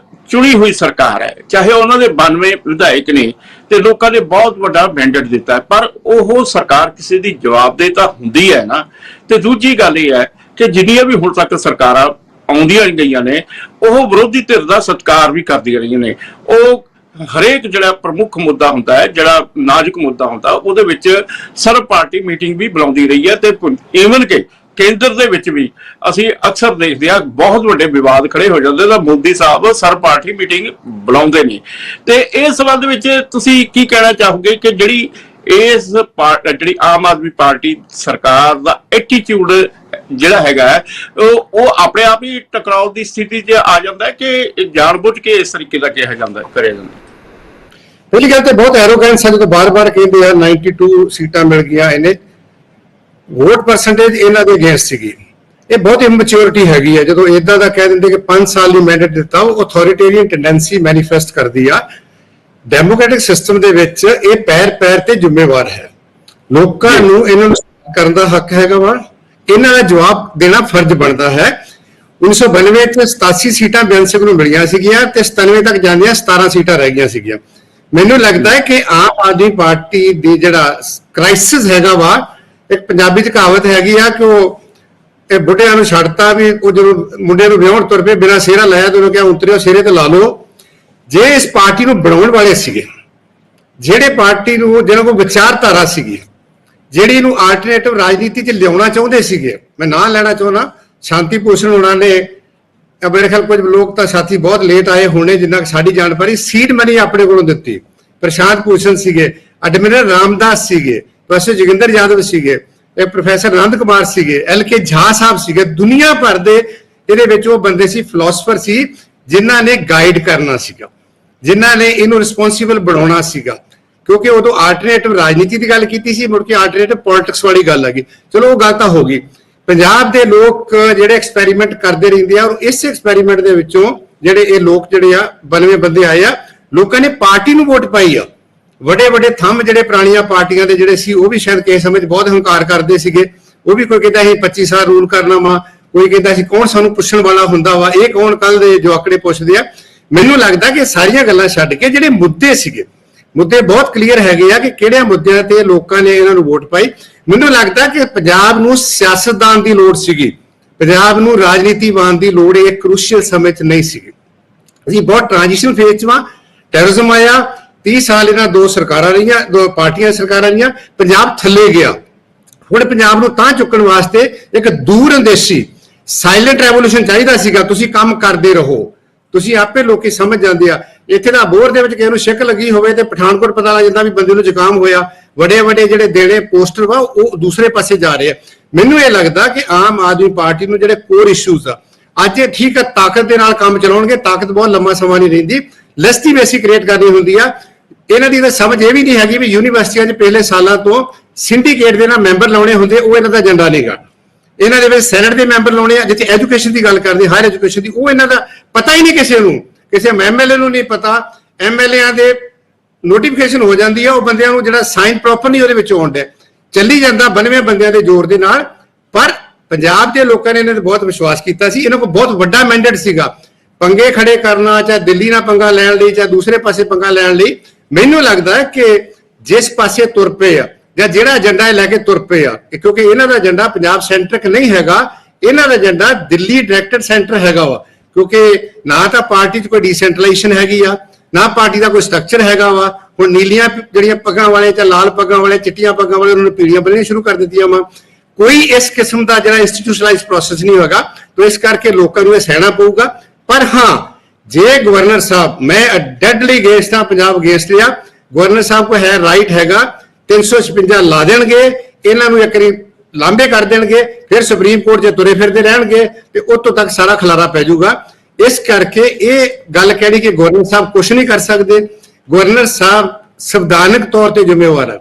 ਚੁਣੀ ਹੋਈ ਸਰਕਾਰ ਹੈ, ਚਾਹੇ ਉਹਨਾਂ ਦੇ 92 ਵਿਧਾਇਕ ਨੇ ਤੇ ਲੋਕਾਂ ਨੇ ਬਹੁਤ ਵੱਡਾ ਮੈਂਡੇਟ ਦਿੱਤਾ ਹੈ, ਪਰ ਉਹ ਸਰਕਾਰ ਕਿਸੇ ਦੀ ਜਵਾਬਦੇਹਤਾ ਹੁੰਦੀ ਹੈ ਨਾ। ਤੇ ਦੂਜੀ ਗੱਲ ਇਹ ਹੈ ਕਿ ਜਿੰਨੀਆਂ ਵੀ ਹੁਣ ਤੱਕ ਸਰਕਾਰਾਂ ਆਉਂਦੀਆਂ ਗਈਆਂ ਨੇ ਉਹ ਵਿਰੋਧੀ ਧਿਰ ਦਾ ਸਤਿਕਾਰ ਵੀ ਕਰਦੀਆਂ ਰਹੀਆਂ ਨੇ। ਉਹ ਹਰੇਕ ਜਿਹੜਾ ਪ੍ਰਮੁੱਖ ਮੁੱਦਾ ਹੁੰਦਾ ਹੈ, ਜਿਹੜਾ ਨਾਜ਼ੁਕ ਮੁੱਦਾ ਹੁੰਦਾ, ਉਹਦੇ ਵਿੱਚ ਸਰਬ ਪਾਰਟੀ ਮੀਟਿੰਗ ਵੀ ਬੁਲਾਉਂਦੀ ਰਹੀ ਹੈ। ਤੇ ਈਵਨ ਕਿ ਕੇਂਦਰ ਦੇ ਵਿੱਚ ਵੀ ਅਸੀਂ ਅਕਸਰ ਦੇਖਦੇ ਹਾਂ ਬਹੁਤ ਵੱਡੇ ਵਿਵਾਦ ਖੜੇ ਹੋ ਜਾਂਦੇ ਤਾਂ ਮੋਦੀ ਸਾਹਿਬ ਸਰਬ ਪਾਰਟੀ ਮੀਟਿੰਗ ਬੁਲਾਉਂਦੇ ਨੇ। ਤੇ ਇਸ ਸੰਬੰਧ ਵਿੱਚ ਤੁਸੀਂ ਕੀ ਕਹਿਣਾ ਚਾਹੋਗੇ ਕਿ ਜਿਹੜੀ ਆਮ ਆਦਮੀ ਪਾਰਟੀ ਸਰਕਾਰ ਦਾ ਐਟੀਟਿਊਡ ਜਿਹੜਾ ਹੈਗਾ ਉਹ ਆਪਣੇ ਆਪ ਹੀ ਟਕਰਾਓ ਦੀ ਸਥਿਤੀ 'ਚ ਆ ਜਾਂਦਾ ਹੈ ਕਿ ਜਾਣਬੁੱਝ ਕੇ ਇਸ ਤਰੀਕੇ ਦਾ ਕਿਹਾ ਜਾਂਦਾ ਕਰਿਆ ਜਾਂਦਾ? ਪਹਿਲੀ ਗੱਲ ਤੇ ਬਹੁਤ ਐਰੋਗੈਂਸ ਹੈ, ਜਦੋਂ ਬਾਰ-ਬਾਰ ਕਹਿੰਦੇ ਆ 92 ਸੀਟਾਂ ਮਿਲ ਗਈਆਂ, ਇਹਨੇ ਵੋਟ ਪਰਸੈਂਟੇਜ ਇਹਨਾਂ ਦੇ ਅਗੇਂਸਟ ਸੀਗੀ। ਇਹ ਬਹੁਤ ਇਮੈਚੁਰਿਟੀ ਹੈਗੀ ਹੈ ਜਦੋਂ ਇਦਾਂ ਦਾ ਕਹਿ ਦਿੰਦੇ ਕਿ 5 ਸਾਲ ਦੀ ਮੈਂਡੇਟ ਦਿੱਤਾ, ਉਹ ਅਥਾਰਟੇਰੀਅਨ ਟੈਂਡੈਂਸੀ ਮੈਨੀਫੈਸਟ ਕਰਦੀ ਆ। ਡੈਮੋਕ੍ਰੈਟਿਕ ਸਿਸਟਮ ਦੇ ਵਿੱਚ ਇਹ ਪੈਰ ਤੇ ਜ਼ਿੰਮੇਵਾਰ ਹੈ, ਲੋਕਾਂ ਨੂੰ ਇਹਨਾਂ ਨੂੰ ਕਰਨ ਦਾ ਹੱਕ ਹੈਗਾ ਵਾ, ਇਹਨਾਂ ਦਾ ਜਵਾਬ ਦੇਣਾ ਫਰਜ਼ ਬਣਦਾ ਹੈ। 1992 ਚ 87 ਸੀਟਾਂ ਬੇਅੰਤ ਸਿੰਘ ਨੂੰ ਮਿਲੀਆਂ ਸੀਗੀਆਂ ਤੇ 97 ਤੱਕ ਜਾਂਦੀਆਂ 17 ਸੀਟਾਂ ਰਹਿ ਗਈਆਂ ਸੀਗੀਆਂ। ਮੈਨੂੰ ਲੱਗਦਾ ਹੈ ਕਿ ਆਮ ਆਦਮੀ ਪਾਰਟੀ ਦੀ ਜਿਹੜਾ ਕ੍ਰਾਈਸਿਸ ਹੈਗਾ ਵਾ, ਇੱਕ ਪੰਜਾਬੀ ਚ ਕਹਾਵਤ ਹੈਗੀ ਆ ਕਿ ਉਹ ਇਹ ਬੁੱਢਿਆਂ ਨੂੰ ਛੱਡਤਾ ਵੀ ਉਹ ਜਦੋਂ ਮੁੰਡੇ ਨੂੰ ਵਿਆਹਣ ਤੁਰ ਪਏ ਬਿਨਾਂ ਸਿਹਰਾ ਲਾਇਆ ਤੇ ਉਹਨੂੰ ਕਿਹਾ ਉਤਰਿਓ ਸਿਹਰੇ ਤੇ ਲਾ ਲਓ। ਜੇ ਇਸ ਪਾਰਟੀ ਨੂੰ ਬਣਾਉਣ ਵਾਲੇ ਸੀਗੇ, ਜਿਹੜੇ ਪਾਰਟੀ ਨੂੰ ਜਿਹਨਾਂ ਕੋਲ ਵਿਚਾਰਧਾਰਾ ਸੀਗੀ, ਜਿਹੜੀ ਇਹਨੂੰ ਆਲਟਰਨੇਟਿਵ ਰਾਜਨੀਤੀ 'ਚ ਲਿਆਉਣਾ ਚਾਹੁੰਦੇ ਸੀਗੇ, ਮੈਂ ਨਾਂ ਲੈਣਾ ਚਾਹੁੰਦਾ ਸ਼ਾਂਤੀ ਭੂਸ਼ਣ ਉਹਨਾਂ ਨੇ, ਮੇਰੇ ਖਿਆਲ ਕੁਝ ਲੋਕ ਤਾਂ ਸਾਥੀ ਬਹੁਤ ਲੇਟ ਆਏ ਹੋਣੇ ਜਿੰਨਾ ਸਾਡੀ ਜਾਣਕਾਰੀ, ਸੀਡ ਮਨੀ ਆਪਣੇ ਕੋਲੋਂ ਦਿੱਤੀ। ਪ੍ਰਸ਼ਾਂਤ ਭੂਸ਼ਣ ਸੀਗੇ, ਐਡਮਿਰਲ ਰਾਮਦਾਸ ਸੀਗੇ, ਪ੍ਰੋਫੈਸਰ ਜੋਗਿੰਦਰ ਯਾਦਵ ਸੀਗੇ, ਇਹ ਪ੍ਰੋਫੈਸਰ ਆਨੰਦ ਕੁਮਾਰ ਸੀਗੇ, LK ਝਾ ਸਾਹਿਬ ਸੀਗੇ, ਦੁਨੀਆ ਭਰ ਦੇ ਇਹਦੇ ਵਿੱਚ ਉਹ ਬੰਦੇ ਸੀ, ਫਿਲਾਸਫਰ ਸੀ, ਜਿਨ੍ਹਾਂ ਨੇ ਗਾਈਡ ਕਰਨਾ ਸੀਗਾ, ਜਿਨ੍ਹਾਂ ਨੇ ਇਹਨੂੰ ਰਿਸਪੌਂਸਿਬਲ ਬਣਾਉਣਾ ਸੀਗਾ। ਕਿਉਂਕਿ ਉਦੋਂ ਆਲਟਰਨੇਟਿਵ ਰਾਜਨੀਤੀ ਦੀ ਗੱਲ ਕੀਤੀ ਸੀ, ਮੁੜ ਕੇ ਆਲਟਰਨੇਟਿਵ ਪੋਲਿਟਿਕਸ ਵਾਲੀ ਗੱਲ ਆ ਗਈ। ਚਲੋ ਉਹ ਗੱਲ ਤਾਂ ਹੋ ਗਈ। ਪੰਜਾਬ ਦੇ ਲੋਕ ਜਿਹੜੇ ਐਕਸਪੈਰੀਮੈਂਟ ਕਰਦੇ ਰਹਿੰਦੇ ਆ, ਔਰ ਇਸ ਐਕਸਪੈਰੀਮੈਂਟ ਦੇ ਵਿੱਚੋਂ ਜਿਹੜੇ ਇਹ ਲੋਕ ਜਿਹੜੇ ਆ 92 ਬੰਦੇ ਆਏ ਆ, ਲੋਕਾਂ ਨੇ ਪਾਰਟੀ ਨੂੰ ਵੋਟ ਪਾਈ ਆ। ਵੱਡੇ ਵੱਡੇ ਥੰਮ ਜਿਹੜੇ ਪੁਰਾਣੀਆਂ ਪਾਰਟੀਆਂ ਦੇ ਜਿਹੜੇ ਸੀ, ਉਹ ਵੀ ਸ਼ਾਇਦ ਕਿਸੇ ਸਮੇਂ 'ਚ ਬਹੁਤ ਹੰਕਾਰ ਕਰਦੇ ਸੀਗੇ। ਉਹ ਵੀ ਕੋਈ ਕਹਿੰਦਾ ਸੀ 25 ਸਾਲ ਰੂਲ ਕਰਨਾ ਵਾ, ਕੋਈ ਕਹਿੰਦਾ ਸੀ ਕੌਣ ਸਾਨੂੰ ਪੁੱਛਣ ਵਾਲਾ ਹੁੰਦਾ ਵਾ, ਇਹ ਕੌਣ ਕੱਲ ਦੇ ਜਵਾਕੜੇ ਪੁੱਛਦੇ ਆ। ਮੈਨੂੰ ਲੱਗਦਾ ਕਿ ਸਾਰੀਆਂ ਗੱਲਾਂ ਛੱਡ ਕੇ ਜਿਹੜੇ ਮੁੱਦੇ ਸੀਗੇ, ਮੁੱਦੇ ਬਹੁਤ ਕਲੀਅਰ ਹੈਗੇ ਆ ਕਿ ਕਿਹੜਿਆਂ ਮੁੱਦਿਆਂ ਤੇ ਲੋਕਾਂ ਨੇ ਇਹਨਾਂ ਨੂੰ ਵੋਟ ਪਾਈ। ਮੈਨੂੰ ਲੱਗਦਾ ਕਿ ਪੰਜਾਬ ਨੂੰ ਸਿਆਸਤਦਾਨ ਦੀ ਲੋੜ ਸੀਗੀ, ਪੰਜਾਬ ਨੂੰ ਰਾਜਨੀਤੀਵਾਨ ਦੀ ਲੋੜ ਇਹ ਕ੍ਰੂਸ਼ੀਅਲ ਸਮੇਂ 'ਚ ਨਹੀਂ ਸੀਗੀ। ਅਸੀਂ ਬਹੁਤ ਟ੍ਰਾਂਜੀਸ਼ਨ ਫੇਜ਼ 'ਚ ਵਾਂ। ਟੈਰਰਿਜ਼ਮ ਆਇਆ, 30 ਸਾਲ ਇਹਨਾਂ ਦੋ ਸਰਕਾਰਾਂ ਰਹੀਆਂ, ਦੋ ਪਾਰਟੀਆਂ ਸਰਕਾਰਾਂ ਰਹੀਆਂ, ਪੰਜਾਬ ਥੱਲੇ ਗਿਆ। ਹੁਣ ਪੰਜਾਬ ਨੂੰ ਤਾਂ ਚੁੱਕਣ ਵਾਸਤੇ ਇੱਕ ਦੂਰ ਅੰਦੇਸ਼ੀ ਸਾਇਲੈਂਟ ਰੈਵੋਲੂਸ਼ਨ ਚਾਹੀਦਾ ਸੀਗਾ। ਤੁਸੀਂ ਕੰਮ ਕਰਦੇ ਰਹੋ, ਤੁਸੀਂ ਆਪੇ ਲੋਕੀ ਸਮਝ ਜਾਂਦੇ ਆ। ਇੱਥੇ ਦਾ ਬੋਰ ਦੇ ਵਿੱਚ ਕਿਸੇ ਨੂੰ ਛਿੱਕ ਲੱਗੀ ਹੋਵੇ ਤੇ ਪਠਾਨਕੋਟ ਪਤਾ ਲੱਗ ਜਾਂਦਾ ਵੀ ਬੰਦੇ ਨੂੰ ਜ਼ੁਕਾਮ ਹੋਇਆ। ਵੱਡੇ ਵੱਡੇ ਜਿਹੜੇ ਦੇਣੇ ਪੋਸਟਰ ਵਾ ਉਹ ਦੂਸਰੇ ਪਾਸੇ ਜਾ ਰਹੇ ਆ। ਮੈਨੂੰ ਇਹ ਲੱਗਦਾ ਕਿ ਆਮ ਆਦਮੀ ਪਾਰਟੀ ਨੂੰ ਜਿਹੜੇ ਕੋਰ ਇਸ਼ੂਜ਼ ਆ, ਅੱਜ ਇਹ ਠੀਕ ਹੈ ਤਾਕਤ ਦੇ ਨਾਲ ਕੰਮ ਚਲਾਉਣਗੇ, ਤਾਕਤ ਬਹੁਤ ਲੰਮਾ ਸਮਾਂ ਨਹੀਂ ਰਹਿੰਦੀ, ਲੈਸਟੀਮੇਸੀ ਕ੍ਰੀਏਟ ਕਰਨੀ ਹੁੰਦੀ ਆ। ਇਹਨਾਂ ਦੀ ਤਾਂ ਸਮਝ ਇਹ ਵੀ ਨਹੀਂ ਹੈਗੀ ਵੀ ਯੂਨੀਵਰਸਿਟੀਆਂ 'ਚ ਪਹਿਲੇ ਸਾਲਾਂ ਤੋਂ ਸਿੰਡੀਕੇਟ ਦੇ ਨਾਲ ਮੈਂਬਰ ਲਾਉਣੇ ਹੁੰਦੇ, ਉਹ ਇਹਨਾਂ ਦਾ ਏਜੰਡਾ ਨਹੀਂਗਾ। ਇਹਨਾਂ ਦੇ ਵਿੱਚ ਸੈਨੇਟ ਦੇ ਮੈਂਬਰ ਲਾਉਣੇ ਆ, ਜਿੱਥੇ ਐਜੂਕੇਸ਼ਨ ਦੀ ਗੱਲ ਕਰਦੇ, ਹਾਇਰ ਐਜੂਕੇਸ਼ਨ ਦੀ, ਉਹ ਇਹਨਾਂ ਦਾ ਪਤਾ ਹੀ ਨਹੀਂ ਕਿਸੇ ਨੂੰ, ਕਿਸੇ MLA ਨੂੰ ਨਹੀਂ ਪਤਾ। MLAਆਂ ਦੇ ਨੋਟੀਫਿਕੇਸ਼ਨ ਹੋ ਜਾਂਦੀ ਆ, ਉਹ ਬੰਦਿਆਂ ਨੂੰ ਜਿਹੜਾ ਸਾਈਨ ਪ੍ਰੋਪਰ ਨਹੀਂ ਉਹਦੇ ਵਿੱਚ ਆਉਣ ਡਿਆ, ਚੱਲੀ ਜਾਂਦਾ 92 ਬੰਦਿਆਂ ਦੇ ਜ਼ੋਰ ਦੇ ਨਾਲ। ਪਰ ਪੰਜਾਬ ਦੇ ਲੋਕਾਂ ਨੇ ਇਹਨਾਂ ਤੇ ਬਹੁਤ ਵਿਸ਼ਵਾਸ ਕੀਤਾ ਸੀ। ਇਹਨਾਂ ਕੋਲ ਬਹੁਤ ਵੱਡਾ ਮੈਂਡੇਟ ਸੀਗਾ, ਪੰਗੇ ਖੜੇ ਕਰਨਾ, ਚਾਹੇ ਦਿੱਲੀ ਨਾਲ ਪੰਗਾ ਲੈਣ ਲਈ, ਚਾਹੇ ਦੂਸਰੇ ਪਾਸੇ ਪੰਗਾ ਲੈਣ ਲਈ। ਮੈਨੂੰ ਲੱਗਦਾ ਹੈ ਕਿ ਜਿਸ ਪਾਸੇ ਤੁਰ ਪਏ ਆ, ਜਾਂ ਜਿਹੜਾ ਏਜੰਡਾ ਇਹ ਲੈ ਕੇ ਤੁਰ ਪਏ ਆ, ਕਿਉਂਕਿ ਇਹਨਾਂ ਦਾ ਏਜੰਡਾ ਪੰਜਾਬ ਸੈਂਟਰਿਕ ਨਹੀਂ ਹੈਗਾ, ਇਹਨਾਂ ਦਾ ਏਜੰਡਾ ਦਿੱਲੀ ਡਾਇਰੈਕਟਡ ਸੈਂਟਰ ਹੈਗਾ ਵਾ। ਕਿਉਂਕਿ ਨਾ ਤਾਂ ਪਾਰਟੀ 'ਚ ਕੋਈ ਡੀਸੈਂਟਰਲਾਈਜੇਸ਼ਨ ਹੈਗੀ ਆ, ਨਾ ਪਾਰਟੀ ਦਾ ਕੋਈ ਸਟਰਕਚਰ ਹੈਗਾ ਵਾ। ਹੁਣ ਨੀਲੀਆਂ ਜਿਹੜੀਆਂ ਪੱਗਾਂ ਵਾਲੇ, ਜਾਂ ਲਾਲ ਪੱਗਾਂ ਵਾਲੇ, ਚਿੱਟੀਆਂ ਪੱਗਾਂ ਵਾਲੇ, ਉਹਨਾਂ ਨੂੰ ਪੀੜੀਆਂ ਬਣਨੀਆਂ ਸ਼ੁਰੂ ਕਰ ਦਿੱਤੀਆਂ ਵਾ। ਕੋਈ ਇਸ ਕਿਸਮ ਦਾ ਜਿਹੜਾ ਇੰਸਟੀਟਿਊਸ਼ਨਲਾਈਜ਼ਡ ਪ੍ਰੋਸੈਸ ਨਹੀਂ ਹੋਗਾ, ਤਾਂ ਇਸ ਕਰਕੇ ਲੋਕਾਂ ਨੂੰ ਇਹ ਸਹਿਣਾ ਪਊਗਾ। ਪਰ ਹਾਂ, ਜੇ ਗਵਰਨਰ ਸਾਹਿਬ, ਮੈਂ ਡੈਡਲੀ ਅਗੇਂਸਟ ਆ ਪੰਜਾਬ ਅਗੇਂਸਟ ਆ, ਗਵਰਨਰ ਸਾਹਿਬ ਕੋ ਹੈ ਰਾਈਟ ਹੈਗਾ, 356 ਲਾ ਦੇਣਗੇ, ਇਹਨਾਂ ਨੂੰ ਇੱਕ ਵਾਰੀ ਲਾਂਬੇ ਕਰ ਦੇਣਗੇ, ਫਿਰ ਸੁਪਰੀਮ ਕੋਰਟ 'ਚ ਤੁਰੇ ਫਿਰਦੇ ਰਹਿਣਗੇ ਤੇ ਉੱਥੋਂ ਤੱਕ ਸਾਰਾ ਖਲਾਰਾ ਪੈ ਜਾਊਗਾ। ਇਸ ਕਰਕੇ ਇਹ ਗੱਲ ਕਹਿਣੀ ਕਿ ਗਵਰਨਰ ਸਾਹਿਬ ਕੁਝ ਨਹੀਂ ਕਰ ਸਕਦੇ, ਗਵਰਨਰ ਸਾਹਿਬ ਸੰਵਿਧਾਨਕ ਤੌਰ ਤੇ ਜ਼ਿੰਮੇਵਾਰ ਹੈ।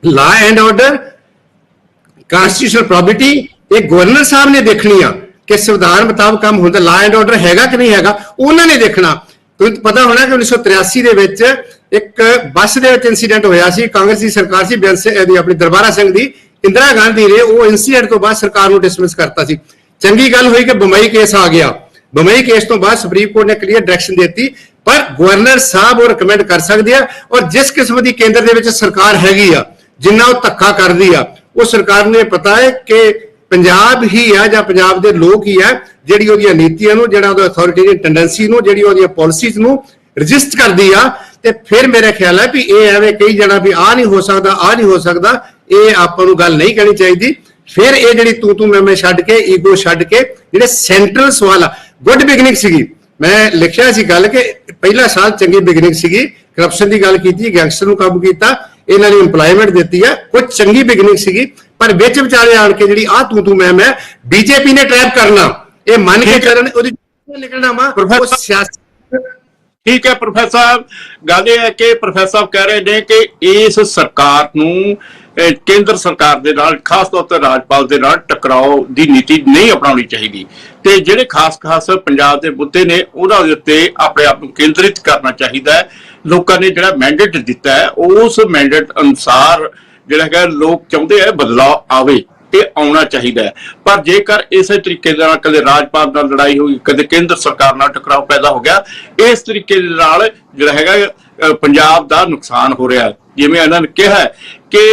ਲਾ ਐਂਡ ਆਰਡਰ, ਕਨਸਟੀਟਿਊਸ਼ਨਲ ਪ੍ਰੋਬਿਟੀ, ਇਹ ਗਵਰਨਰ ਸਾਹਿਬ ਨੇ ਦੇਖਣੀ ਆ ਕਿ ਸੰਵਿਧਾਨ ਮੁਤਾਬਕ ਕੰਮ ਹੁੰਦਾ, ਲਾ ਐਂਡ ਆਰਡਰ ਹੈਗਾ ਕਿ ਨਹੀਂ ਹੈਗਾ, ਉਹਨਾਂ ਨੇ ਦੇਖਣਾ। ਤੁਹਾਨੂੰ ਪਤਾ ਹੋਣਾ ਕਿ 1983 ਦੇ ਵਿੱਚ ਇੱਕ ਬੱਸ ਦੇ ਵਿੱਚ ਇਨਸੀਡੈਂਟ ਹੋਇਆ ਸੀ, ਕਾਂਗਰਸ ਦੀ ਸਰਕਾਰ ਸੀ, ਆਪਣੀ ਦਰਬਾਰਾ ਸਿੰਘ ਦੀ, ਇੰਦਰਾ ਗਾਂਧੀ ਨੇ ਉਹ ਇਨਸੀਡੈਂਟ ਤੋਂ ਬਾਅਦ ਸਰਕਾਰ ਨੂੰ ਡਿਸਮਿਸ ਕਰਤਾ ਸੀ। ਚੰਗੀ ਗੱਲ ਹੋਈ ਕਿ ਬੰਬਈ ਕੇਸ ਆ ਗਿਆ, ਬੰਬਈ ਕੇਸ ਤੋਂ ਬਾਅਦ ਸੁਪਰੀਮ ਕੋਰਟ ਨੇ ਕਲੀਅਰ ਡਾਇਰੈਕਸ਼ਨ ਦਿੱਤੀ। ਪਰ ਗਵਰਨਰ ਸਾਹਿਬ ਉਹ ਰਿਕਮੈਂਡ ਕਰ ਸਕਦੇ ਆ, ਔਰ ਜਿਸ ਕਿਸਮ ਦੀ ਕੇਂਦਰ ਦੇ ਵਿੱਚ ਸਰਕਾਰ ਹੈਗੀ ਆ, ਜਿੰਨਾ ਉਹ ਧੱਕਾ ਕਰਦੀ ਆ, ਉਹ ਸਰਕਾਰ ਨੂੰ ਇਹ ਪਤਾ ਹੈ ਕਿ ਪੰਜਾਬ ਹੀ ਆ ਜਾਂ ਪੰਜਾਬ ਦੇ ਲੋਕ ਹੀ ਆ ਜਿਹੜੀ ਉਹਦੀਆਂ ਨੀਤੀਆਂ ਨੂੰ, ਜਿਹੜਾ ਉਹਦਾ ਅਥਾਰਟੀਰੀਅਨ ਟੈਂਡੈਂਸੀ ਨੂੰ, ਜਿਹੜੀ ਉਹਦੀਆਂ ਪਾਲਿਸੀਜ਼ ਨੂੰ ਰਜਿਸਟ ਕਰਦੀ ਆ। ਤੇ ਫਿਰ ਮੇਰੇ ਖਿਆਲ ਹੈ ਵੀ ਇਹ ਐਵੇਂ ਕਹੀ ਜਾਣਾ ਵੀ ਆ ਨਹੀਂ ਹੋ ਸਕਦਾ, ਆ ਨਹੀਂ ਹੋ ਸਕਦਾ, ਇਹ ਆਪਾਂ ਨੂੰ ਗੱਲ ਨਹੀਂ ਕਹਿਣੀ ਚਾਹੀਦੀ। ਫਿਰ ਇਹ ਜਿਹੜੀ ਤੂੰ ਮੈਂ ਛੱਡ ਕੇ, ਈਗੋ ਛੱਡ ਕੇ, ਜਿਹੜੇ ਸੈਂਟਰਲ ਸਵਾਲ ਆ, ਗੁੱਡ ਬਿਗਨਿੰਗ ਸੀਗੀ। ਮੈਂ ਲਿਖਿਆ ਸੀ ਗੱਲ ਕਿ ਪਹਿਲਾ ਸਾਲ ਚੰਗੀ ਬਿਗਨਿੰਗ ਸੀਗੀ, ਕਰਪਸ਼ਨ ਦੀ ਗੱਲ ਕੀਤੀ, ਗੈਂਗਸਟਰ ਨੂੰ ਕਾਬੂ ਕੀਤਾ, ਇਹਨਾਂ ਨੇ ਇੰਪਲਾਇਮੈਂਟ ਦਿੱਤੀ ਆ, ਕੁਝ ਚੰਗੀ ਬਿਗਨਿੰਗ ਸੀਗੀ। ਪਰ ਵਿੱਚ ਵਿਚਾਲੇ ਆਣ ਕੇ ਜਿਹੜੀ ਆ ਤੂੰ ਮੈਂ ਬੀਜੇਪੀ ਨੇ ਟ੍ਰੈਪ ਕਰਨਾ, ਇਹ ਮੰਨ ਕੇ ਚੱਲਣ, ਉਹਦੀ ਨਿਕਲਣਾ ਵਾ ਉਹ ਸਿਆਸਤ। ਠੀਕ ਹੈ ਪ੍ਰੋਫੈਸਰ ਸਾਹਿਬ, ਗੱਲ ਇਹ ਹੈ ਕਿ ਪ੍ਰੋਫੈਸਰ ਸਾਹਿਬ ਕਹਿ ਰਹੇ ਨੇ ਕਿ ਇਸ ਸਰਕਾਰ ਨੂੰ ਕੇਂਦਰ ਸਰਕਾਰ ਦੇ ਨਾਲ, ਖਾਸ ਤੌਰ ਤੇ ਰਾਜਪਾਲ ਦੇ ਨਾਲ ਟਕਰਾਓ ਦੀ ਨੀਤੀ ਨਹੀਂ ਅਪਣਾਉਣੀ ਚਾਹੀਦੀ, ਤੇ ਜਿਹੜੇ ਖਾਸ ਪੰਜਾਬ ਦੇ ਮੁੱਦੇ ਨੇ ਉਹਨਾਂ ਦੇ ਉੱਤੇ ਆਪਣੇ ਆਪ ਨੂੰ ਕੇਂਦਰਿਤ ਕਰਨਾ ਚਾਹੀਦਾ ਹੈ। ਲੋਕਾਂ ਨੇ ਜਿਹੜਾ ਮੈਂਡੇਟ ਦਿੱਤਾ ਹੈ, ਉਸ ਮੈਂਡੇਟ ਅਨੁਸਾਰ ਜਿਹੜਾ ਹੈਗਾ ਲੋਕ ਚਾਹੁੰਦੇ ਆ ਬਦਲਾਅ ਆਵੇ, ਇਹ ਆਉਣਾ ਚਾਹੀਦਾ ਹੈ। ਪਰ ਜੇਕਰ ਇਸੇ ਤਰੀਕੇ ਦੇ ਨਾਲ ਕਦੇ ਰਾਜਪਾਲ ਨਾਲ ਲੜਾਈ ਹੋਈ, ਕਦੇ ਕੇਂਦਰ ਸਰਕਾਰ ਨਾਲ ਟਕਰਾਅ ਪੈਦਾ ਹੋ ਗਿਆ, ਇਸ ਤਰੀਕੇ ਦੇ ਨਾਲ ਜਿਹੜਾ ਹੈਗਾ ਪੰਜਾਬ ਦਾ ਨੁਕਸਾਨ ਹੋ ਰਿਹਾ। ਜਿਵੇਂ ਇਹਨਾਂ ਨੇ ਕਿਹਾ ਕਿ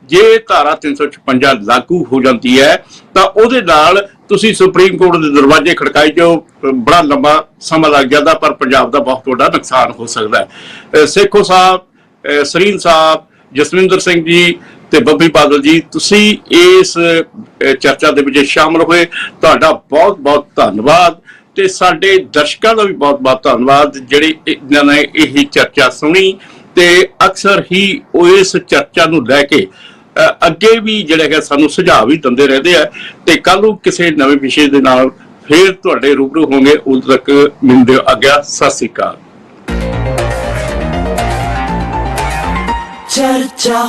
ਜੇ ਧਾਰਾ 356 ਲਾਗੂ ਹੋ ਜਾਂਦੀ ਹੈ ਤਾਂ ਉਹਦੇ ਨਾਲ ਤੁਸੀਂ ਸੁਪਰੀਮ ਕੋਰਟ ਦੇ ਦਰਵਾਜ਼ੇ ਖੜਕਾਈ ਜੋ ਬੜਾ ਲੰਬਾ ਸਮਾਂ ਲੱਗ ਜਾਂਦਾ, ਪਰ ਪੰਜਾਬ ਦਾ ਬਹੁਤ ਵੱਡਾ ਨੁਕਸਾਨ ਹੋ ਸਕਦਾ ਹੈ। ਸੇਖੋ ਸਾਹਿਬ, ਸਰੀਨ ਸਾਹਿਬ, ਜਸਵਿੰਦਰ ਸਿੰਘ ਜੀ ਤੇ ਬੱਬੀ ਬਾਦਲ ਜੀ, ਤੁਸੀਂ ਇਸ ਚਰਚਾ ਦੇ ਵਿੱਚ ਸ਼ਾਮਲ ਹੋਏ, ਤੁਹਾਡਾ ਬਹੁਤ ਬਹੁਤ ਧੰਨਵਾਦ। ਤੇ ਸਾਡੇ ਦਰਸ਼ਕਾਂ ਦਾ ਵੀ ਬਹੁਤ ਬਹੁਤ ਧੰਨਵਾਦ ਜਿਹੜੇ ਇਹਨਾਂ ਨੇ ਇਹ ਚਰਚਾ ਸੁਣੀ ਤੇ ਅਕਸਰ ਹੀ ਉਹ ਇਸ ਚਰਚਾ ਨੂੰ ਲੈ ਕੇ ਅੱਗੇ ਵੀ ਜਿਹੜਾ ਹੈਗਾ ਸਾਨੂੰ ਸੁਝਾਅ ਵੀ ਦਿੰਦੇ ਰਹਿੰਦੇ ਆ। ਤੇ ਕੱਲ ਨੂੰ ਕਿਸੇ ਨਵੇਂ ਵਿਸ਼ੇ ਦੇ ਨਾਲ ਫੇਰ ਤੁਹਾਡੇ ਰੂਬਰੂ ਹੋਣਗੇ। ਉਦੋਂ ਤੱਕ ਮੈਨੂੰ ਦਿਓ ਆਗਿਆ। ਸਤਿ ਸ੍ਰੀ ਅਕਾਲ। ਚਰਚਾ।